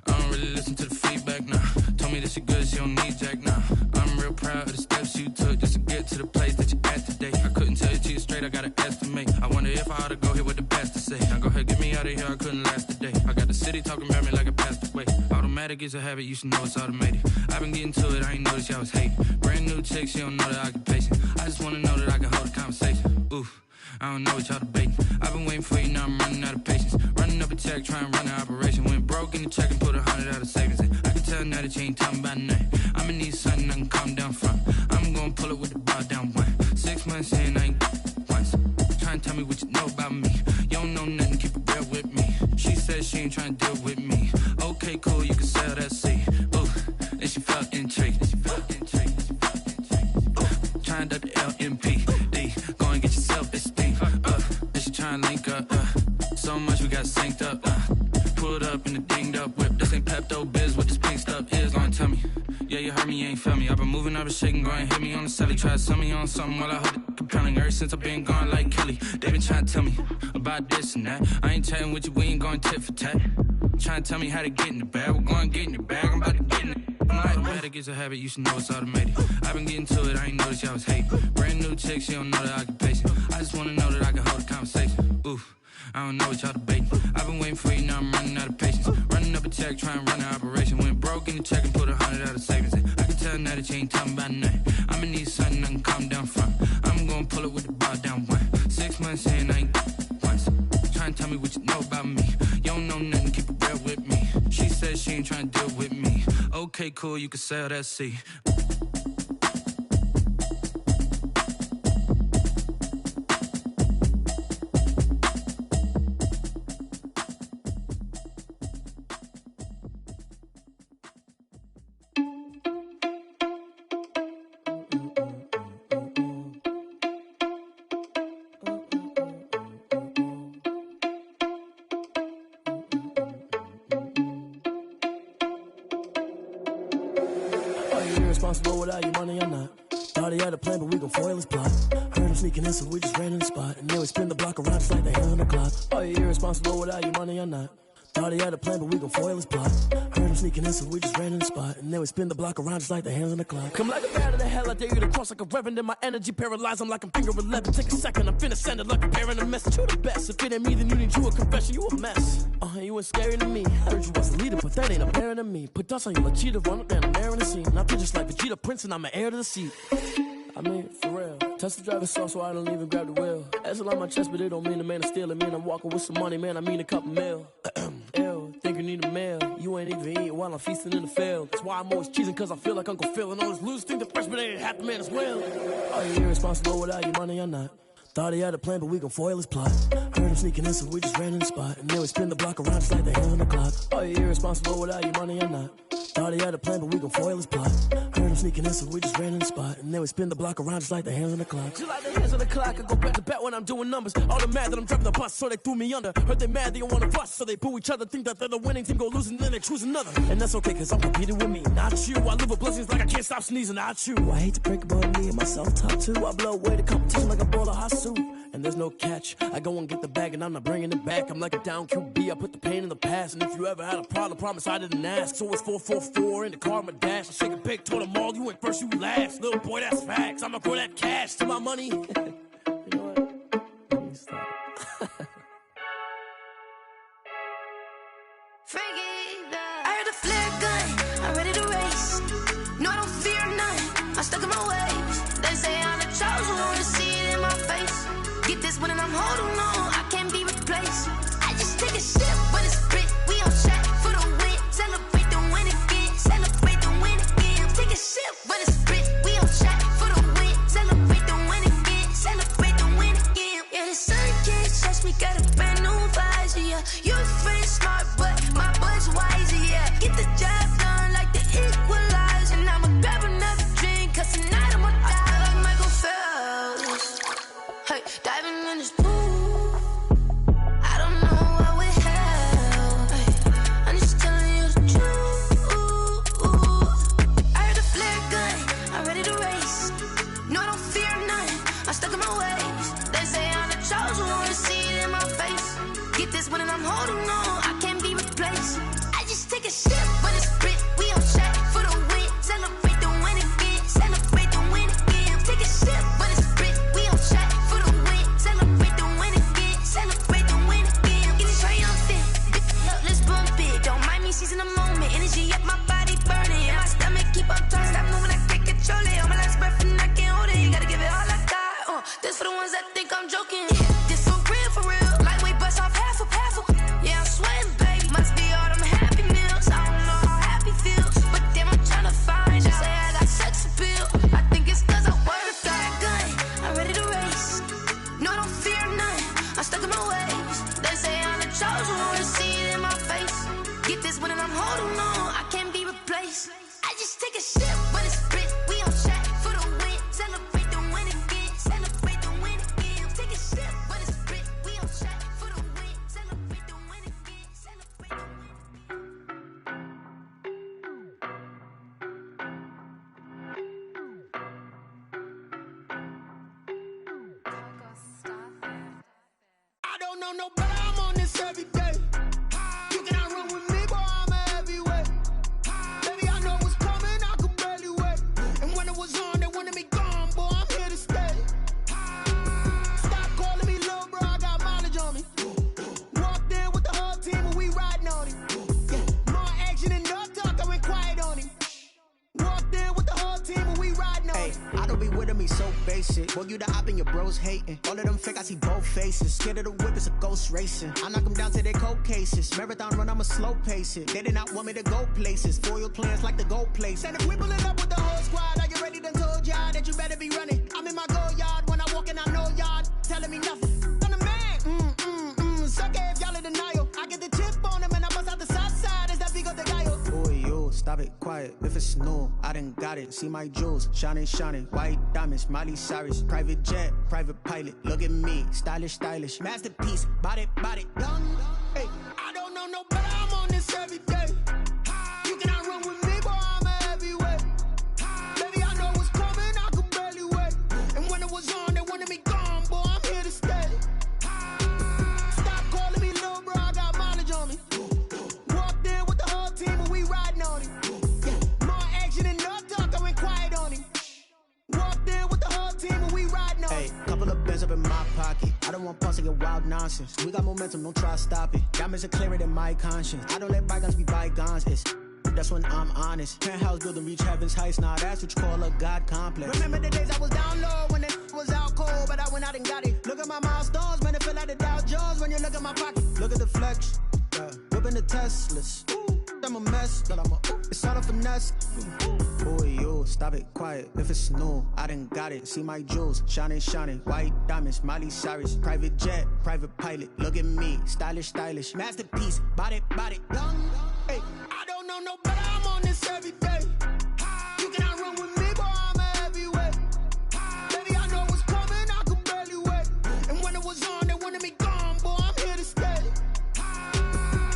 Speaker 16: I don't really listen to the feedback, nah. Told me that she good, she don't need Jack, nah. I'm real proud of the steps you took just to get to the place that you're at today. I couldn't tell you to you straight, I gotta estimate. I wonder if I ought to go here with the pastor say. Now go ahead, get me out of here, I couldn't last a day. I got the city talking about me like I passed away. Automatic is a habit, you should know it's automated. I've been getting to it, I ain't noticed y'all was hating. Brand new chick, she don't know the occupation. I just wanna know that I can hold a conversation. Oof, I don't know what y'all debating. I've been waiting for you, now I'm running out of patience. Running up a check, trying to run an operation. Went broke in the check and put 100 out of savings in. I can tell now that you ain't talking about nothing. I'ma need something I can calm down from. I'm gonna pull it with the bar down one. 6 months saying I ain't once. Trying to tell me what you know about me. You don't know nothing, keep it real with me. She says she ain't trying to deal with me. Okay, cool, you can sell that seat. Ooh, and she felt intrigued. Trying to the LMPD. Go and get your self-esteem. And she trying to link up. So much we got synced up. Pulled up in the dinged up whip. This ain't Pepto-Biz, what this pink stuff is. Gonna tell me. Yeah, you heard me, you ain't felt me. I've been moving, I've been shaking, go and hit me on the celly. Try to sell me on something while I hold it compelling. Ever since I've been gone like Kelly. They been trying to tell me about this and that. I ain't chatting with you, we ain't going tit for tat. Trying to tell me how to get in the bag. We're going to get in the bag, I'm about to get in it. Automatic is a habit, you should know it's automated. I've been getting to it, I ain't noticed y'all was hating. Brand new chick, she don't know the occupation. I just wanna know that I can hold a conversation. Oof, I don't know what y'all debating. I've been waiting for you, now I'm running out of patience. Running up a check, trying to run an operation. Went broke in the check and put 100 out of savings in. I can tell now that you ain't talking about nothing. I'ma need something I can calm down from. I'm gonna pull it with the bar down one. 6 months in, I ain't once. Trying to tell me what you know about me. You don't know nothing, keep it real with me. She said she ain't trying to deal with me. Okay, cool, you can sell that seat.
Speaker 14: Responsible without your money or not. Thought he had a plan, but we gon' foil his plot. Heard him sneaking in, so we just ran in the spot. And then we spin the block around just like the hand on the clock. Are you irresponsible without your money or not? Thought he had a plan, but we gon' foil his plot. Heard him sneaking in, so we just ran in the spot. And then we spin the block around just like the hands on the clock. Come like a bat of the hell, I dare you to cross like a reverend. And my energy paralyzed, I'm like I'm finger 11. Take a second, I'm finna send it like a parent a message. You the best, if it ain't me, then you need you a confession. You a mess, you ain't scary to me. Heard you was a leader, but that ain't apparent to me. Put dust on your cheetah, run up down the air in the scene. Now I just like Vegeta Prince and I'm an heir to the seat. I mean, for real. Touch the driver's sauce so I don't even grab the wheel. That's on my chest, but it don't mean the man is stealing. Man, I'm walking with some money, man, I mean a couple mil. Ew, think you need a meal. You ain't even eating while I'm feasting in the field. That's why I'm always cheesing, cause I feel like Uncle Phil. And all those losers think the freshman ain't half the man as well. Are you irresponsible without your money or not? Thought he had a plan, but we gon' foil his plot. Heard him sneaking in, so we just ran in the spot. And then we spin the block around just like the hand on the clock. Are you irresponsible without your money or not? Thought he had a plan, but we gon' foil his plot. Heard him sneaking in, so we just ran in the spot. And then we spin the block around just like the hands on the clock. Just like the hands on the clock, I go back to back when I'm doing numbers. All the mad that I'm driving the bus, so they threw me under. Heard they mad, they don't wanna bust, so they boo each other. Think that they're the winning team, go losing, then they choose another. And that's okay, cause I'm competing with me, not you. I live with blessings like I can't stop sneezing, not you. I hate to break about me and my self-talk too. I blow away the competition like a bowl of hot soup. And there's no catch, I go and get the bag and I'm not bringing it back. I'm like a down QB, I put the pain in the past. And if you ever had a problem, promise I didn't ask. So it's 444 in the car, my dash. I shake a big, told them all, you ain't first, you last. Little boy, that's facts, I'ma throw that cash to my money. You know what? Let me stop.
Speaker 17: I heard a flare gun, I'm ready to race. No, I don't fear none, I'm stuck in my ways. They say I'm the chosen one, see it in my face. Get this one and I'm holding on, I can't be replaced. I just take a sip when it's spit, we on shot for the win. Celebrate the win again, celebrate the win again. Take a sip when it's spit, we on shot for the win. Celebrate the win again, celebrate the win again. Yeah, the sun can't touch me, got a brand new visor, yeah. You friend smart, but my bud's wiser, yeah. Get the job done like the equalizer. And I'ma grab another drink, cause tonight I'ma die like Michael Phelps. Hey, diving in this pool, I don't know what would help. Hey, I'm just telling you the truth. I heard a flare gun, I'm ready to race. No, I don't fear none, I'm stuck in my ways. They say I'm the chosen one, see it in my face. Get this one and I'm holding on, I can't be replaced. I just take a sip when it's spit, we on shot for the win. Celebrate the win again, celebrate the win again. Take a sip when it's spit, we on shot for the win. Celebrate the win again, celebrate the win again. Get it triumphant, look, let's bump it. Don't mind me seizing the moment, energy up my body burning. And my stomach keep on turning, stop moving, I can't control it. On my last breath and I can't hold it, you gotta give it all I got. This for the ones that think I'm joking. This for real, lightweight bust off half a. Yeah, I'm sweating, babe, must be all them happy meals. I don't know how happy feels, but damn, I'm tryna find out. Say I got sex appeal, I think it's cause I work that gun, I'm ready to race. No, I don't fear none, I'm stuck in my ways. They say I'm the chosen one, see it in my face. Get this one and I'm holding on, I can't be replaced. I just take a sip when it's spit, we on shot for the win. Celebrate the win again, celebrate the win again. Take a sip when it's spit, we on shot for the win. Celebrate the win again, celebrate the win.
Speaker 2: I don't know no better, I'm on this every day. You cannot run with me, boy, I'm a heavyweight. Baby, I know what's coming.
Speaker 9: basic. Boy, you the op and your bros hating. All of them fake, I see both faces. Scared of the whip, it's a ghost racing. I knock them down to their cold cases. Marathon run, I'ma slow pace it. They did not want me to go places. Foil plans like the gold place. And if we pulling up with the whole squad, are you ready? Done told y'all that you better be running. I'm in my go yard. When I walk in, I know y'all telling me nothing. I'm the man. Suck it if y'all in denial. I get the chip on them and I bust out the south side. Is that Vigo de Gallo? Boy, yo, stop it, quiet. If it's new, I done got it. See my jewels, shining, shining. White diamonds, Miley Cyrus. Private jet, private pilot. Look at me, stylish, stylish. Masterpiece, body, young. Hey, I don't know no better. I'm on this every day. You cannot run with me, boy. I'm a heavyweight. Baby, I know what's coming. I could barely wait. And when it was on, they wanted me gone, boy. I'm here to stay. Stop calling me little bro. I got mileage on me. Walked in with the whole team and we riding on it. Yeah, more action and no talk. I went quiet on him. Walked in with the whole team and we riding on it. Hey, couple of bands up in my pocket. I don't want pause to get wild nonsense. We got momentum, don't try to stop it. Diamonds are clearer than my conscience. I don't let bygones be bygones. That's when I'm honest. Penthouse building, reach heaven's heights. Nah, that's what you call a God complex. Remember the days I was down low when it was out cold, but I went out and got it. Look at my milestones, man, it feel like the Dow Jones when you look at my pocket. Look at the flex, whipping the Teslas. I'm a mess, but it's all a finesse. Boy, yo, stop it, quiet. If it's new, I done got it. See my jewels, shining, shining. White diamonds, Miley Cyrus. Private jet, private pilot. Look at me, stylish, stylish. Masterpiece, body, young. Hey, I don't know no better. I'm on this every day. You cannot run with me, boy. I'm a heavyweight. Baby, I know what's coming. I could barely wait. And when it was on, they wanted me gone, boy. I'm here to stay.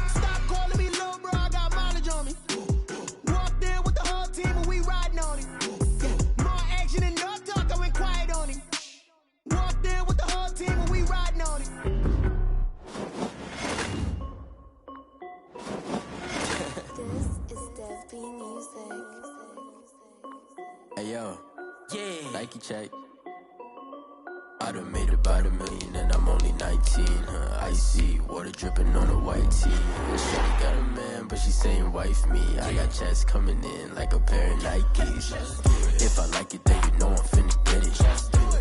Speaker 9: Stop calling me little bro. I got mileage on me. Walked in with the whole team and we riding on it. Yeah, more action and no talk. I went quiet on him. Walked in with the whole team and we riding on it.
Speaker 3: Hey yo, yeah, Nike check. I done made about $1 million and I'm only 19. Icy water dripping on a white tee. Shorty got a man, but she saying wife me. I got checks coming in like a pair of Nikes. If I like it, then you know I'm finna get it.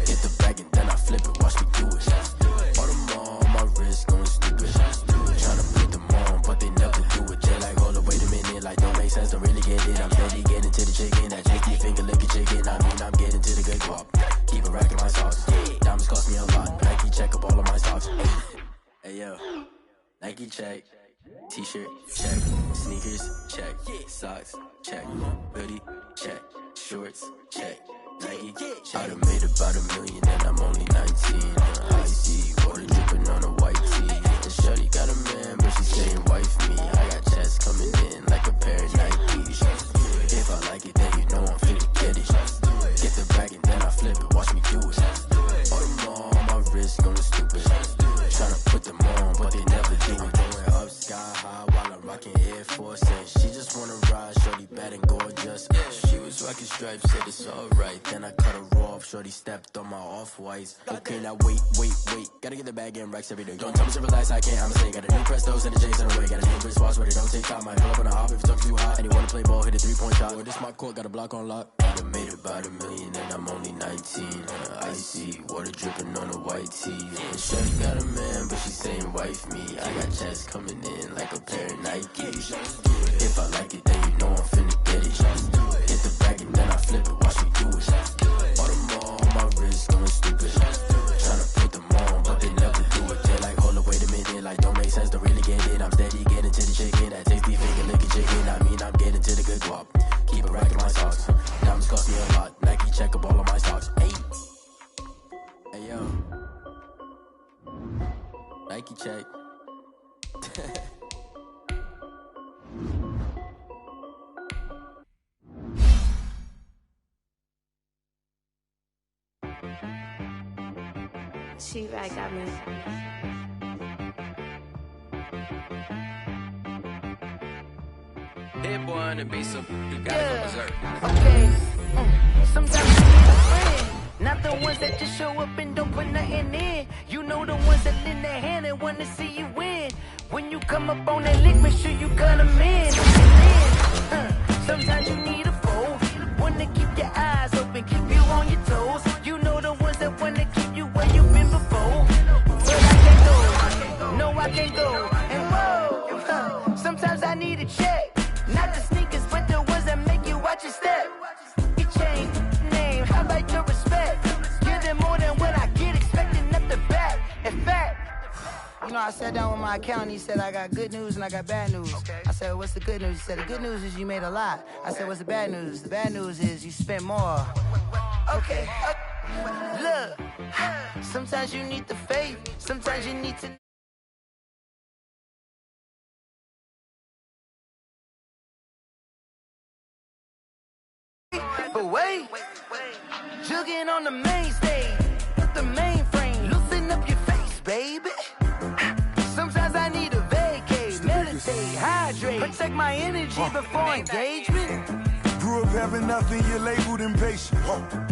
Speaker 3: Get the bag and then I flip it. Watch me do it. All them on my wrist going stupid. Tryna put them on, but they never do it. They're like, hold up, wait a minute. Like, don't make sense, don't really get it. I'm steady getting to the chicken. That chicky finger licking chicken. I mean, I'm getting to the good guap. Keep a rack in my sauce. Diamonds cost me a lot. Nike check up all of my socks. Hey yo, Nike check. T-shirt check. Sneakers check. Socks check. Hoodie check. Shorts check. Nike. I done made about $1 million and I'm only 19. Icy water dripping on a white tee. And shorty got a man, but she's saying wife me. I got checks coming in like a pair of Nikes. If I like it, then you know I'm finna get it. Get the bag and then I flip it. Watch me do it. All them on my wrist going stupid. Tryna put them on, but they never do it. Going up sky high while I'm rocking Air Force. And she just wanna ride, shorty bad and gorgeous. She was rocking stripes, said it's alright. Then I cut her off, shorty stepped on my off-whites. Okay, now wait. Gotta get the bag and racks every day. Don't tell me to relax, I can't, I'ma say. Got a new Prestos and the J's in the way. Got a new wristwatch, but it don't take time. I pull up on a hop if it's too hot. And you wanna play ball, hit a 3-point shot. Or this my court, got a block on lock. I done made about $1 million and I'm only 19. Icy water dripping on a white tee. And shorty got a man, but she's saying wife me. I got checks coming in like a pair of Nikes. If I like it, then you know I'm finna get it. Hit the bag and then I flip it. Watch me do it. All them on my wrist going stupid. Tryna put them on, but they never do it. They're like, hold up, wait a minute. Like, don't make sense, don't really get it. I'm steady getting to the chicken. That tasty finger licking chicken. I mean, I'm getting to the good guap. Keep a rack in my socks. Diamonds cost me a lot. Nike check up all of my stocks. Hey yo, Nike check.
Speaker 18: She right got me.
Speaker 3: Hit boy on the beat, so you gotta go berserk.
Speaker 18: Okay. Sometimes you need a friend, not the ones that just show up and don't put nothing in. You know the ones that lend their hand and wanna see you win. When you come up on that lick, make sure you cut them in. Sometimes you need a foe, one to keep your eyes open, keep you on your toes. You know the can't go. And whoa, sometimes I need a check. Not the sneakers, but the ones that make you watch your step. You change name, I like your respect. Give them more than what I get, expecting nothing back. In fact, you know, I sat down with my accountant. He said, I got good news and I got bad news. Okay. I said, what's the good news? He said, the good news is you made a lot. I said, what's the bad news? The bad news is you spent more. Okay. Look, sometimes you need the faith. Sometimes you need to. But wait, jugging on the main stage, the mainframe, loosen up your face, baby. Sometimes I need a vacate, meditate, hydrate, protect my energy before engagement.
Speaker 20: Grew up having nothing, you're labeled impatient.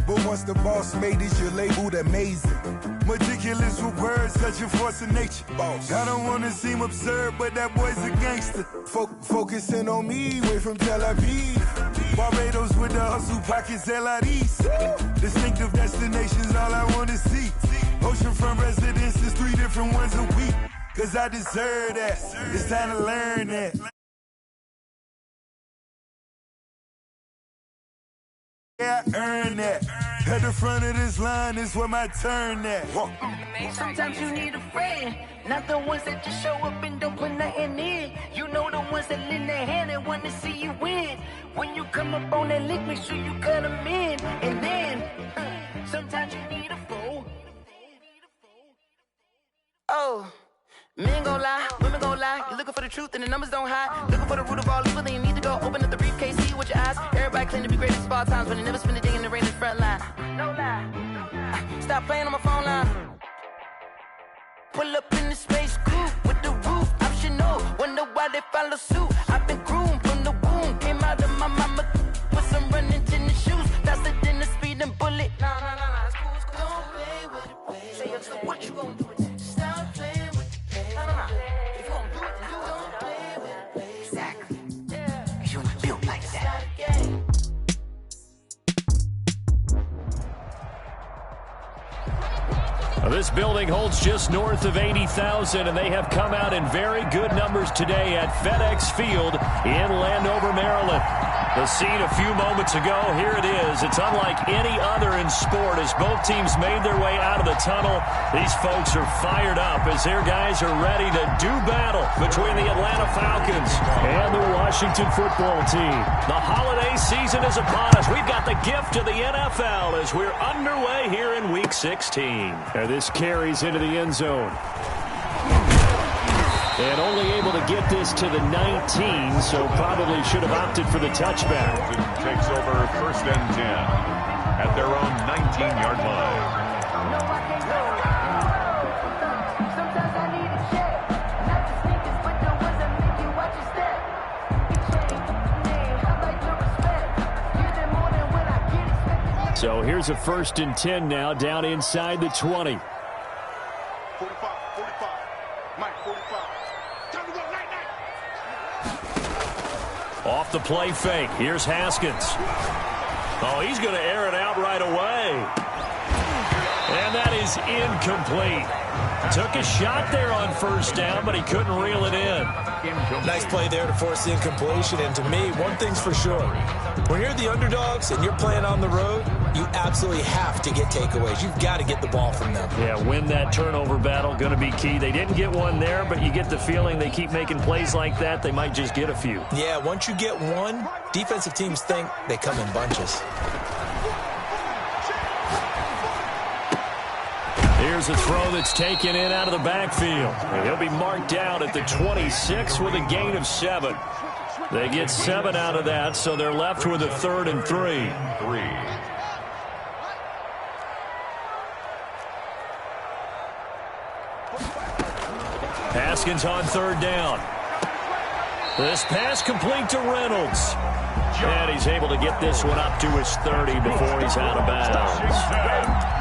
Speaker 20: But once the boss made it, you're labeled amazing. Meticulous with words, such a force of nature. I don't wanna seem absurd, but that boy's a gangster. Focusing on me, way from Tel Aviv. Barbados with the hustle pockets, LIDs. Distinctive destinations, all I wanna see. Oceanfront residences, 3 different ones a week. Cause I deserve that, it's time to learn that. Yeah, I earn that. At the front of this line is where my turn at.
Speaker 18: Sometimes you need a friend, not the ones that just show up and don't put nothing in. You know the ones that lend their hand and want to see you win. When you come up on that lick, make sure you cut them in. And then, sometimes you need a foe. Oh. Men gon' lie, women gon' lie. You're looking for the truth and the numbers don't hide. Looking for the root of all evil, then you need to go open up the briefcase, see with your eyes. Everybody claim to be great at all times, but they never spend a day in the rain in the front line. No lie. Stop playing on my phone line. Pull up in the space coupe with the roof optional. Wonder why they follow suit. I've been groomed from the womb. Came out of my mama with some running tennis shoes. Faster than the speeding bullet. Nah, it's cool, it's cool. Don't play with it, baby. Say so what you gon' do? Stop playing with it. If you gon' do it, then don't play with it, baby. Exactly. Cause you ain't built like that.
Speaker 19: This building holds just north of 80,000, and they have come out in very good numbers today at FedEx Field in Landover, Maryland. The scene a few moments ago, here it is. It's unlike any other in sport as both teams made their way out of the tunnel. These folks are fired up as their guys are ready to do battle between the Atlanta Falcons and the Washington football team. The holiday season is upon us. We've got the gift of the NFL as we're underway here in Week 16. And this carries into the end zone. And only able to get this to the 19, so probably should have opted for the touchback.
Speaker 22: Takes over 1st and 10 at their own 19-yard line.
Speaker 19: So here's a 1st and 10 now, down inside the 20.
Speaker 21: 45. Mike, 45. Time to go, night.
Speaker 19: Off the play fake. Here's Haskins. Oh, he's going to air it out right away. And that is incomplete. Took a shot there on 1st down, but he couldn't reel it in.
Speaker 4: Nice play there to force the incompletion. And to me, one thing's for sure. When you're the underdogs and you're playing on the road, you absolutely have to get takeaways. You've got to get the ball from them.
Speaker 19: Yeah, win that turnover battle, going to be key. They didn't get one there, but you get the feeling they keep making plays like that, they might just get a few.
Speaker 4: Yeah, once you get one, defensive teams think they come in bunches.
Speaker 19: Here's a throw that's taken in out of the backfield. He'll be marked down at the 26 with a gain of 7. They get 7 out of that, so they're left with a 3rd and 3. Haskins on 3rd down. This pass complete to Reynolds. And he's able to get this one up to his 30 before he's out of bounds.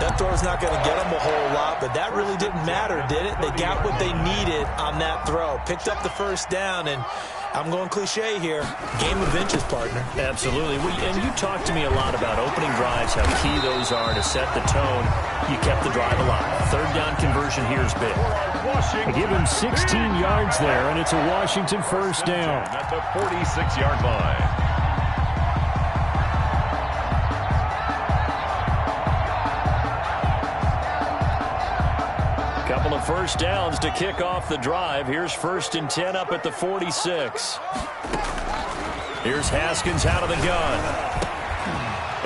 Speaker 4: That throw's not going to get them a whole lot, but that really didn't matter, did it? They got what they needed on that throw. Picked up the 1st down, and
Speaker 1: I'm going cliche here. Game of inches, partner.
Speaker 19: Absolutely. And you talked to me a lot about opening drives, how key those are to set the tone. You kept the drive alive. Third down conversion here is big. Give him 16 yards there, and it's a Washington first down.
Speaker 22: At the 46-yard line.
Speaker 19: Couple of first downs to kick off the drive. Here's 1st and 10 up at the 46. Here's Haskins out of the gun.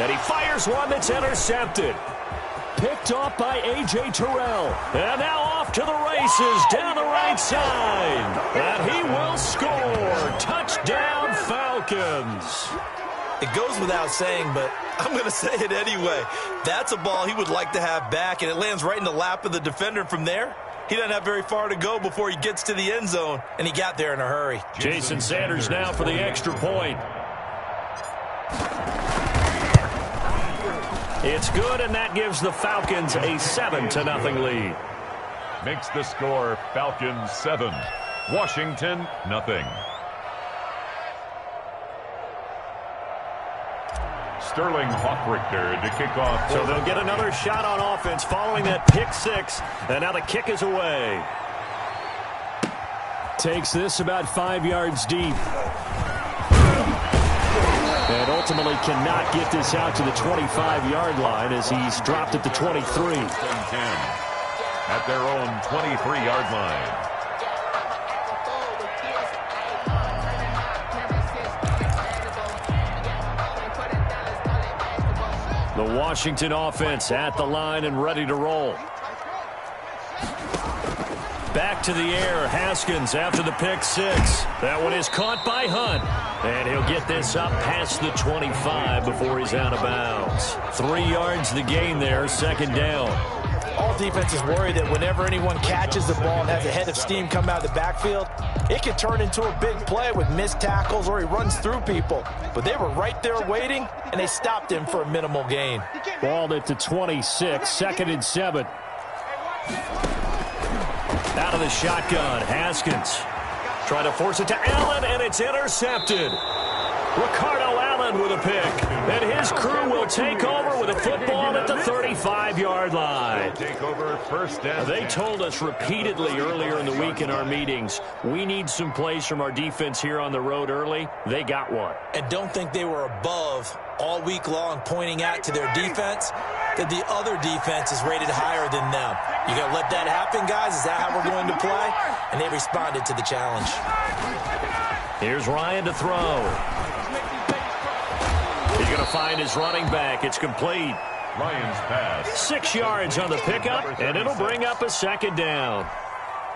Speaker 19: And he fires one that's intercepted. Picked off by A.J. Terrell. And now off to the races down the right side. And he will score. Touchdown, Falcons.
Speaker 1: It goes without saying, but I'm going to say it anyway. That's a ball he would like to have back, and it lands right in the lap of the defender from there. He doesn't have very far to go before he gets to the end zone, and he got there in a hurry.
Speaker 19: Jason Sanders now for the extra point. It's good, and that gives the Falcons a 7-0 lead.
Speaker 22: Makes the score Falcons 7, Washington nothing. Sterling Hockrichter to kick off.
Speaker 19: So they'll get another shot on offense following that pick six. And now the kick is away. Takes this about 5 yards deep. And ultimately cannot get this out to the 25-yard line as he's dropped at the 23.
Speaker 22: At their own 23-yard line.
Speaker 19: The Washington offense at the line and ready to roll. Back to the air, Haskins after the pick six. That one is caught by Hunt. And he'll get this up past the 25 before he's out of bounds. 3 yards the gain there, 2nd down.
Speaker 1: All defenses worry that whenever anyone catches the ball and has a head of steam come out of the backfield, it can turn into a big play with missed tackles or he runs through people. But they were right there waiting, and they stopped him for a minimal gain.
Speaker 19: Balled at the 26, 2nd and 7. Out of the shotgun, Haskins. Trying to force it to Allen, and it's intercepted. Ricardo Allen with a pick. And his crew will take over with a football at the 35-yard line.
Speaker 22: Take over 1st down.
Speaker 19: They told us repeatedly earlier in the week in our meetings, we need some plays from our defense here on the road early. They got one.
Speaker 1: And don't think they were above all week long pointing out to their defense that the other defense is rated higher than them. You going to let that happen, guys? Is that how we're going to play? And they responded to the challenge.
Speaker 19: Here's Ryan to throw. He's going to find his running back. It's complete.
Speaker 22: Ryan's pass.
Speaker 19: 6 yards on the pickup, and it'll bring up a 2nd down.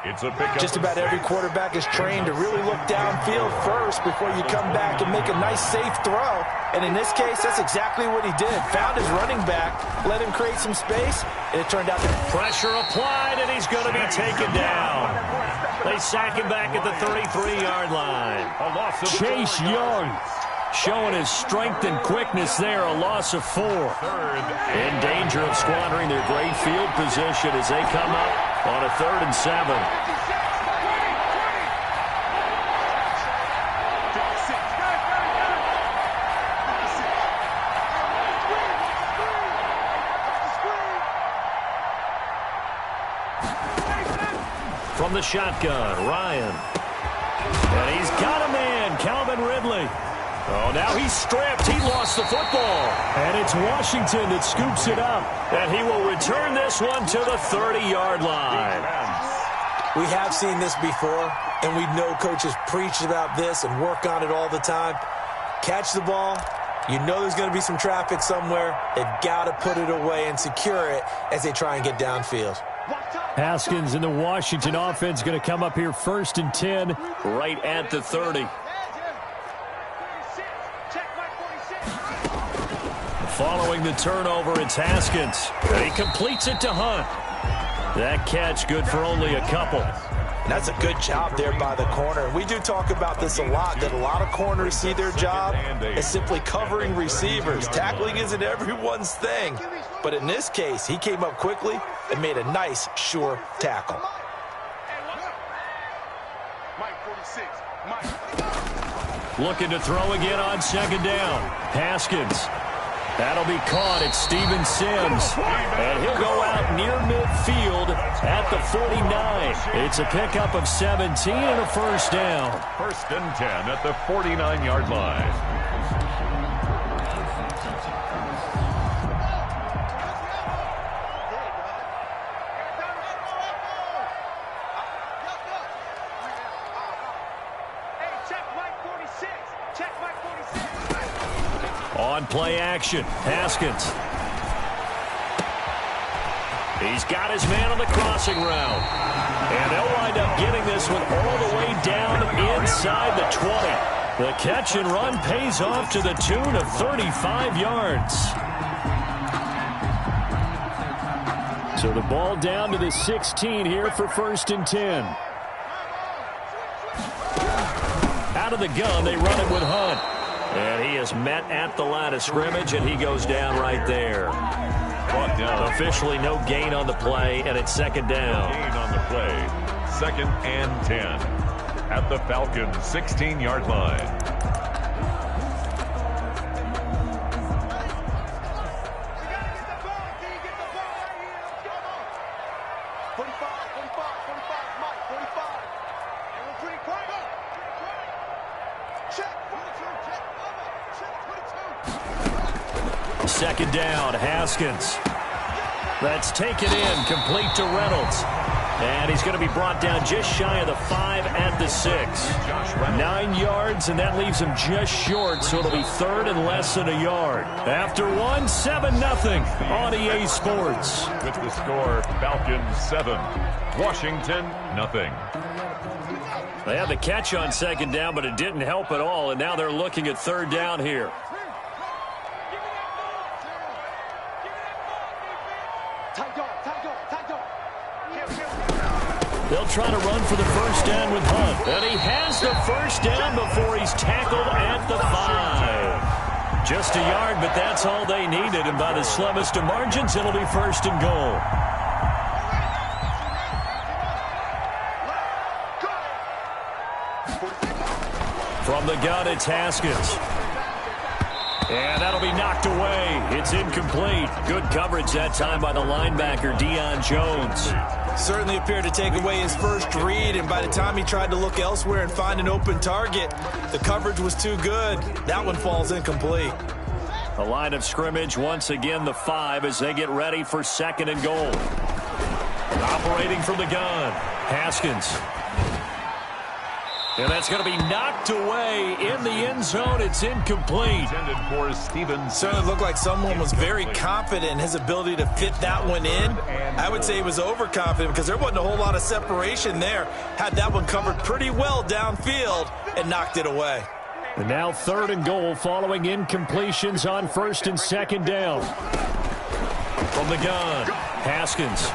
Speaker 22: It's a pickup.
Speaker 1: Just about every quarterback is trained to really look downfield first before you come back and make a nice, safe throw. And in this case, that's exactly what he did. Found his running back, let him create some space, and it turned out to...
Speaker 19: Pressure applied, and he's going to be taken down. They sack him back at the 33-yard line. Chase Young showing his strength and quickness there, a loss of 4. In danger of squandering their great field position as they come up on a 3rd and 7. From the shotgun, Ryan. And he's got a man, Calvin Ridley. Oh, now he's stripped. He lost the football. And it's Washington that scoops it up. And he will return this one to the 30-yard line.
Speaker 1: We have seen this before, and we know coaches preach about this and work on it all the time. Catch the ball. You know there's going to be some traffic somewhere. They've got to put it away and secure it as they try and get downfield.
Speaker 19: Haskins and the Washington offense going to come up here 1st and 10 right at the 30. Following the turnover, it's Haskins. He completes it to Hunt. That catch good for only a couple.
Speaker 1: And that's a good job there by the corner. We do talk about this a lot, that a lot of corners see their job as simply covering receivers. Tackling isn't everyone's thing. But in this case, he came up quickly and made a nice, sure tackle.
Speaker 19: Looking to throw again on second down. Haskins. That'll be caught. It's Steven Sims. And he'll go out near midfield at the 49. It's a pickup of 17 and a first down.
Speaker 22: First and 10 at the 49-yard line.
Speaker 19: On play action, Haskins. He's got his man on the crossing route. And they'll wind up getting this one all the way down inside the 20. The catch and run pays off to the tune of 35 yards. So the ball down to the 16 here for first and 10. Out of the gun, they run it with Hunt. And he is met at the line of scrimmage, and he goes down right there. Brought down. Officially no gain on the play, and it's second down.
Speaker 22: Gain on the play. Second and 10 at the Falcons' 16-yard line.
Speaker 19: Second down, Haskins. That's taken in, complete to Reynolds. And he's going to be brought down just shy of the 5 at the 6. 9 yards, and that leaves him just short, so it'll be third and less than a yard. After one, 7-0 on EA Sports.
Speaker 22: With the score, Falcons 7, Washington 0.
Speaker 19: They had the catch on second down, but it didn't help at all, and now they're looking at third down here. They'll try to run for the first down with Hunt. And he has the first down before he's tackled at the 5. Just a yard, but that's all they needed. And by the slimmest of margins, it'll be first and goal. From the gun, it's Haskins. And that'll be knocked away. It's incomplete. Good coverage that time by the linebacker, Deion Jones.
Speaker 1: Certainly appeared to take away his first read, and by the time he tried to look elsewhere and find an open target, the coverage was too good. That one falls incomplete.
Speaker 19: The line of scrimmage, once again, the 5 as they get ready for second and goal. Operating from the gun, Haskins. And that's going to be knocked away in the end zone. It's incomplete.
Speaker 22: Intended for Steven.
Speaker 1: Certainly looked like someone was very confident in his ability to fit that one in. I would say he was overconfident because there wasn't a whole lot of separation there. Had that one covered pretty well downfield and knocked it away.
Speaker 19: And now third and goal following incompletions on first and second down. From the gun, Haskins.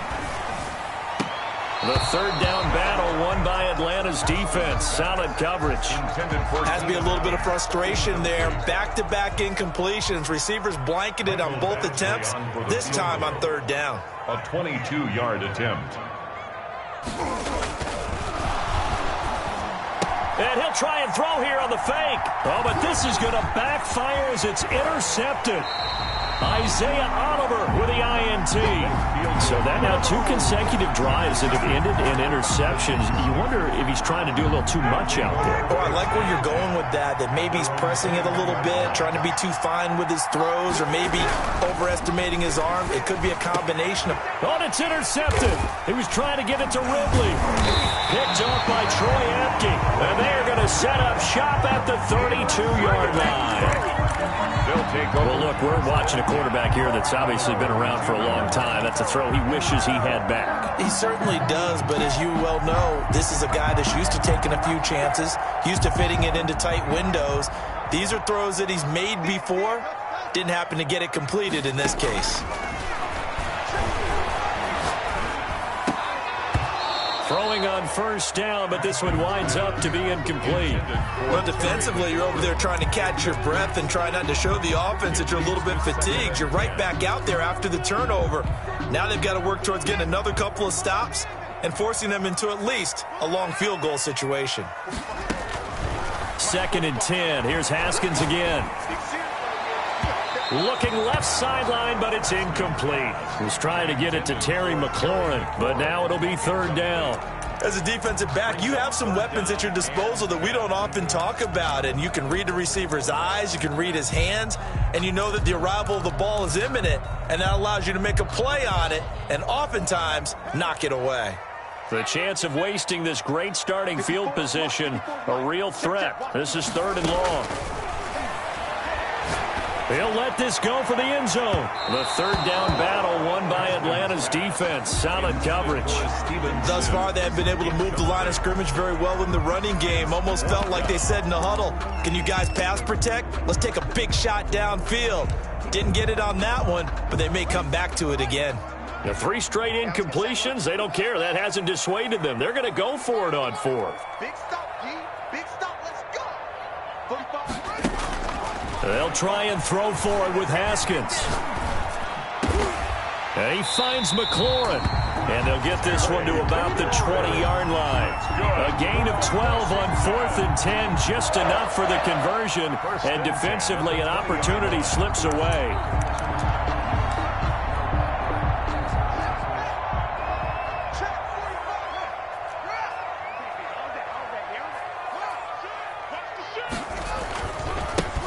Speaker 19: The third down battle won by Atlanta's defense. Solid coverage.
Speaker 1: Has to be a little bit of frustration there. Back-to-back incompletions. Receivers blanketed on both attempts, this time on third down.
Speaker 22: A 22-yard attempt.
Speaker 19: And he'll try and throw here on the fake. Oh, but this is going to backfire as it's intercepted. Isaiah Oliver with the INT. So that now 2 consecutive drives that have ended in interceptions. You wonder if he's trying to do a little too much out there.
Speaker 1: Oh, I like where you're going with that maybe he's pressing it a little bit, trying to be too fine with his throws, or maybe overestimating his arm. It could be a combination of...
Speaker 19: Oh, it's intercepted. He was trying to get it to Ridley. Picked off by Troy Apke. And they're going to set up shop at the 32-yard line.
Speaker 22: Well,
Speaker 19: look, we're watching a quarterback here that's obviously been around for a long time. That's a throw he wishes he had back.
Speaker 1: He certainly does, but as you well know, this is a guy that's used to taking a few chances, used to fitting it into tight windows. These are throws that he's made before. Didn't happen to get it completed in this case.
Speaker 19: Throwing on first down, but this one winds up to be incomplete.
Speaker 1: Well, defensively, you're over there trying to catch your breath and try not to show the offense that you're a little bit fatigued. You're right back out there after the turnover. Now they've got to work towards getting another couple of stops and forcing them into at least a long field goal situation.
Speaker 19: 2nd and 10. Here's Haskins again. Looking left sideline, but it's incomplete. He's trying to get it to Terry McLaurin, but now it'll be 3rd down.
Speaker 1: As a defensive back, you have some weapons at your disposal that we don't often talk about, and you can read the receiver's eyes, you can read his hands, and you know that the arrival of the ball is imminent, and that allows you to make a play on it and oftentimes knock it away.
Speaker 19: The chance of wasting this great starting field position, a real threat. This is 3rd and long. He'll let this go for the end zone. The 3rd down battle won by Atlanta's defense. Solid coverage.
Speaker 1: Thus far, they have been able to move the line of scrimmage very well in the running game. Almost felt like they said in the huddle, can you guys pass protect? Let's take a big shot downfield. Didn't get it on that one, but they may come back to it again.
Speaker 19: The 3 straight incompletions, they don't care. That hasn't dissuaded them. They're going to go for it on 4th.
Speaker 21: Big stop, G. Big stop. Let's go. 45.
Speaker 19: They'll try and throw for it with Haskins. And he finds McLaurin. And they'll get this one to about the 20-yard line. A gain of 12 on 4th and 10, just enough for the conversion. And defensively, an opportunity slips away.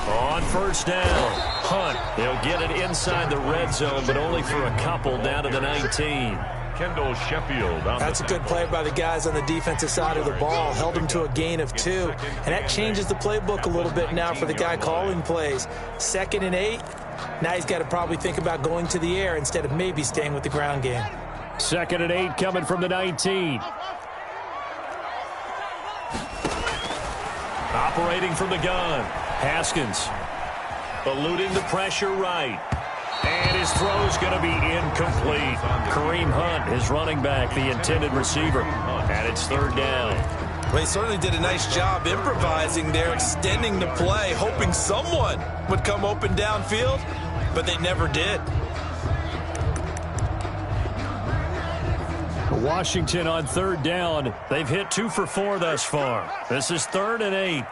Speaker 19: On 1st down, Hunt. They'll get it inside the red zone, but only for a couple down to the 19.
Speaker 22: Kendall Sheffield.
Speaker 1: That's a good play by the guys on the defensive side of the ball. Held him to a gain of 2. And that changes the playbook a little bit now for the guy calling plays. 2nd and 8. Now he's got to probably think about going to the air instead of maybe staying with the ground game.
Speaker 19: 2nd and 8 coming from the 19. Operating from the gun. Haskins eluding the pressure right. And his throw is going to be incomplete. Kareem Hunt, his running back, the intended receiver. And it's 3rd down.
Speaker 1: Well, he certainly did a nice job improvising there, extending the play, hoping someone would come open downfield, but they never did.
Speaker 19: Washington on 3rd down. They've hit 2 for 4 thus far. This is 3rd and 8.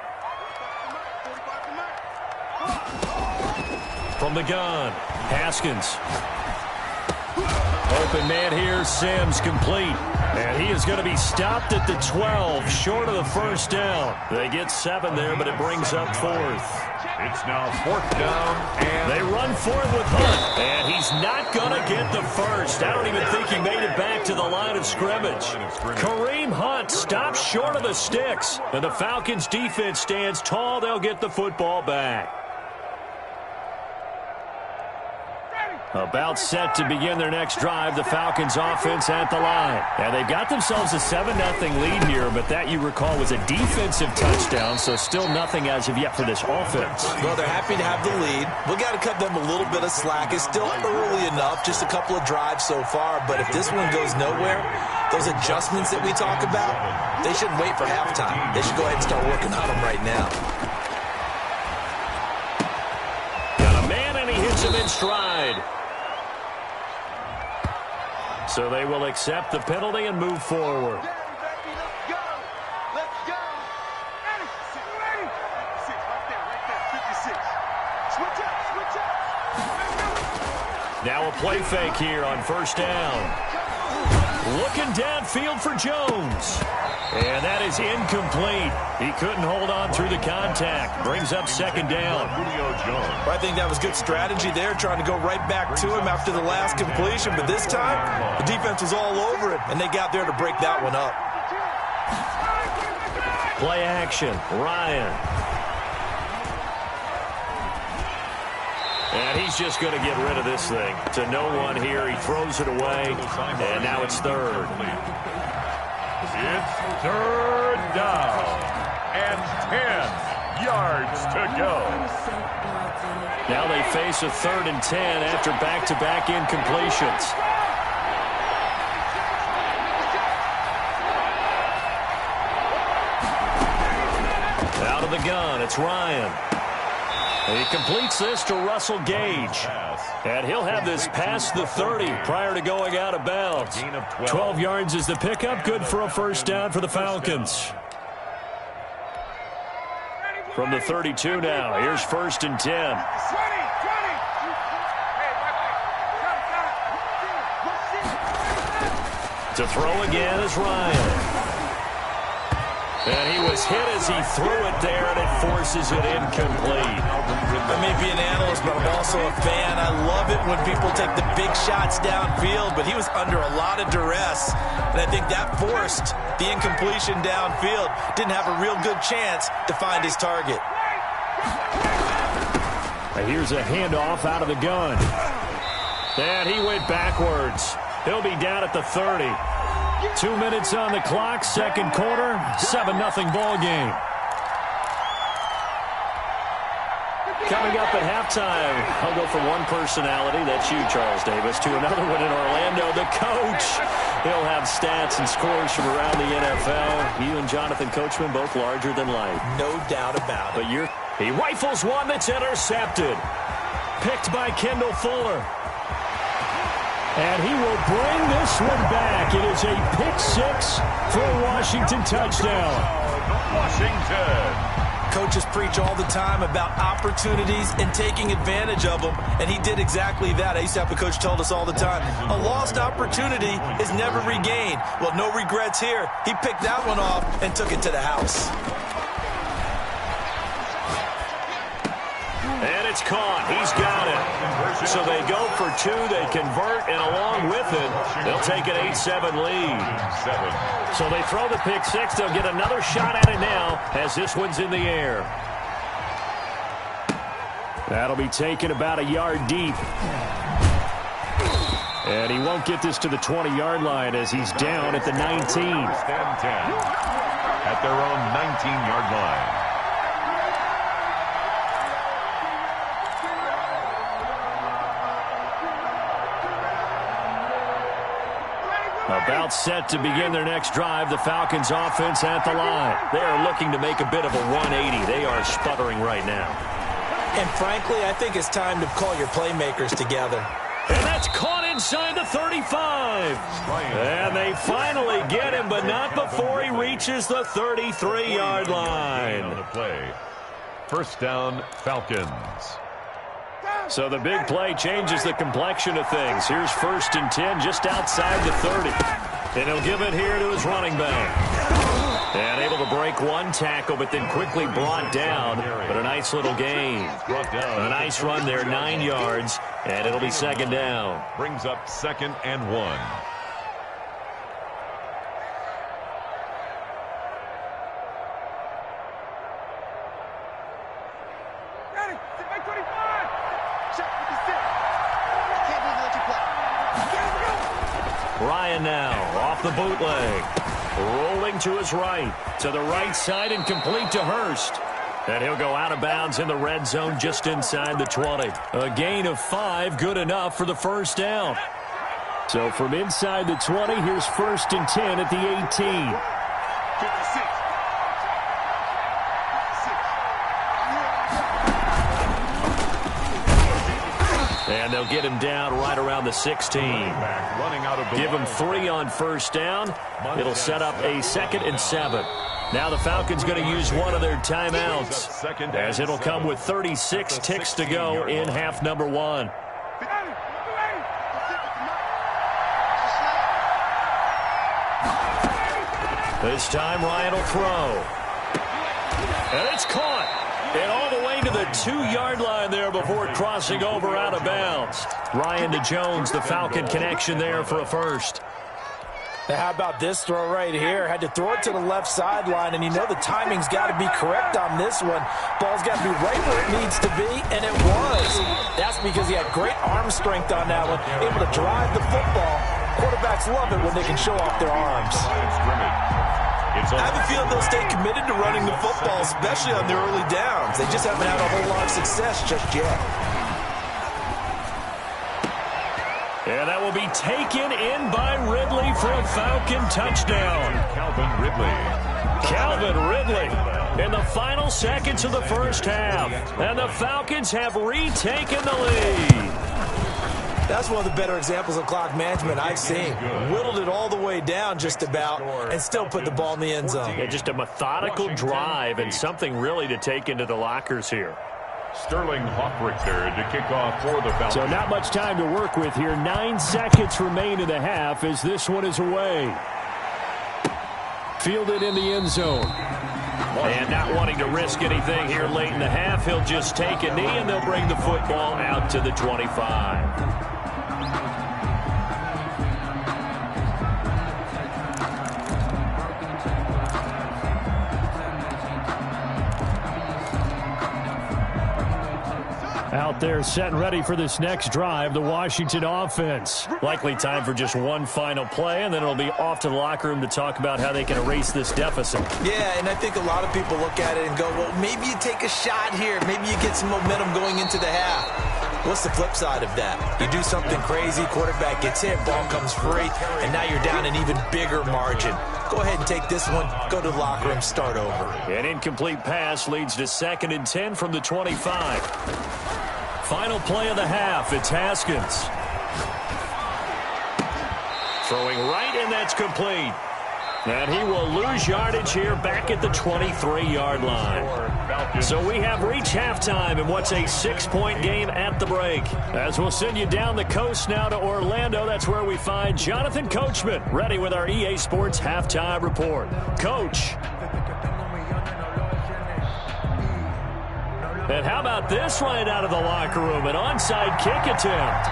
Speaker 19: From the gun, Haskins. Open man here, Sims complete. And he is going to be stopped at the 12, short of the 1st down. They get 7 there, but it brings up 4th.
Speaker 22: It's now 4th down, and
Speaker 19: they run for it with Hunt, and he's not going to get the first. I don't even think he made it back to the line of scrimmage. Kareem Hunt stops short of the sticks, and the Falcons' defense stands tall. They'll get the football back. About set to begin their next drive, the Falcons offense at the line. And they've got themselves a 7-0 lead here, but that, you recall, was a defensive touchdown, so still nothing as of yet for this offense.
Speaker 1: Well, they're happy to have the lead. We've got to cut them a little bit of slack. It's still early enough, just a couple of drives so far, but if this one goes nowhere, those adjustments that we talk about, they shouldn't wait for halftime. They should go ahead and start working on them right now.
Speaker 19: Got a man, and he hits him in stride. So they will accept the penalty and move forward. Now a play fake here on 1st down. Looking downfield for Jones. And that is incomplete. He couldn't hold on through the contact. Brings up 2nd down.
Speaker 1: I think that was good strategy there, trying to go right back to him after the last completion. But this time, the defense was all over it, and they got there to break that one up.
Speaker 19: Play action. Ryan. And he's just going to get rid of this thing. To no one here. He throws it away, and now it's 3rd.
Speaker 22: It's 3rd down and 10 yards to go.
Speaker 19: Now they face a 3rd and 10 after back-to-back incompletions. Out of the gun, it's Ryan. He completes this to Russell Gage. And he'll have this past the 30 prior to going out of bounds. 12 yards is the pickup. Good for a first down for the Falcons. From the 32 now, here's 1st and 10. To throw again is Ryan. And he was hit as he threw it there, and it forces it incomplete.
Speaker 1: I may be an analyst, but I'm also a fan. I love it when people take the big shots downfield, but he was under a lot of duress, and I think that forced the incompletion downfield. Didn't have a real good chance to find his target.
Speaker 19: And here's a handoff out of the gun. And he went backwards. He'll be down at the 30. 2 minutes on the clock, second quarter, 7-0 ball game. Coming up at halftime, I'll go from one personality, that's you, Charles Davis, to another one in Orlando, the coach. He'll have stats and scores from around the NFL. You and Jonathan Coachman, both larger than life.
Speaker 1: No doubt about it.
Speaker 19: But he rifles one that's intercepted. Picked by Kendall Fuller. And he will bring this one back. It is a pick six for a Washington touchdown.
Speaker 1: Washington. Coaches preach all the time about opportunities and taking advantage of them, and he did exactly that. I used to have a coach told us all the time, a lost opportunity is never regained. Well, no regrets here. He picked that one off and took it to the house.
Speaker 19: And it's caught. He's got it. So they go for two. They convert, and along with it, they'll take an 8-7 lead. So they throw the pick six. They'll get another shot at it now as this one's in the air. That'll be taken about a yard deep. And he won't get this to the 20-yard line as he's down at the 19.
Speaker 22: First and 10 at their own 19-yard line.
Speaker 19: About set to begin their next drive, the Falcons offense at the line. They are looking to make a bit of a 180. They are sputtering right now.
Speaker 1: And frankly, I think it's time to call your playmakers together.
Speaker 19: And that's caught inside the 35. And they finally get him, but not before he reaches the 33-yard line.
Speaker 22: On the play. First down, Falcons.
Speaker 19: So the big play changes the complexion of things. Here's 1st and 10 just outside the 30. And he'll give it here to his running back. And able to break one tackle, but then quickly brought down. But a nice little gain. A nice run there, 9 yards. And it'll be second down.
Speaker 22: Brings up 2nd and 1.
Speaker 19: Ryan now off the bootleg. Rolling to his right. To the right side and complete to Hurst. And he'll go out of bounds in the red zone just inside the 20. A gain of 5, good enough for the first down. So from inside the 20, here's 1st and 10 at the 18. And they'll get him down right around the 16. Give him 3 on first down. It'll set up a 2nd and 7. Now the Falcons going to use one of their timeouts, as it'll come with 36 ticks to go in half number 1. This time Ryan will throw. And it's caught. And all the way to the 2-yard line there before crossing over out of bounds. Ryan to Jones, the Falcon connection there for a first.
Speaker 1: Now how about this throw right here? Had to throw it to the left sideline, and you know the timing's got to be correct on this one. Ball's got to be right where it needs to be, and it was. That's because he had great arm strength on that one, able to drive the football. Quarterbacks love it when they can show off their arms. I have a feeling they'll stay committed to running the football, especially on their early downs. They just haven't had a whole lot of success just yet.
Speaker 19: And that will be taken in by Ridley for a Falcon touchdown.
Speaker 22: Calvin Ridley.
Speaker 19: Calvin Ridley in the final seconds of the first half. And the Falcons have retaken the lead.
Speaker 1: That's one of the better examples of clock management I've seen. Whittled it all the way down just about and still put the ball in the end zone.
Speaker 19: Yeah, just a methodical drive and something really to take into the lockers here.
Speaker 22: Sterling Hoffrichter to kick off for the Falcons.
Speaker 19: So not much time to work with here. 9 seconds remain in the half as this one is away. Fielded in the end zone. And not wanting to risk anything here late in the half, he'll just take a knee and they'll bring the football out to the 25. Out there set and ready for this next drive, the Washington offense. Likely time for just one final play, and then it'll be off to the locker room to talk about how they can erase this deficit.
Speaker 1: Yeah, and I think a lot of people look at it and go, well, maybe you take a shot here. Maybe you get some momentum going into the half. What's the flip side of that? You do something crazy, quarterback gets hit, ball comes free, and now you're down an even bigger margin. Go ahead and take this one, go to the locker room, start over.
Speaker 19: An incomplete pass leads to 2nd and 10 from the 25. Final play of the half, it's Haskins. Throwing right, and that's complete. And he will lose yardage here back at the 23-yard line. So we have reached halftime in what's a 6-point game at the break. As we'll send you down the coast now to Orlando, that's where we find Jonathan Coachman, ready with our EA Sports Halftime Report. Coach. And how about this right out of the locker room? An onside kick attempt.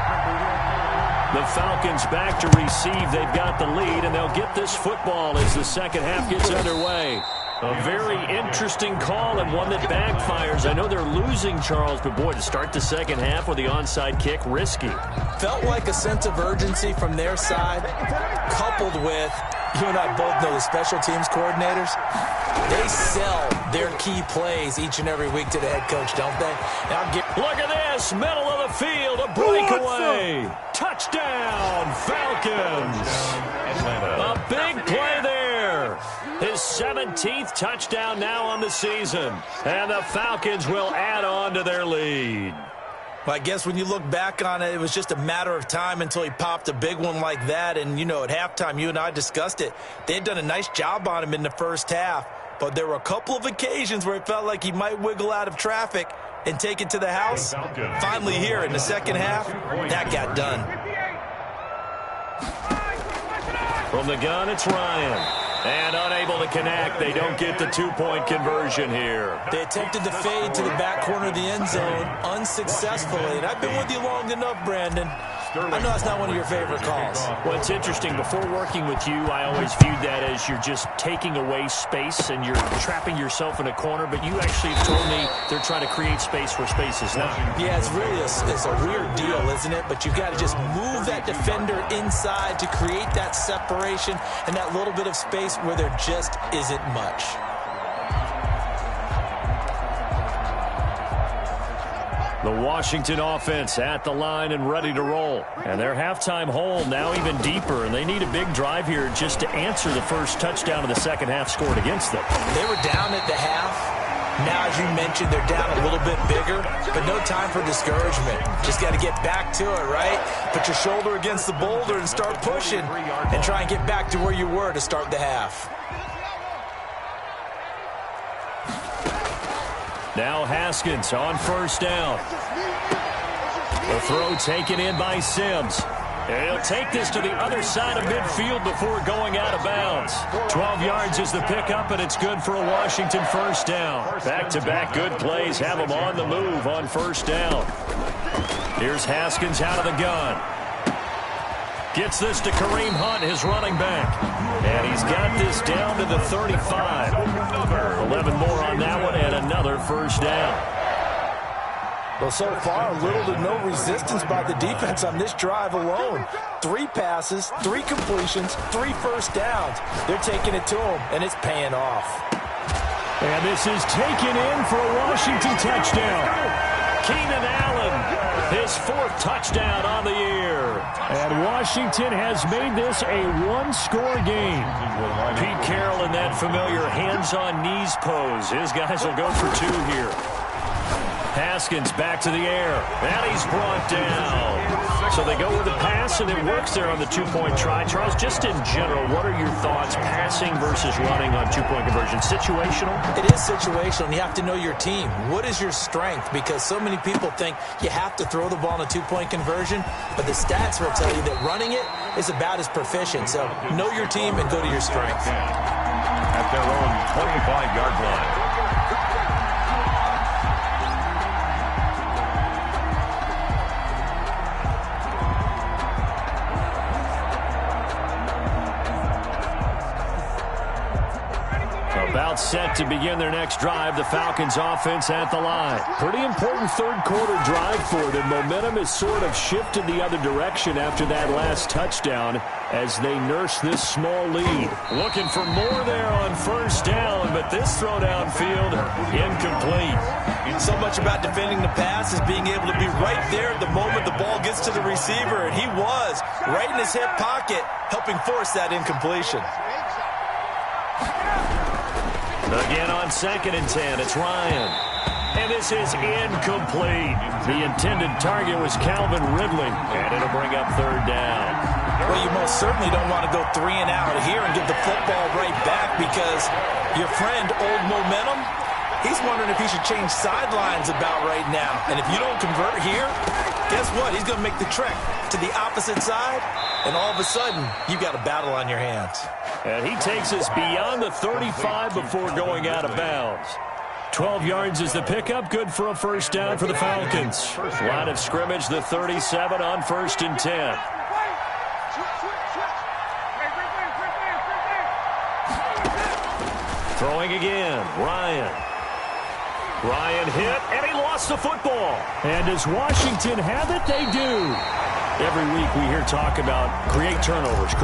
Speaker 19: The Falcons back to receive. They've got the lead, and they'll get this football as the second half gets underway. A very interesting call and one that backfires. I know they're losing, Charles, but boy, to start the second half with the onside kick, risky.
Speaker 1: Felt like a sense of urgency from their side, coupled with, you and I both know the special teams coordinators, they sell their key plays each and every week to the head coach, don't they?
Speaker 19: Look at this, middle of the field, a breakaway. Touchdown, Falcons. A big play there. His 17th touchdown now on the season. And the Falcons will add on to their lead.
Speaker 1: Well, I guess when you look back on it, it was just a matter of time until he popped a big one like that. And, you know, at halftime, you and I discussed it. They had done a nice job on him in the first half. But there were a couple of occasions where it felt like he might wiggle out of traffic and take it to the house. Finally here in the second half, that got done.
Speaker 19: From the gun, it's Ryan. And unable to connect. They don't get the 2-point conversion here.
Speaker 1: They attempted to fade to the back corner of the end zone unsuccessfully. And I've been with you long enough, Brandon. I know that's not one of your favorite calls.
Speaker 19: Well, it's interesting. Before working with you, I always viewed that as you're just taking away space and you're trapping yourself in a corner. But you actually have told me they're trying to create space where space is not.
Speaker 1: Yeah, it's really it's a weird deal, isn't it? But you've got to just move that defender inside to create that separation and that little bit of space where there just isn't much.
Speaker 19: The Washington offense at the line and ready to roll. And their halftime hole now even deeper, and they need a big drive here just to answer the first touchdown of the second half scored against them.
Speaker 1: They were down at the half. Now, as you mentioned, they're down a little bit bigger, but no time for discouragement. Just got to get back to it, right? Put your shoulder against the boulder and start pushing and try and get back to where you were to start the half.
Speaker 19: Now Haskins on first down. The throw taken in by Sims. And he'll take this to the other side of midfield before going out of bounds. 12 yards is the pickup, and it's good for a Washington first down. Back-to-back good plays have them on the move on first down. Here's Haskins out of the gun. Gets this to Kareem Hunt, his running back. And he's got this down to the 35. 11 more on that one, and another first down.
Speaker 1: Well, so far, little to no resistance by the defense on this drive alone. 3 passes, 3 completions, 3 first downs. They're taking it to him, and it's paying off.
Speaker 19: And this is taken in for a Washington touchdown. Keenan Allen His 4th touchdown on the year. And Washington has made this a one-score game. Pete Carroll in that familiar hands-on-knees pose. His guys will go for 2 here. Haskins back to the air. And he's brought down. So they go with the pass, and it works there on the 2-point try. Charles, just in general, what are your thoughts passing versus running on 2-point conversion? Situational?
Speaker 1: It is situational, and you have to know your team. What is your strength? Because so many people think you have to throw the ball in a 2-point conversion, but the stats will tell you that running it is about as proficient. So know your team and go to your strength.
Speaker 22: At their own 25-yard line.
Speaker 19: About set to begin their next drive, the Falcons offense at the line. Pretty important third-quarter drive for them. Momentum has sort of shifted the other direction after that last touchdown as they nurse this small lead. Looking for more there on 1st down, but this throw downfield, incomplete.
Speaker 1: So much about defending the pass is being able to be right there at the moment the ball gets to the receiver, and he was right in his hip pocket, helping force that incompletion.
Speaker 19: Again on 2nd and 10, it's Ryan. And this is incomplete. The intended target was Calvin Ridley, and it'll bring up 3rd down.
Speaker 1: Well, you most certainly don't want to go 3 and out here and give the football right back because your friend, Old Momentum, he's wondering if he should change sidelines about right now. And if you don't convert here, guess what? He's going to make the trek to the opposite side, and all of a sudden, you've got a battle on your hands.
Speaker 19: And he takes us beyond the 35 before going out of bounds. 12 yards is the pickup. Good for a 1st down for the Falcons. Line of scrimmage, the 37 on 1st and 10. Throwing again, Ryan. Ryan hit, and he lost the football. And does Washington have it? They do. Every week we hear talk about create turnovers.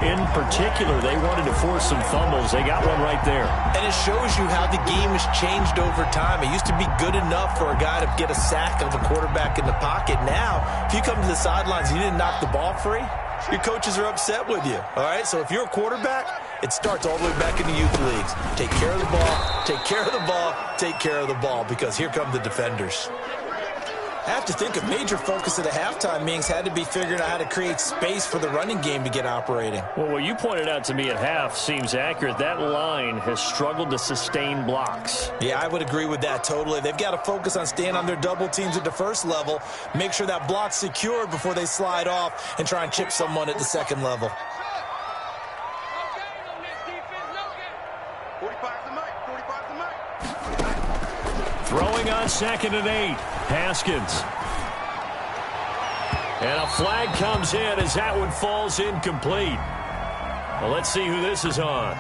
Speaker 19: In particular, they wanted to force some fumbles. They got one right there.
Speaker 1: And it shows you how the game has changed over time. It used to be good enough for a guy to get a sack of a quarterback in the pocket. Now, if you come to the sidelines and you didn't knock the ball free, your coaches are upset with you. All right, so if you're a quarterback, it starts all the way back in the youth leagues. Take care of the ball, take care of the ball, take care of the ball, because here come the defenders. I have to think a major focus of the halftime meetings had to be figuring out how to create space for the running game to get operating.
Speaker 19: Well, what you pointed out to me at half seems accurate. That line has struggled to sustain blocks.
Speaker 1: Yeah, I would agree with that totally. They've got to focus on staying on their double teams at the first level, make sure that block's secured before they slide off and try and chip someone at the second level.
Speaker 19: Throwing on 2nd and 8. Haskins. And a flag comes in as that one falls incomplete. Well, let's see who this is on.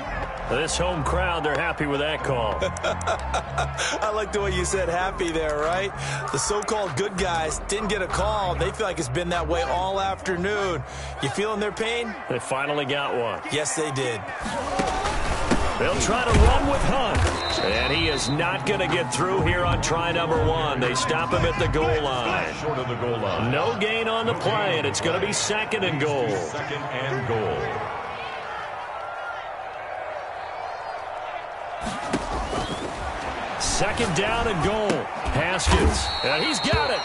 Speaker 19: This home crowd, they're happy with that call.
Speaker 1: I like the way you said happy there, right? The so-called good guys didn't get a call. They feel like it's been that way all afternoon. You feeling their pain?
Speaker 19: They finally got one.
Speaker 1: Yes, they did.
Speaker 19: They'll try to run with Hunt. And he is not going to get through here on try number 1. They stop him at the goal line.
Speaker 22: Short of the goal line.
Speaker 19: No gain on the play, and it's going to be 2nd and goal.
Speaker 22: 2nd and goal.
Speaker 19: Second down and goal. Haskins. And he's got it.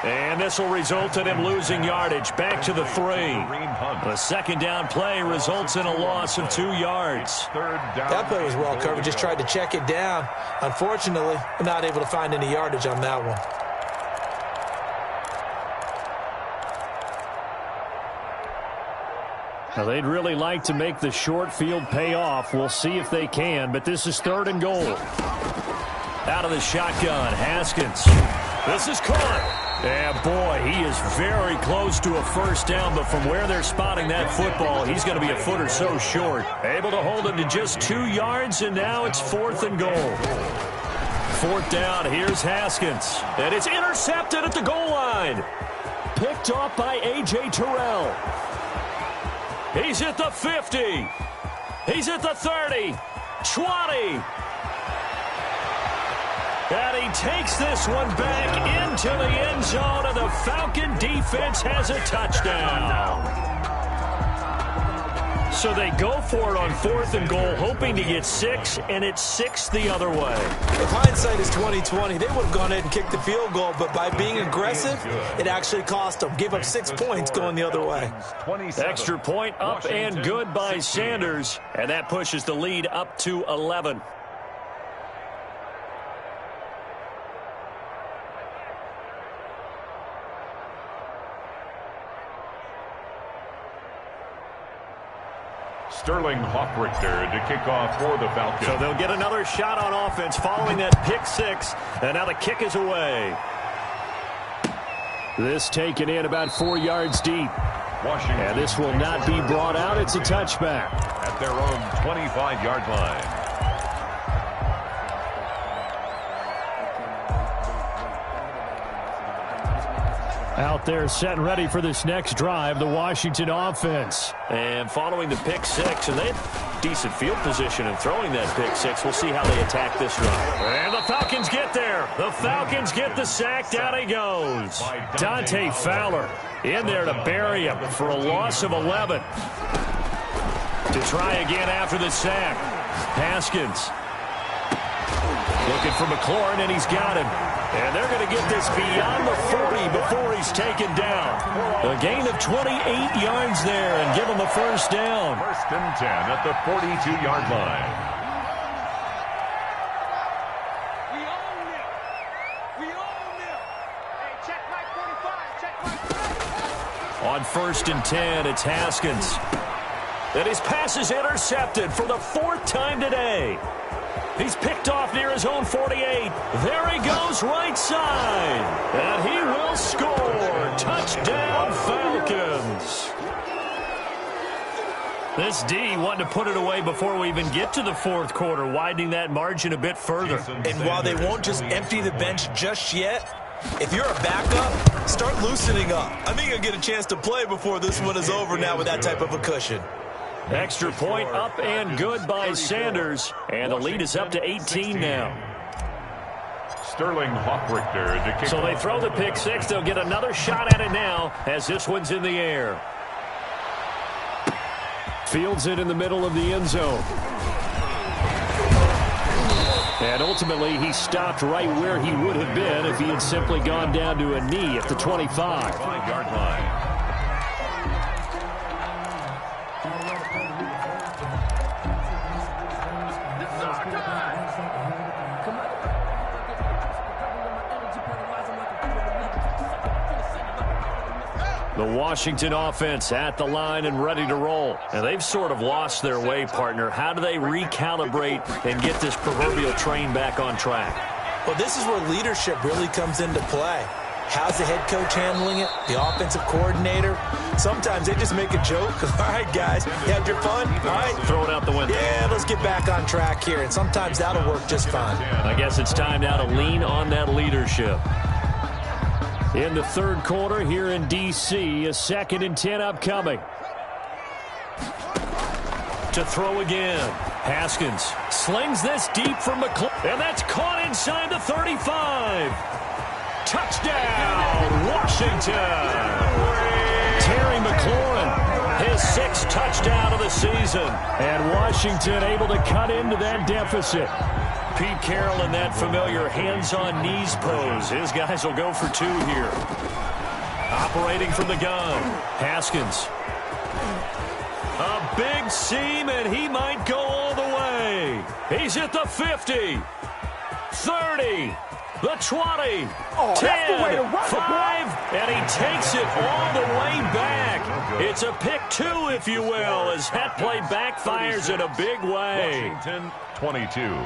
Speaker 19: And this will result in him losing yardage. Back to the 3. The 2nd down play results in a loss of 2 yards.
Speaker 1: That play was well covered. Just tried to check it down. Unfortunately, not able to find any yardage on that one.
Speaker 19: Now, they'd really like to make the short field pay off. We'll see if they can, but this is 3rd and goal. Out of the shotgun, Haskins. This is caught. And, boy, he is very close to a 1st down, but from where they're spotting that football, he's going to be a foot or so short. Able to hold him to just 2 yards, and now it's 4th and goal. 4th down, here's Haskins. And it's intercepted at the goal line. Picked off by A.J. Terrell. He's at the 50. He's at the 30. 20. And he takes this one back into the end zone, and the Falcon defense has a touchdown. So they go for it on 4th and goal, hoping to get 6, and it's 6 the other way.
Speaker 1: If hindsight is 20/20, they would have gone ahead and kicked the field goal, but by being aggressive, it actually cost them. Give up 6 points going the other way.
Speaker 19: Extra point up and good by Sanders, and that pushes the lead up to 11.
Speaker 22: Sterling Hoffrichter to kick off for the Falcons.
Speaker 19: So they'll get another shot on offense following that pick 6, and now the kick is away. This taken in about 4 yards deep.
Speaker 22: Washington.
Speaker 19: And this will not be brought out. It's a touchback.
Speaker 22: At their own 25-yard line.
Speaker 19: Out there set and ready for this next drive, the Washington offense. And following the pick 6, and they have decent field position in throwing that pick 6. We'll see how they attack this drive. And the Falcons get there. The Falcons get the sack. Down he goes. Dante Fowler in there to bury him for a loss of 11. To try again after the sack. Haskins looking for McLaurin, and he's got him. And they're going to get this beyond the 40 before he's taken down. A gain of 28 yards there and give him a first down.
Speaker 22: 1st and 10 at the 42-yard line.
Speaker 19: On 1st and 10, it's Haskins. And his pass is intercepted for the 4th time today. He's picked off near his own 48. There he goes right side. And he will score. Touchdown, Falcons. This D wanted to put it away before we even get to the 4th quarter, widening that margin a bit further.
Speaker 1: And while they won't just empty the bench just yet, if you're a backup, start loosening up. I think you'll get a chance to play before this one is over now with that type of a cushion.
Speaker 19: Extra point up and good by Sanders. And the lead is up to 18 now.
Speaker 22: Sterling Hoffrichter to kick.
Speaker 19: So they throw the pick 6. They'll get another shot at it now as this one's in the air. Fields it in the middle of the end zone. And ultimately, he stopped right where he would have been if he had simply gone down to a knee at the 25.
Speaker 22: 5-yard line.
Speaker 19: The Washington offense at the line and ready to roll. And they've sort of lost their way, partner. How do they recalibrate and get this proverbial train back on track?
Speaker 1: Well, this is where leadership really comes into play. How's the head coach handling it? The offensive coordinator? Sometimes they just make a joke. All right, guys, you had your fun? All right.
Speaker 19: Throw it out the window.
Speaker 1: Yeah, let's get back on track here. And sometimes that'll work just fine.
Speaker 19: I guess it's time now to lean on that leadership. In the 3rd quarter here in D.C., a 2nd and 10 upcoming. To throw again. Haskins slings this deep from McLaurin. And that's caught inside the 35. Touchdown, Washington. Terry McLaurin, his 6th touchdown of the season. And Washington able to cut into that deficit. Pete Carroll in that familiar hands-on-knees pose. His guys will go for 2 here. Operating from the gun. Haskins. A big seam, and he might go all the way. He's at the 50. 30. The 20. 10. 5. And he takes it all the way back. It's a pick 2, if you will, as that play backfires in a big way.
Speaker 22: Washington 22.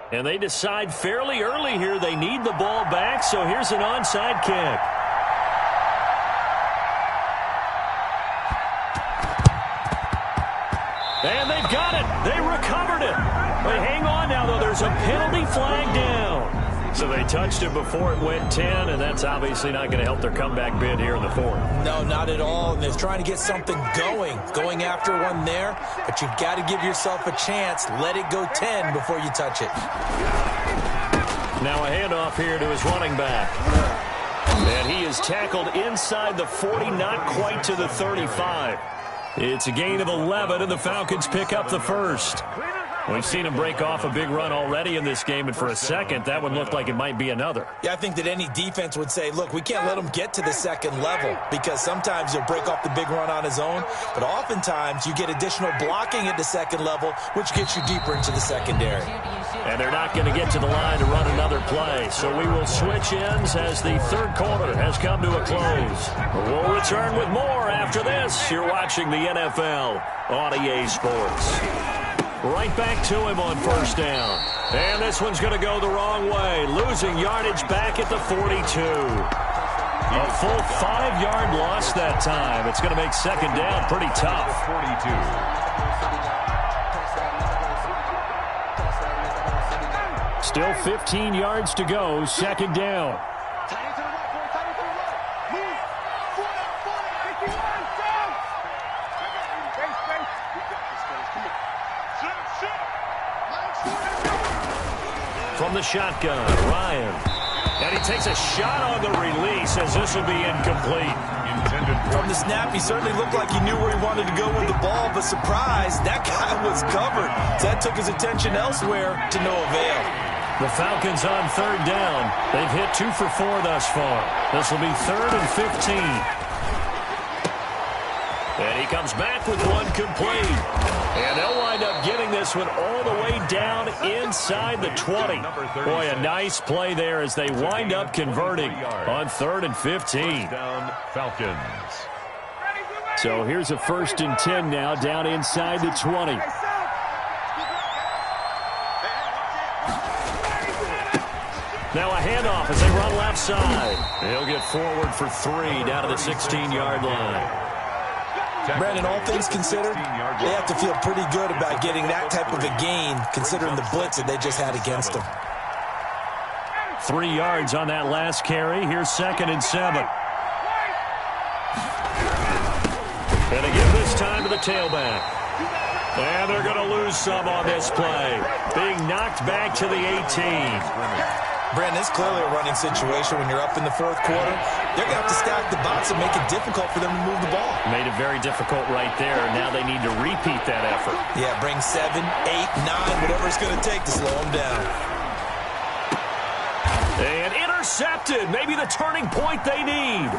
Speaker 19: And they decide fairly early here they need the ball back, so here's an onside kick. And they've got it. They recovered it. But hang on now, though. There's a penalty flag down. So they touched him before it went 10, and that's obviously not going to help their comeback bid here in the fourth.
Speaker 1: No, not at all. And they're trying to get something going after one there. But you've got to give yourself a chance. Let it go 10 before you touch it.
Speaker 19: Now a handoff here to his running back. And he is tackled inside the 40, not quite to the 35. It's a gain of 11, and the Falcons pick up the first. We've seen him break off a big run already in this game, and for a second, that one looked like it might be another.
Speaker 1: Yeah, I think that any defense would say, look, we can't let him get to the second level because sometimes he'll break off the big run on his own, but oftentimes you get additional blocking at the second level, which gets you deeper into the secondary.
Speaker 19: And they're not going to get to the line to run another play, so we will switch ends as the third quarter has come to a close. We'll return with more after this. You're watching the NFL on EA Sports. Right back to him on first down. And this one's going to go the wrong way. Losing yardage back at the 42. A full 5-yard loss that time. It's going to make second down pretty tough. 42. Still 15 yards to go. Second down. From the shotgun, Ryan. And he takes a shot on the release as this will be incomplete.
Speaker 1: From the snap, he certainly looked like he knew where he wanted to go with the ball, but surprise, that guy was covered. So that took his attention elsewhere to no avail.
Speaker 19: The Falcons on third down. They've hit 2 for 4 thus far. This will be 3rd and 15. And he comes back with one complete. And they'll wind up getting this one all the way down inside the 20. Boy, a nice play there as they wind up converting on 3rd and 15.
Speaker 22: Falcons.
Speaker 19: So here's a 1st and 10 now down inside the 20. Now a handoff as they run left side. He'll get forward for 3 down to the 16-yard line.
Speaker 1: Brandon, all things considered, they have to feel pretty good about getting that type of a gain considering the blitz that they just had against them.
Speaker 19: 3 yards on that last carry. Here's 2nd and 7. And they give this time to the tailback. And they're going to lose some on this play. Being knocked back to the 18.
Speaker 1: Brandon, it's clearly a running situation when you're up in the 4th quarter. They're going to have to stack the box and make it difficult for them to move the ball.
Speaker 19: Made it very difficult right there. Now they need to repeat that effort.
Speaker 1: Yeah, bring 7, 8, 9, whatever it's going to take to slow them down.
Speaker 19: And intercepted. Maybe the turning point they need.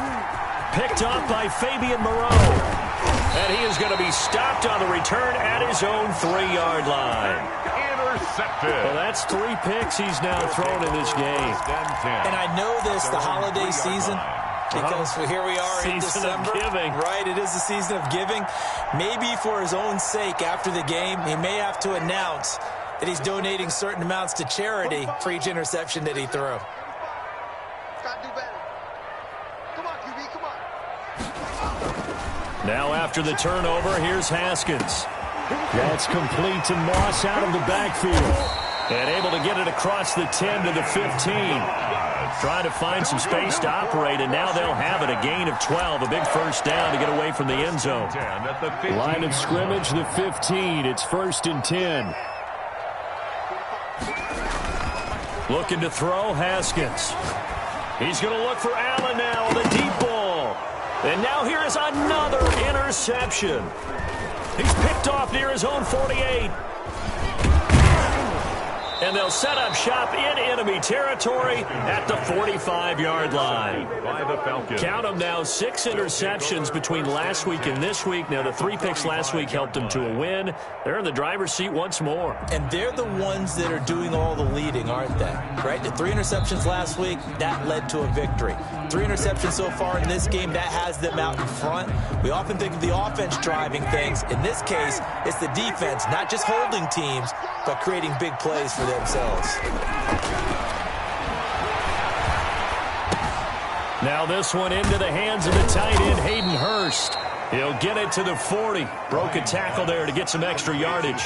Speaker 19: Picked up by Fabian Moreau. And he is going to be stopped on the return at his own 3-yard line.
Speaker 22: Intercepted.
Speaker 19: Well, that's 3 picks he's now thrown in this game.
Speaker 1: And I know this, the holiday season, because here we are in December.
Speaker 19: Giving.
Speaker 1: Right, it is the season of giving. Maybe for his own sake after the game, he may have to announce that he's donating certain amounts to charity for each interception that he threw.
Speaker 19: Now after the turnover, here's Haskins. That's complete to Moss out of the backfield. And able to get it across the 10 to the 15. Trying to find some space to operate, and now they'll have it. A gain of 12, a big first down to get away from the end zone. Line of scrimmage, the 15. It's 1st and 10. Looking to throw, Haskins. He's going to look for Allen now on the deep ball. And now here is another interception. He's picked off near his own 48. And they'll set up shop in enemy territory at the 45-yard line.
Speaker 22: By the Falcons.
Speaker 19: Count them now, 6 interceptions between last week and this week. Now, the 3 picks last week helped them to a win. They're in the driver's seat once more.
Speaker 1: And they're the ones that are doing all the leading, aren't they? Right? The 3 interceptions last week, that led to a victory. 3 interceptions so far in this game, that has them out in front. We often think of the offense driving things. In this case, it's the defense, not just holding teams, but creating big plays for themselves.
Speaker 19: Now this one into the hands of the tight end, Hayden Hurst. He'll get it to the 40. Broke a tackle there to get some extra yardage.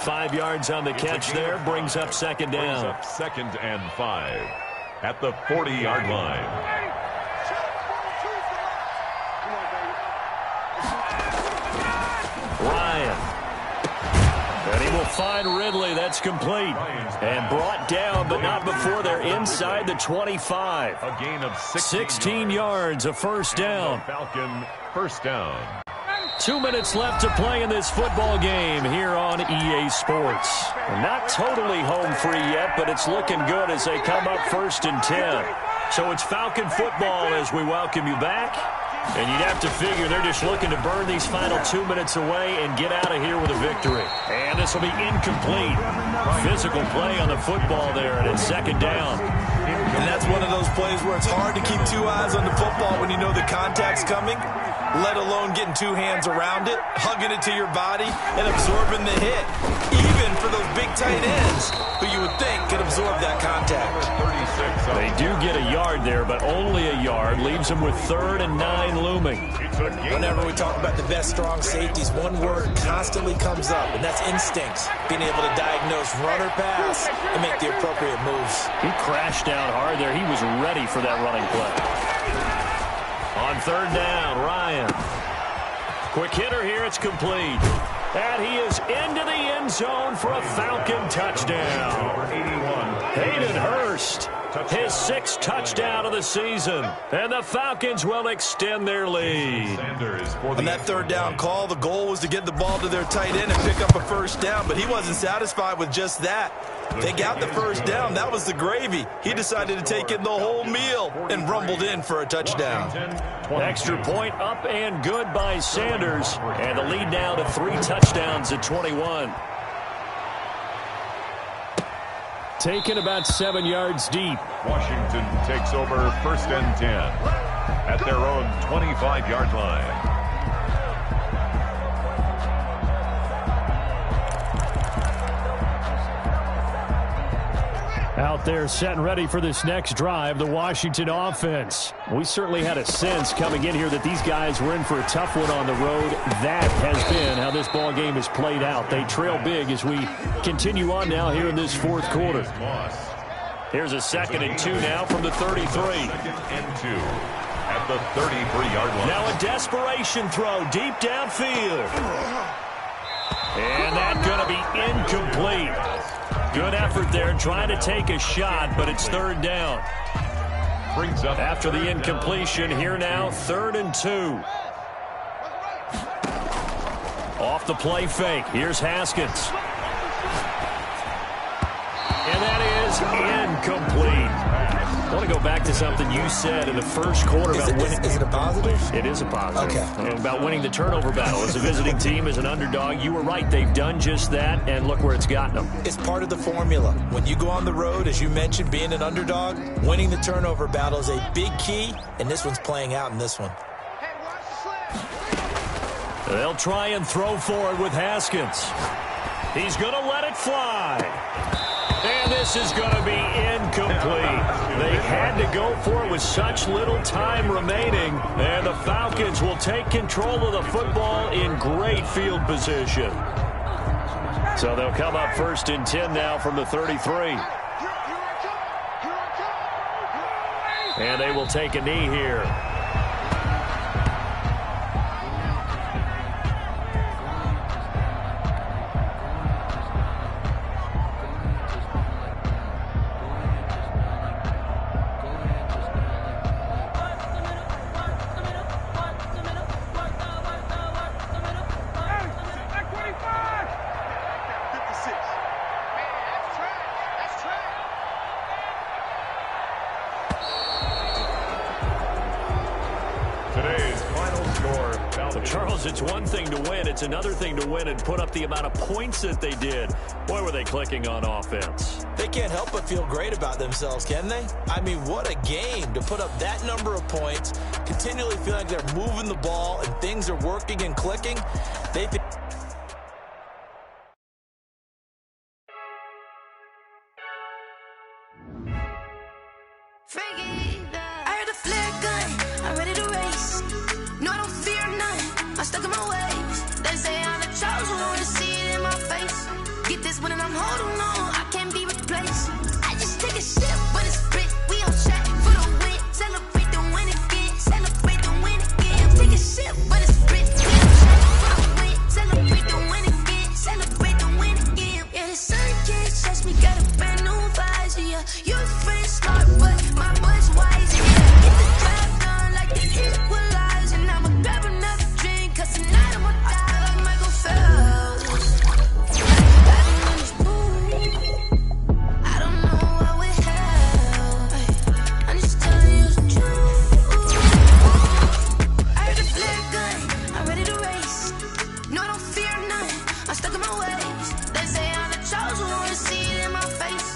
Speaker 19: 5 yards on the catch there. Brings up second down.
Speaker 22: Second and 5 at the 40-yard line.
Speaker 19: Ryan. And he will find Ridley. That's complete. And brought down, but not before they're inside the 25.
Speaker 22: A gain of
Speaker 19: 16 yards, a first down.
Speaker 22: Falcon first down.
Speaker 19: 2 minutes left to play in this football game here on EA Sports. Not totally home free yet, but it's looking good as they come up 1st and 10. So it's Falcon football as we welcome you back. And you'd have to figure they're just looking to burn these final 2 minutes away and get out of here with a victory. And this will be incomplete. Physical play on the football there, and it's second down.
Speaker 1: And that's one of those plays where it's hard to keep 2 eyes on the football when you know the contact's coming, let alone getting 2 hands around it, hugging it to your body, and absorbing the hit. Even for those big tight ends who you would think could absorb that contact.
Speaker 19: They do get a yard there, but only a yard. Leaves them with 3rd and 9 looming.
Speaker 1: Whenever we talk about the best strong safeties, one word constantly comes up, and that's instincts. Being able to diagnose run or pass and make the appropriate moves.
Speaker 19: He crashed down hard there. He was ready for that running play. On 3rd down, Ryan. Quick hitter here. It's complete. And he is into the end zone for a Falcon touchdown. Hayden Hurst, his 6th touchdown of the season. And the Falcons will extend their lead.
Speaker 1: On that 3rd down call, the goal was to get the ball to their tight end and pick up a first down, but he wasn't satisfied with just that. They got the first down. That was the gravy. He decided to take in the whole meal and rumbled in for a touchdown.
Speaker 19: Extra point up and good by Sanders. And the lead now to 3 touchdowns at 21. Taken about 7 yards deep.
Speaker 22: Washington takes over 1st and 10 at their own 25-yard line.
Speaker 19: Out there set and ready for this next drive, the Washington offense. We certainly had a sense coming in here that these guys were in for a tough one on the road. That has been how this ball game has played out. They trail big as we continue on now here in this 4th quarter. Here's a 2nd and 2 now from the 33.
Speaker 22: 2nd and 2 at the 33-yard line.
Speaker 19: Now a desperation throw deep downfield. And that's going to be incomplete. Good effort there, trying to take a shot, but it's 3rd down.
Speaker 22: Brings up
Speaker 19: after the incompletion. Here now, 3rd and 2. Off the play fake. Here's Haskins. And that is incomplete. I want to go back to something you said in the 1st quarter about winning.
Speaker 1: Is it a positive?
Speaker 19: It is a positive.
Speaker 1: Okay.
Speaker 19: About winning the turnover battle. As a visiting team, as an underdog, you were right. They've done just that, and look where it's gotten them.
Speaker 1: It's part of the formula. When you go on the road, as you mentioned, being an underdog, winning the turnover battle is a big key, and this one's playing out in this one.
Speaker 19: They'll try and throw forward with Haskins. He's going to let it fly. And this is going to be incomplete. They had to go for it with such little time remaining. And the Falcons will take control of the football in great field position. So they'll come up 1st and 10 now from the 33. And they will take a knee here. Charles, it's one thing to win. It's another thing to win and put up the amount of points that they did. Boy, were they clicking on offense.
Speaker 1: They can't help but feel great about themselves, can they? I mean, what a game to put up that number of points, continually feel like they're moving the ball and things are working and clicking. They think...
Speaker 17: Frankie, I heard the flare gun, I'm ready to race. No, I don't fear none. stuck in my ways. They say I'm the chosen one, to see it in my face. Get this one and I'm holding on, I can't be replaced. I just take a sip, but it's split. We on track for the win. Celebrate the win again. Celebrate the win again. Take a sip, but it's split. We on track for the win. Celebrate the win again. Celebrate the win again. Yeah, the sun can't touch me. Got a brand new visor. Yeah, your friend smart, but my boy's wise. Yeah, get the job done like the equalizer. Now I'ma grab another drink, 'cause tonight I'ma die like Michael Phelps. Diving in this pool, I don't know what would help. I'm just telling you the truth. I heard the flare gun, I'm ready to race. No, I don't fear none, I'm stuck in my ways. They say I'm the chosen one, to see it in my face.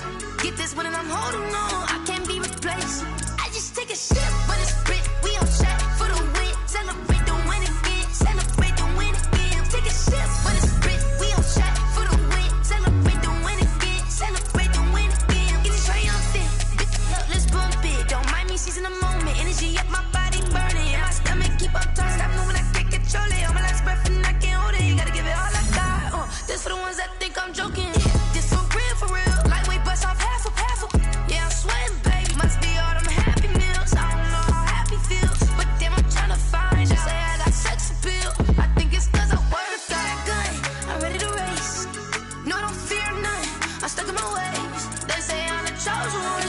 Speaker 17: Get this one and I'm holding on, I can't be replaced. I just take a sip, but it's split. We on track for the win. Celebrate the win again. Celebrate the win again. Take a sip, but it's split. We on track for the win. Celebrate the win again. Celebrate the win again. Get it triumphant. Look, let's bump it. Don't mind me seizing the moment. Energy up my body burning. And my stomach keep up turning. Stop moving, I can't control it. On my last breath and I can't hold it. You gotta give it all I got. This for the ones that think I'm joking. This for real. Lightweight bust off half a. Yeah, I'm sweating, baby. Must be all them happy meals. I don't know how happy feels, but damn, I'm trying to find out. Say I got sex appeal. I think it's 'cause I work got a gun. I'm ready to race. No, I don't fear none. I'm stuck in my ways. They say I'm the chosen one,